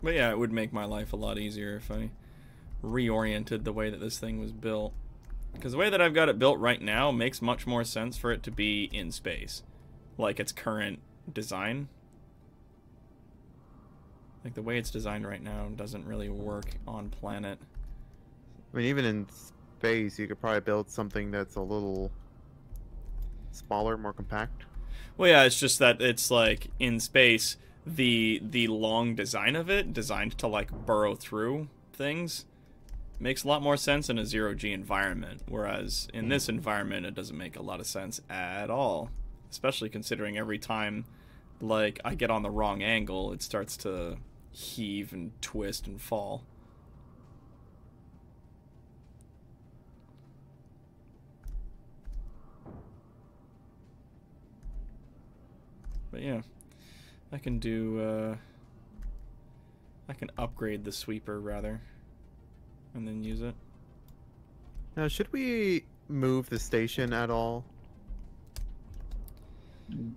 But yeah, it would make my life a lot easier if I reoriented the way that this thing was built. Because the way that I've got it built right now makes much more sense for it to be in space. Like its current design. Like the way it's designed right now doesn't really work on planet. I mean, even in space, you could probably build something that's a little smaller, more compact. Well, yeah, it's just that it's like in space, the long design of it, designed to like burrow through things, makes a lot more sense in a zero-G environment. Whereas in this environment, it doesn't make a lot of sense at all. Especially considering every time, like, I get on the wrong angle, it starts to heave and twist and fall. But yeah, I can do, I can upgrade the sweeper, rather, and then use it. Now, should we move the station at all?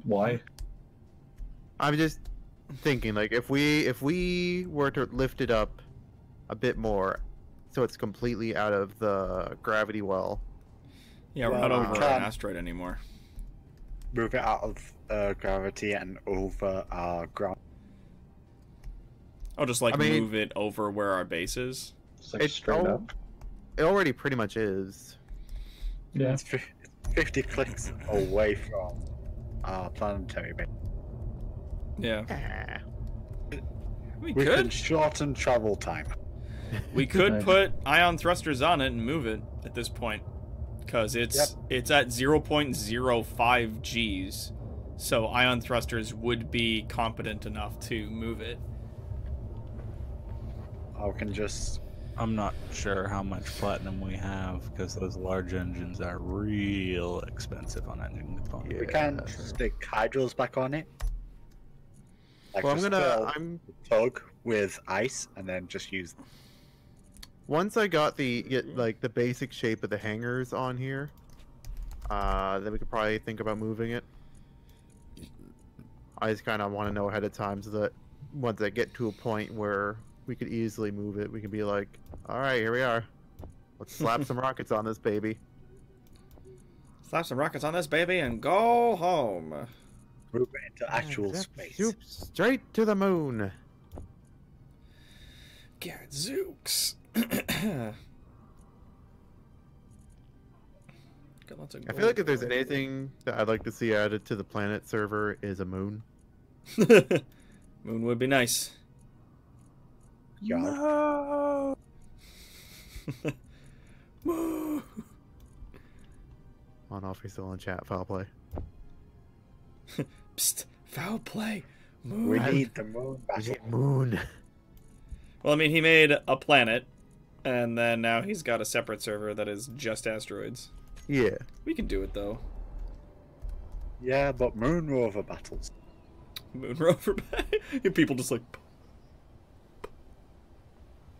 Why? I'm just thinking, like, if we were to lift it up a bit more, so it's completely out of the gravity well. Yeah, we're Well, not we over can an asteroid anymore. Move it out of gravity and over our ground. Oh, just like I mean- move it over where our base is. It's like It's straight all- up. It already pretty much is. Yeah. It's 50 clicks away from our planetary base. Yeah, Ah. we We can could. shorten travel time. We could Nice. put ion thrusters on it and move it at this point, because it's at 0.05 Gs, so ion thrusters would be competent enough to move it. I can just I'm not sure how much platinum we have because those large engines are real expensive on engine components. we can stick hydros back on it. Like Well, just fill I'm the tug with ice and then just use them. once I got the basic shape of the hangars on here, then we could probably think about moving it. I just kind of want to know ahead of time so that once I get to a point where we could easily move it, we can be like, all right, here we are. Let's slap some rockets on this baby. Slap some rockets on this baby and go home. Move it into actual space. Shoot straight to the moon. Gadzooks. Got lots of I feel like if there's anything that I'd like to see added to the planet server is a moon. Moon would be nice. Yeah. No! Moo. I don't know if he's still in chat. Foul play. Psst, foul play. We Moon. need the moon back. Moon. Well, I mean, he made a planet, and then now he's got a separate server that is just asteroids. Yeah. We can do it, though. Yeah, but moon rover battles. Moon rover. People just like...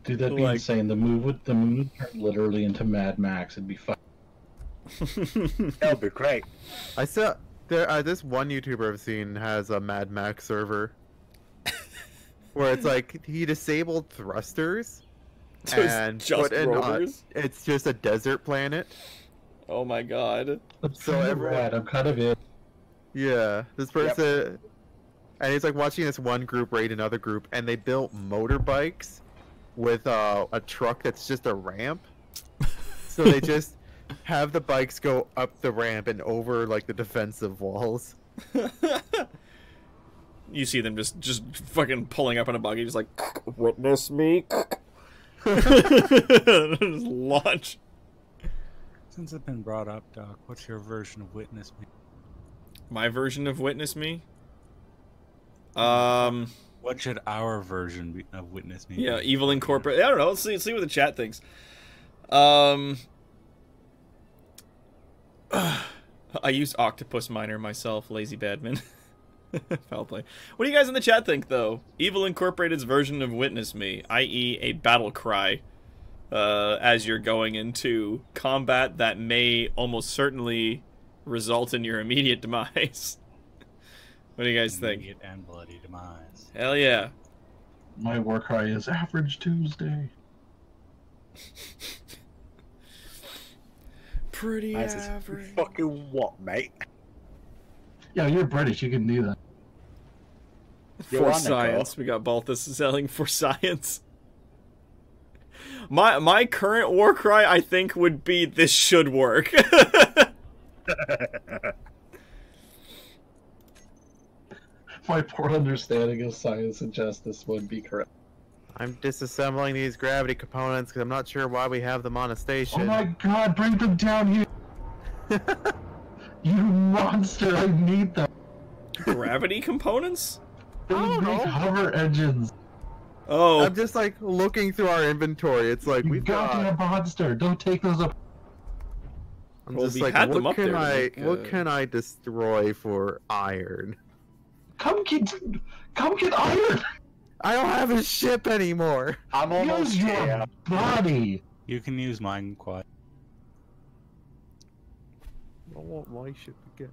Dude, that'd be Like- insane. The moon would turn literally into Mad Max. It'd be fun. That'll be great. I saw this one YouTuber I've seen has a Mad Max server where it's like he disabled thrusters So it's and just put in rovers? it's just a desert planet. Oh my god. That's So kind of everyone- rad. I'm kind of in. Yeah, this person and he's like watching this one group raid another group, and they built motorbikes with a truck that's just a ramp. So they just have the bikes go up the ramp and over like the defensive walls. You see them just fucking pulling up on a buggy, just like, witness me. Just launch. Since it's been brought up, Doc, what's your version of Witness Me? My version of witness me? What should our version of Witness Me be? Yeah, Evil Incorporated. I don't know. Let's see what the chat thinks. I used Octopus Miner myself, lazy badman. Foul play. What do you guys in the chat think, though? Evil Incorporated's version of Witness Me, i.e. a battle cry, as you're going into combat that may almost certainly result in your immediate demise. What do you guys think? Immediate and bloody demise. Hell yeah. My war cry is Average Tuesday. Pretty Nice as average. fucking what, mate? Yeah, you're British. You can do that. You're For on the science. We got Balthus selling for science. My current war cry, I think, would be this should work. My poor understanding of science and justice would be correct. I'm disassembling these gravity components because I'm not sure why we have them on a Oh station. my god, bring them down here! You monster, I need them! Gravity components? They don't make know. hover engines! Oh, I'm just like looking through our inventory. It's like You we've got. goddamn monster, don't take those up! I'm Well, just we like, had what them up can there to I? make, What can I destroy for iron? Come get iron! I don't have a ship anymore. I'm almost Use here. your body! You can use mine quad. I don't want my ship again.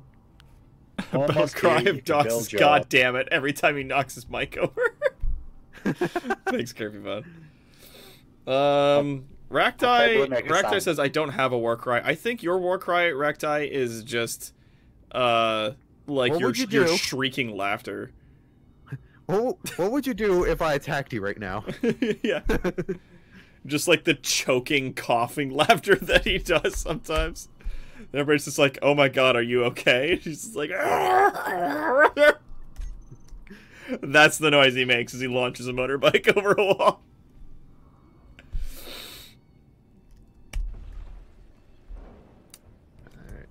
about Almost cry here, you of can Docs. build your- God damn it! Every time he knocks his mic over. Thanks, Kirby Bud. I'll probably Raktai make a Raktai sound. says I don't have a war cry. I think your war cry, Raktai, is just like What your would you your do? shrieking laughter. What would you do if I attacked you right now? Yeah. Just like the choking, coughing laughter that he does sometimes. Everybody's just like, "Oh my god, are you okay?" He's just like, that's the noise he makes as he launches a motorbike over a wall. Alright,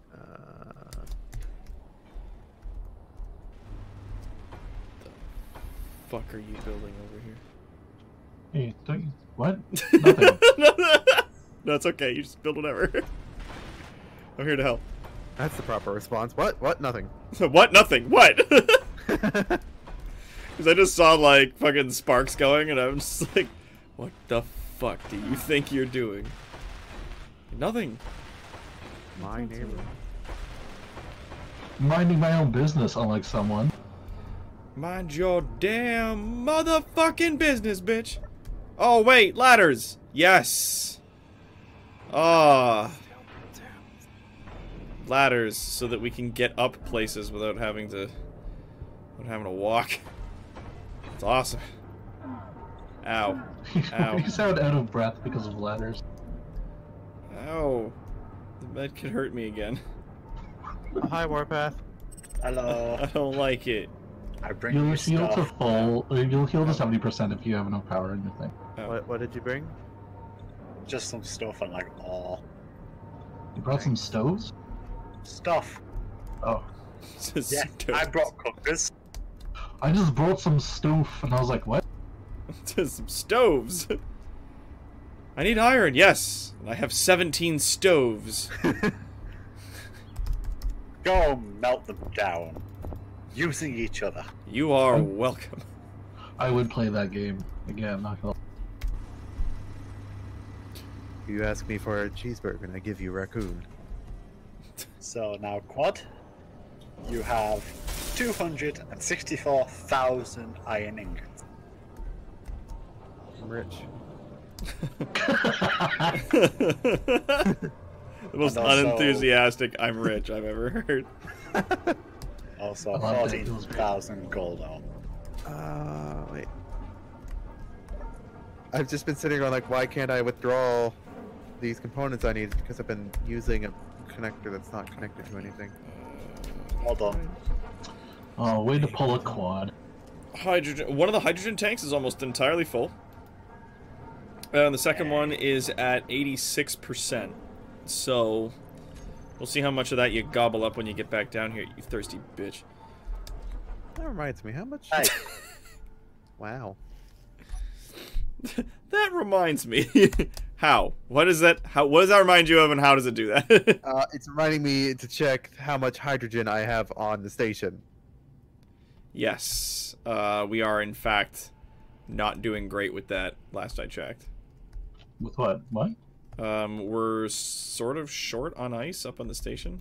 Fuck are you building over here? Hey, don't you... What? Nothing. No, it's okay. You just build whatever. I'm here to help. that's the proper response. What? Nothing. What? Nothing. What? Because I just saw like fucking sparks going, and I'm just like, what the fuck do you think you're doing? Nothing. My neighbor. Minding my own business, unlike someone. Mind your damn motherfucking business, bitch. Oh wait, ladders. Yes. Ah. Ladders, so that we can get up places without having to I'm having a walk. It's awesome. Ow. Ow. You sound out of breath because of ladders. Ow. The bed could hurt me again. Oh, hi, Warpath. Hello. I don't like it. I bring You'll you heal to stuff. full. You'll heal to 70% if you have enough power in your thing. Oh. What did you bring? Just some stuff and like all You brought some stoves? stuff. Oh, Yeah, I brought cookers. I just brought some stove, and I was like, what? Some stoves. I need iron. Yes, I have 17 stoves. Go melt them down, using each other. You are welcome. I would play that game again. Not gonna. You ask me for a cheeseburger, and I give you raccoon. So now, Quad, you have 264,000 iron ingots. I'm rich. The most And also- unenthusiastic "I'm rich" I've ever heard. Also, I love that. It was 14,000 gold on. Wait. I've just been sitting around like, why can't I withdraw these components I need? Because I've been using a connector that's not connected to anything. Hold on. Oh, way to pull a quad. Hydrogen. One of the hydrogen tanks is almost entirely full. And the second one is at 86%. So, we'll see how much of that you gobble up when you get back down here, you thirsty bitch. That reminds me, how much? Hey, Wow. That reminds me. How? What is that? What does that remind you of, and how does it do that? It's reminding me to check how much hydrogen I have on the station. Yes. We are, in fact, not doing great with that, last I checked. With what? What? We're sort of short on ice up on the station.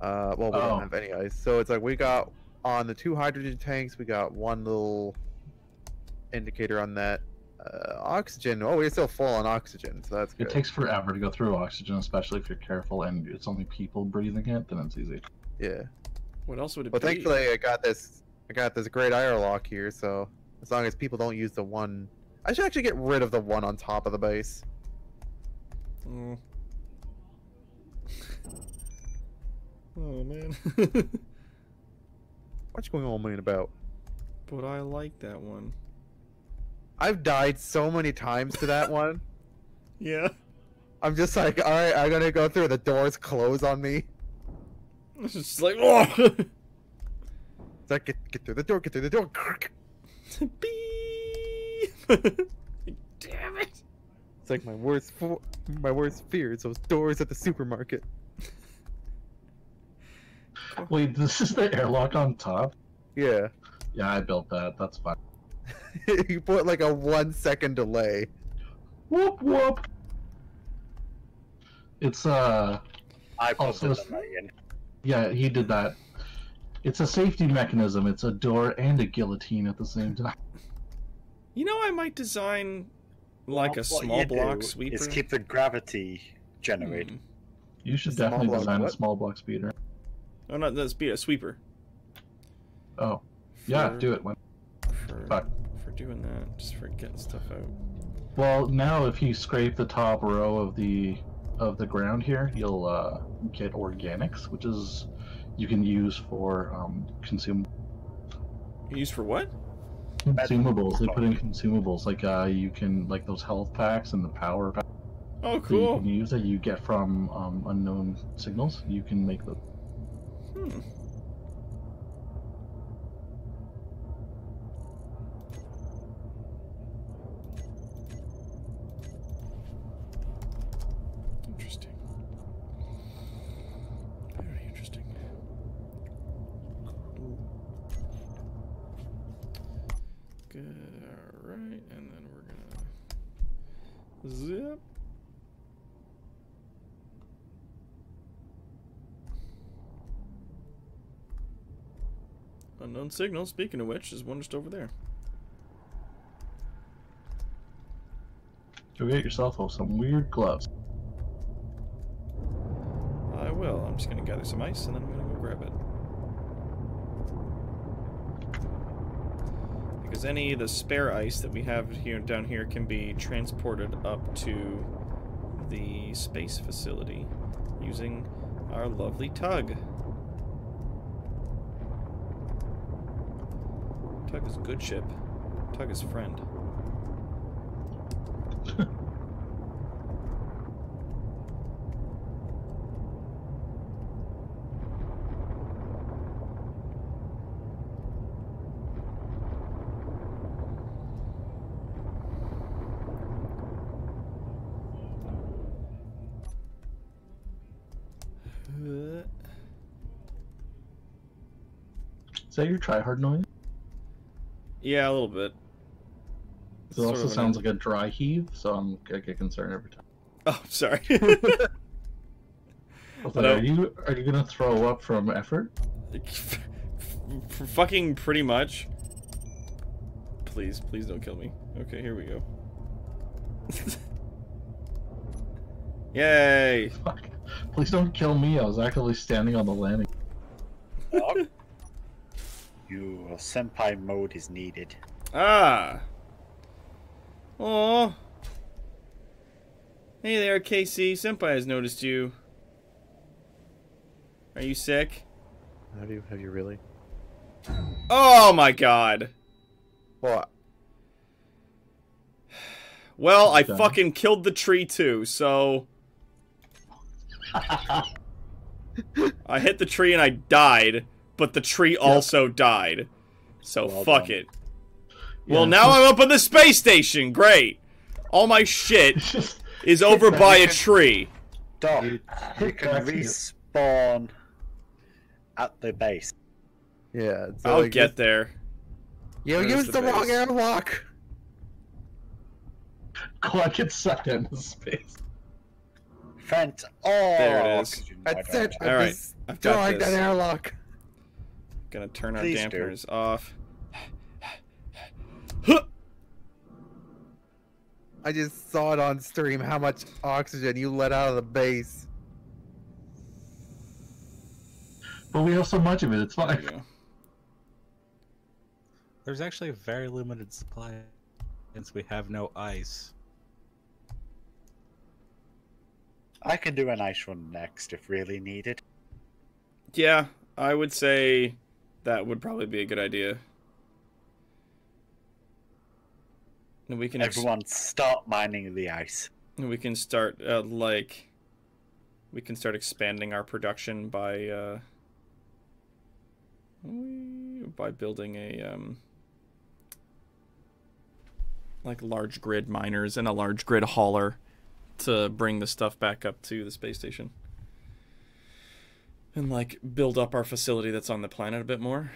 Well, we Oh. don't have any ice. So it's like we got, on the 2 hydrogen tanks, we got one little indicator on that. Oxygen, oh, we're still full on oxygen, so that's good. It takes forever to go through oxygen, especially if you're careful and it's only people breathing it. Then it's easy. Yeah. What else would it But be? thankfully, I got this great airlock here, so as long as people don't use the one, I should actually get rid of the one on top of the base. Oh, oh man. What's going on, man? About? But I like that one. I've died so many times to that one. Yeah. I'm just like, all right, I'm gonna go through. The doors close on me. It's just like, oh! It's like, get through the door, get through the door. Beep! Damn it! It's like my worst fear is those doors at the supermarket. Wait, this is the airlock on top? Yeah. Yeah, I built that. That's fine. You put like a 1 second delay. Whoop whoop. It's I put Also- them in. yeah, he did that. It's a safety mechanism. It's a door and a guillotine at the same time. You know, I might design like a What small you block do sweeper. is keep the gravity generated. You should Small definitely block design a what? small block speeder. Oh, not the speed, a sweeper. Oh, yeah, For- do it. When... For, Fuck. for doing that, just for getting stuff out. Well, now if you scrape the top row of the ground here, you'll get organics, which is you can use for Used for what? consumables. They put in consumables like you can like those health packs and the power packs Oh, that you cool. can use that you get from unknown signals. You can make them. Hmm. Interesting. Very interesting. Good. All right, and then we're gonna zip. Unknown signal, speaking of which, is one just over there. Go get yourself some weird gloves. I will. I'm just gonna gather some ice and then I'm gonna go grab it. Because any of the spare ice that we have here down here can be transported up to the space facility using our lovely tug. Tug is a good ship. Tug is friend. Is that your tryhard noise? Yeah, a little bit. It Sort also of an- sounds like a dry heave, so I get concerned every time. Oh, sorry. Are you gonna throw up from effort? Fucking pretty much. Please, please don't kill me. Okay, here we go. Yay! Fuck. Please don't kill me. I was actively standing on the landing. Your senpai mode is needed. Ah! Aw. Hey there, Casey. Senpai has noticed you. Are you sick? Have you really? Oh my god! What? Well, I Done. fucking killed the tree too, so... I hit the tree and I died, but the tree also died. So Well fuck done. it. Well, Yeah. now I'm up on the space station! Great! All my shit is over by a tree. Doc, you can That's it. respawn at the base. Yeah. So I'll like get this- there. You Where's used the the wrong base? airlock. Clark gets sucked into space. Fent all There it is. oxygen, That's why don't it. you? All I'm right, just I've got destroying this. that airlock. Gonna turn our Please do. dampeners off. I just saw it on stream how much oxygen you let out of the base. But we have so much of it, it's There fine. you go. There's actually a very limited supply since we have no ice. I can do an ice run next if really needed. Yeah, I would say that would probably be a good idea. And we can Everyone start mining the ice. we can start we can start expanding our production by building a like large grid miners and a large grid hauler to bring the stuff back up to the space station. And like build up our facility that's on the planet a bit more.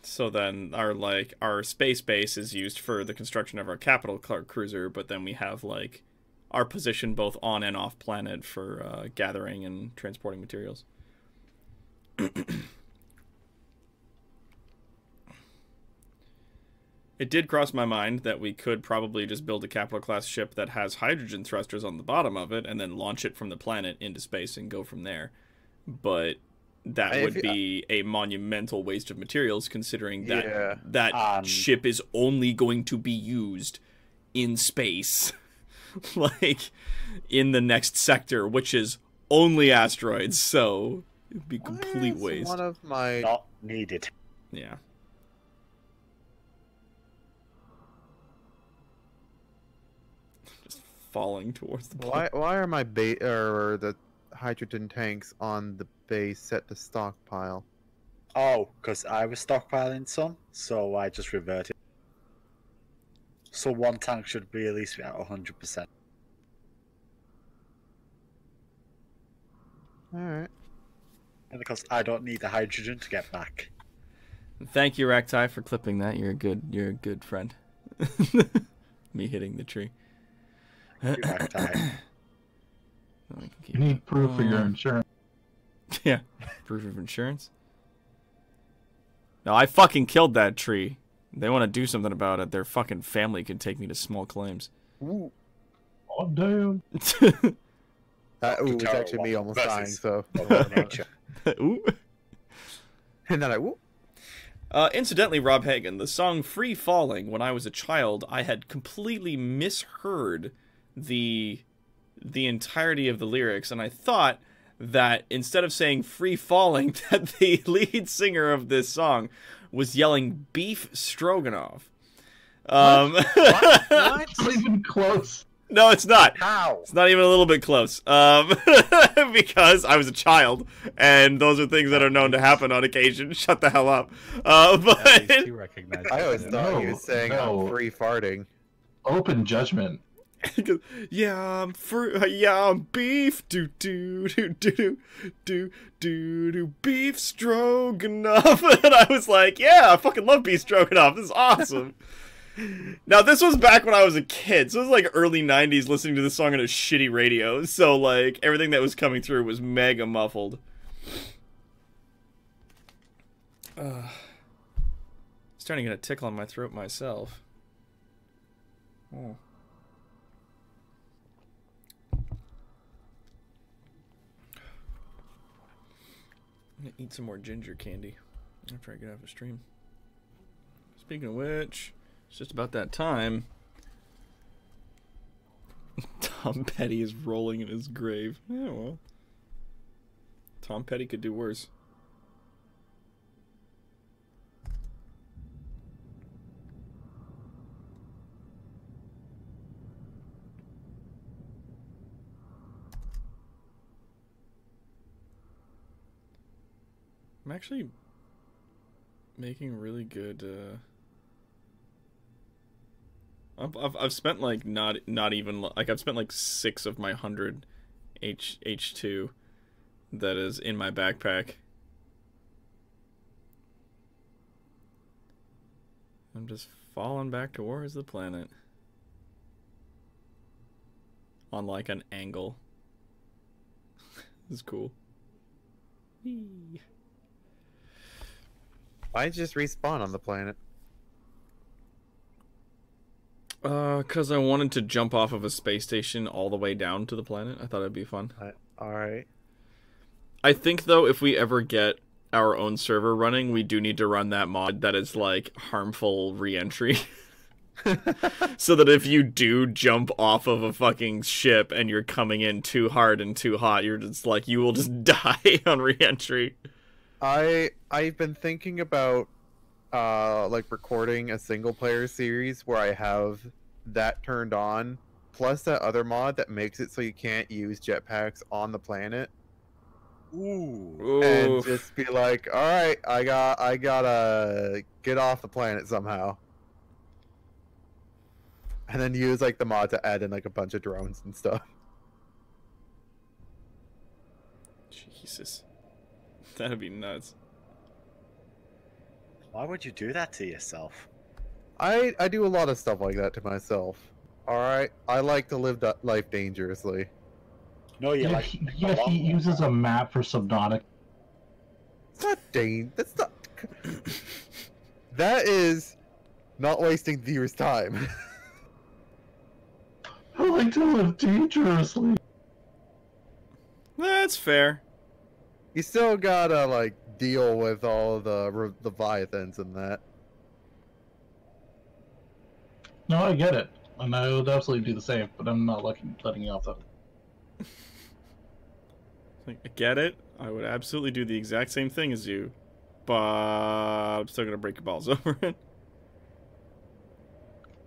So then our space base is used for the construction of our capital cruiser, but then we have like our position both on and off planet for gathering and transporting materials. It did cross my mind that we could probably just build a capital class ship that has hydrogen thrusters on the bottom of it and then launch it from the planet into space and go from there. But that If would you- be a monumental waste of materials considering that Yeah. that ship is only going to be used in space. Like in the next sector, which is only asteroids, so it'd be complete Why is waste. One of my Not needed. Yeah. Just falling towards the why are my or the hydrogen tanks on the base set to stockpile? Oh, because I was stockpiling some, so I just reverted. So one tank should be at least at 100%. All right. And because I don't need the hydrogen to get back. Thank you, Raktai, for clipping that. You're a good friend. Me hitting the tree. You're back time. So I can keep You need proof of your going. insurance. Yeah, proof of insurance. No, I fucking killed that tree. They want to do something about it. Their fucking family can take me to small claims. Ooh. Oh, damn. It's actually me almost dying. Versus- So. Nature. Ooh. And then I. Ooh. Incidentally, Rob Hagen, the song Free Falling, when I was a child, I had completely misheard the entirety of the lyrics, and I thought that instead of saying Free Falling, that the lead singer of this song was yelling Beef Stroganoff. What? It's not even close. No, it's not. How? It's not even a little bit close. Because I was a child, and those are things that are known to happen on occasion. Shut the hell up. At But least you recognize I always it. thought he No, was saying no. I'm free farting. Open judgment. he goes, yeah, I'm beef, do beef stroganoff, and I was like, yeah, I fucking love beef stroganoff. This is awesome. Now, this was back when I was a kid, so it was like early 90s listening to this song on a shitty radio, so like everything that was coming through was mega muffled. Starting to get a tickle on my throat myself. Oh. I'm gonna eat some more ginger candy after I get off the stream. Speaking of which, it's just about that time. Tom Petty is rolling in his grave. Yeah, well. Tom Petty could do worse. I'm actually making really good, I've spent like not even like I've spent like 6 of my 100 H2 that is in my backpack. I'm just falling back towards the planet on like an angle. This is cool. Whee. Why'd you just respawn on the planet? 'Cause I wanted to jump off of a space station all the way down to the planet. I thought it'd be fun. Alright. I think, though, if we ever get our own server running, we do need to run that mod that is, like, harmful re-entry. So that if you do jump off of a fucking ship and you're coming in too hard and too hot, you're just, like, you will just die on re-entry. I've been thinking about like recording a single player series where I have that turned on, plus that other mod that makes it so you can't use jetpacks on the planet. Ooh. And Oof. just be like, all right, I gotta get off the planet somehow, and then use like the mod to add in like a bunch of drones and stuff. Jesus. That'd be nuts. Why would you do that to yourself? I do a lot of stuff like that to myself. All right, I like to live life dangerously. No, you Yet like. he uses a map for Subnautica. It's not That's not. That is not wasting viewers' time. I like to live dangerously. That's fair. You still gotta like deal with all the leviathans and that. No, I get it. And I would absolutely do the same, but I'm not letting you off that. Like, I get it. I would absolutely do the exact same thing as you. But I'm still gonna break your balls over it.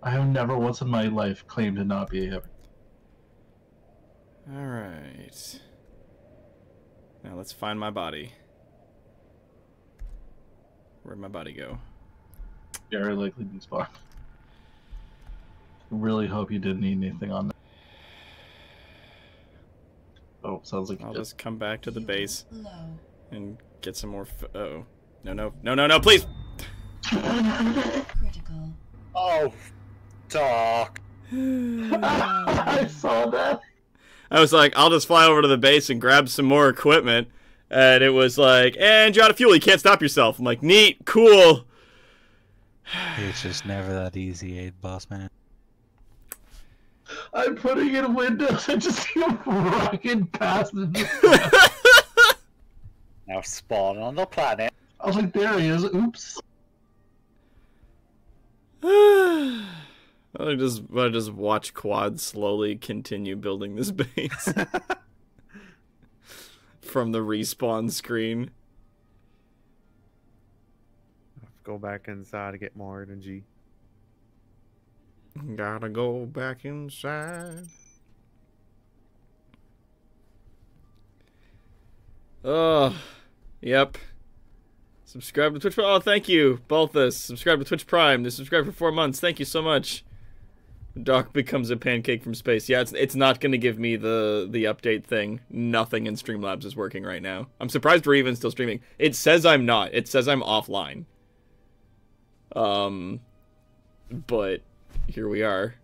I have never once in my life claimed to not be a hippie. Alright. Now let's find my body. Where'd my body go? Very likely be spawned. Really hope you didn't need anything on that. Oh, sounds like you I'll did. just come back to the base Low. and get some more oh. No, please! Critical. Oh, talk. I saw that. I was like, I'll just fly over to the base and grab some more equipment. And it was like, and you're out of fuel, you can't stop yourself. I'm like, neat, cool. It's just never that easy, boss man. I'm putting in windows and just see him rocking past the. Now spawn on the planet. I was like, there he is. Oops. I just watch Quad slowly continue building this base from the respawn screen. Go back inside to get more energy. Gotta go back inside. Oh, yep. Subscribe to Twitch Prime. Oh, thank you, Balthus. Subscribe to Twitch Prime. They subscribed for 4 months. Thank you so much. Doc becomes a pancake from space. Yeah, it's not going to give me the update thing. Nothing in Streamlabs is working right now. I'm surprised we're even still streaming. It says I'm not. It says I'm offline. But here we are.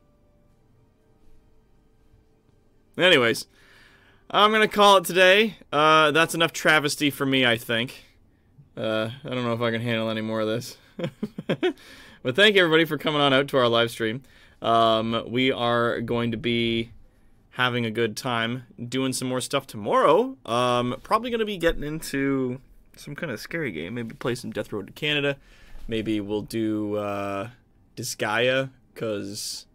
Anyways, I'm going to call it today. That's enough travesty for me, I think. I don't know if I can handle any more of this. But thank you, everybody, for coming on out to our live stream. We are going to be having a good time doing some more stuff tomorrow. Probably going to be getting into some kind of scary game. Maybe play some Death Road to Canada. Maybe we'll do Disgaea, because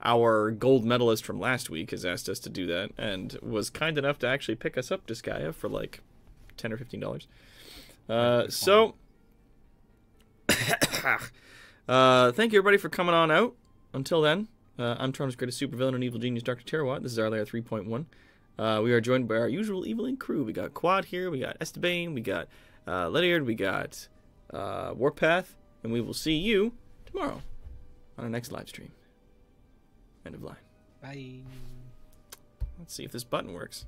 our gold medalist from last week has asked us to do that and was kind enough to actually pick us up Disgaea for like $10 or $15. So, thank you, everybody, for coming on out. Until then, I'm Toronto's greatest supervillain and evil genius, Dr. Terawatt. This is our layer 3.1. We are joined by our usual eviling crew. We got Quad here, we got Esteban, we got Ledyard, we got Warpath, and we will see you tomorrow on our next live stream. End of line. Bye. Let's see if this button works.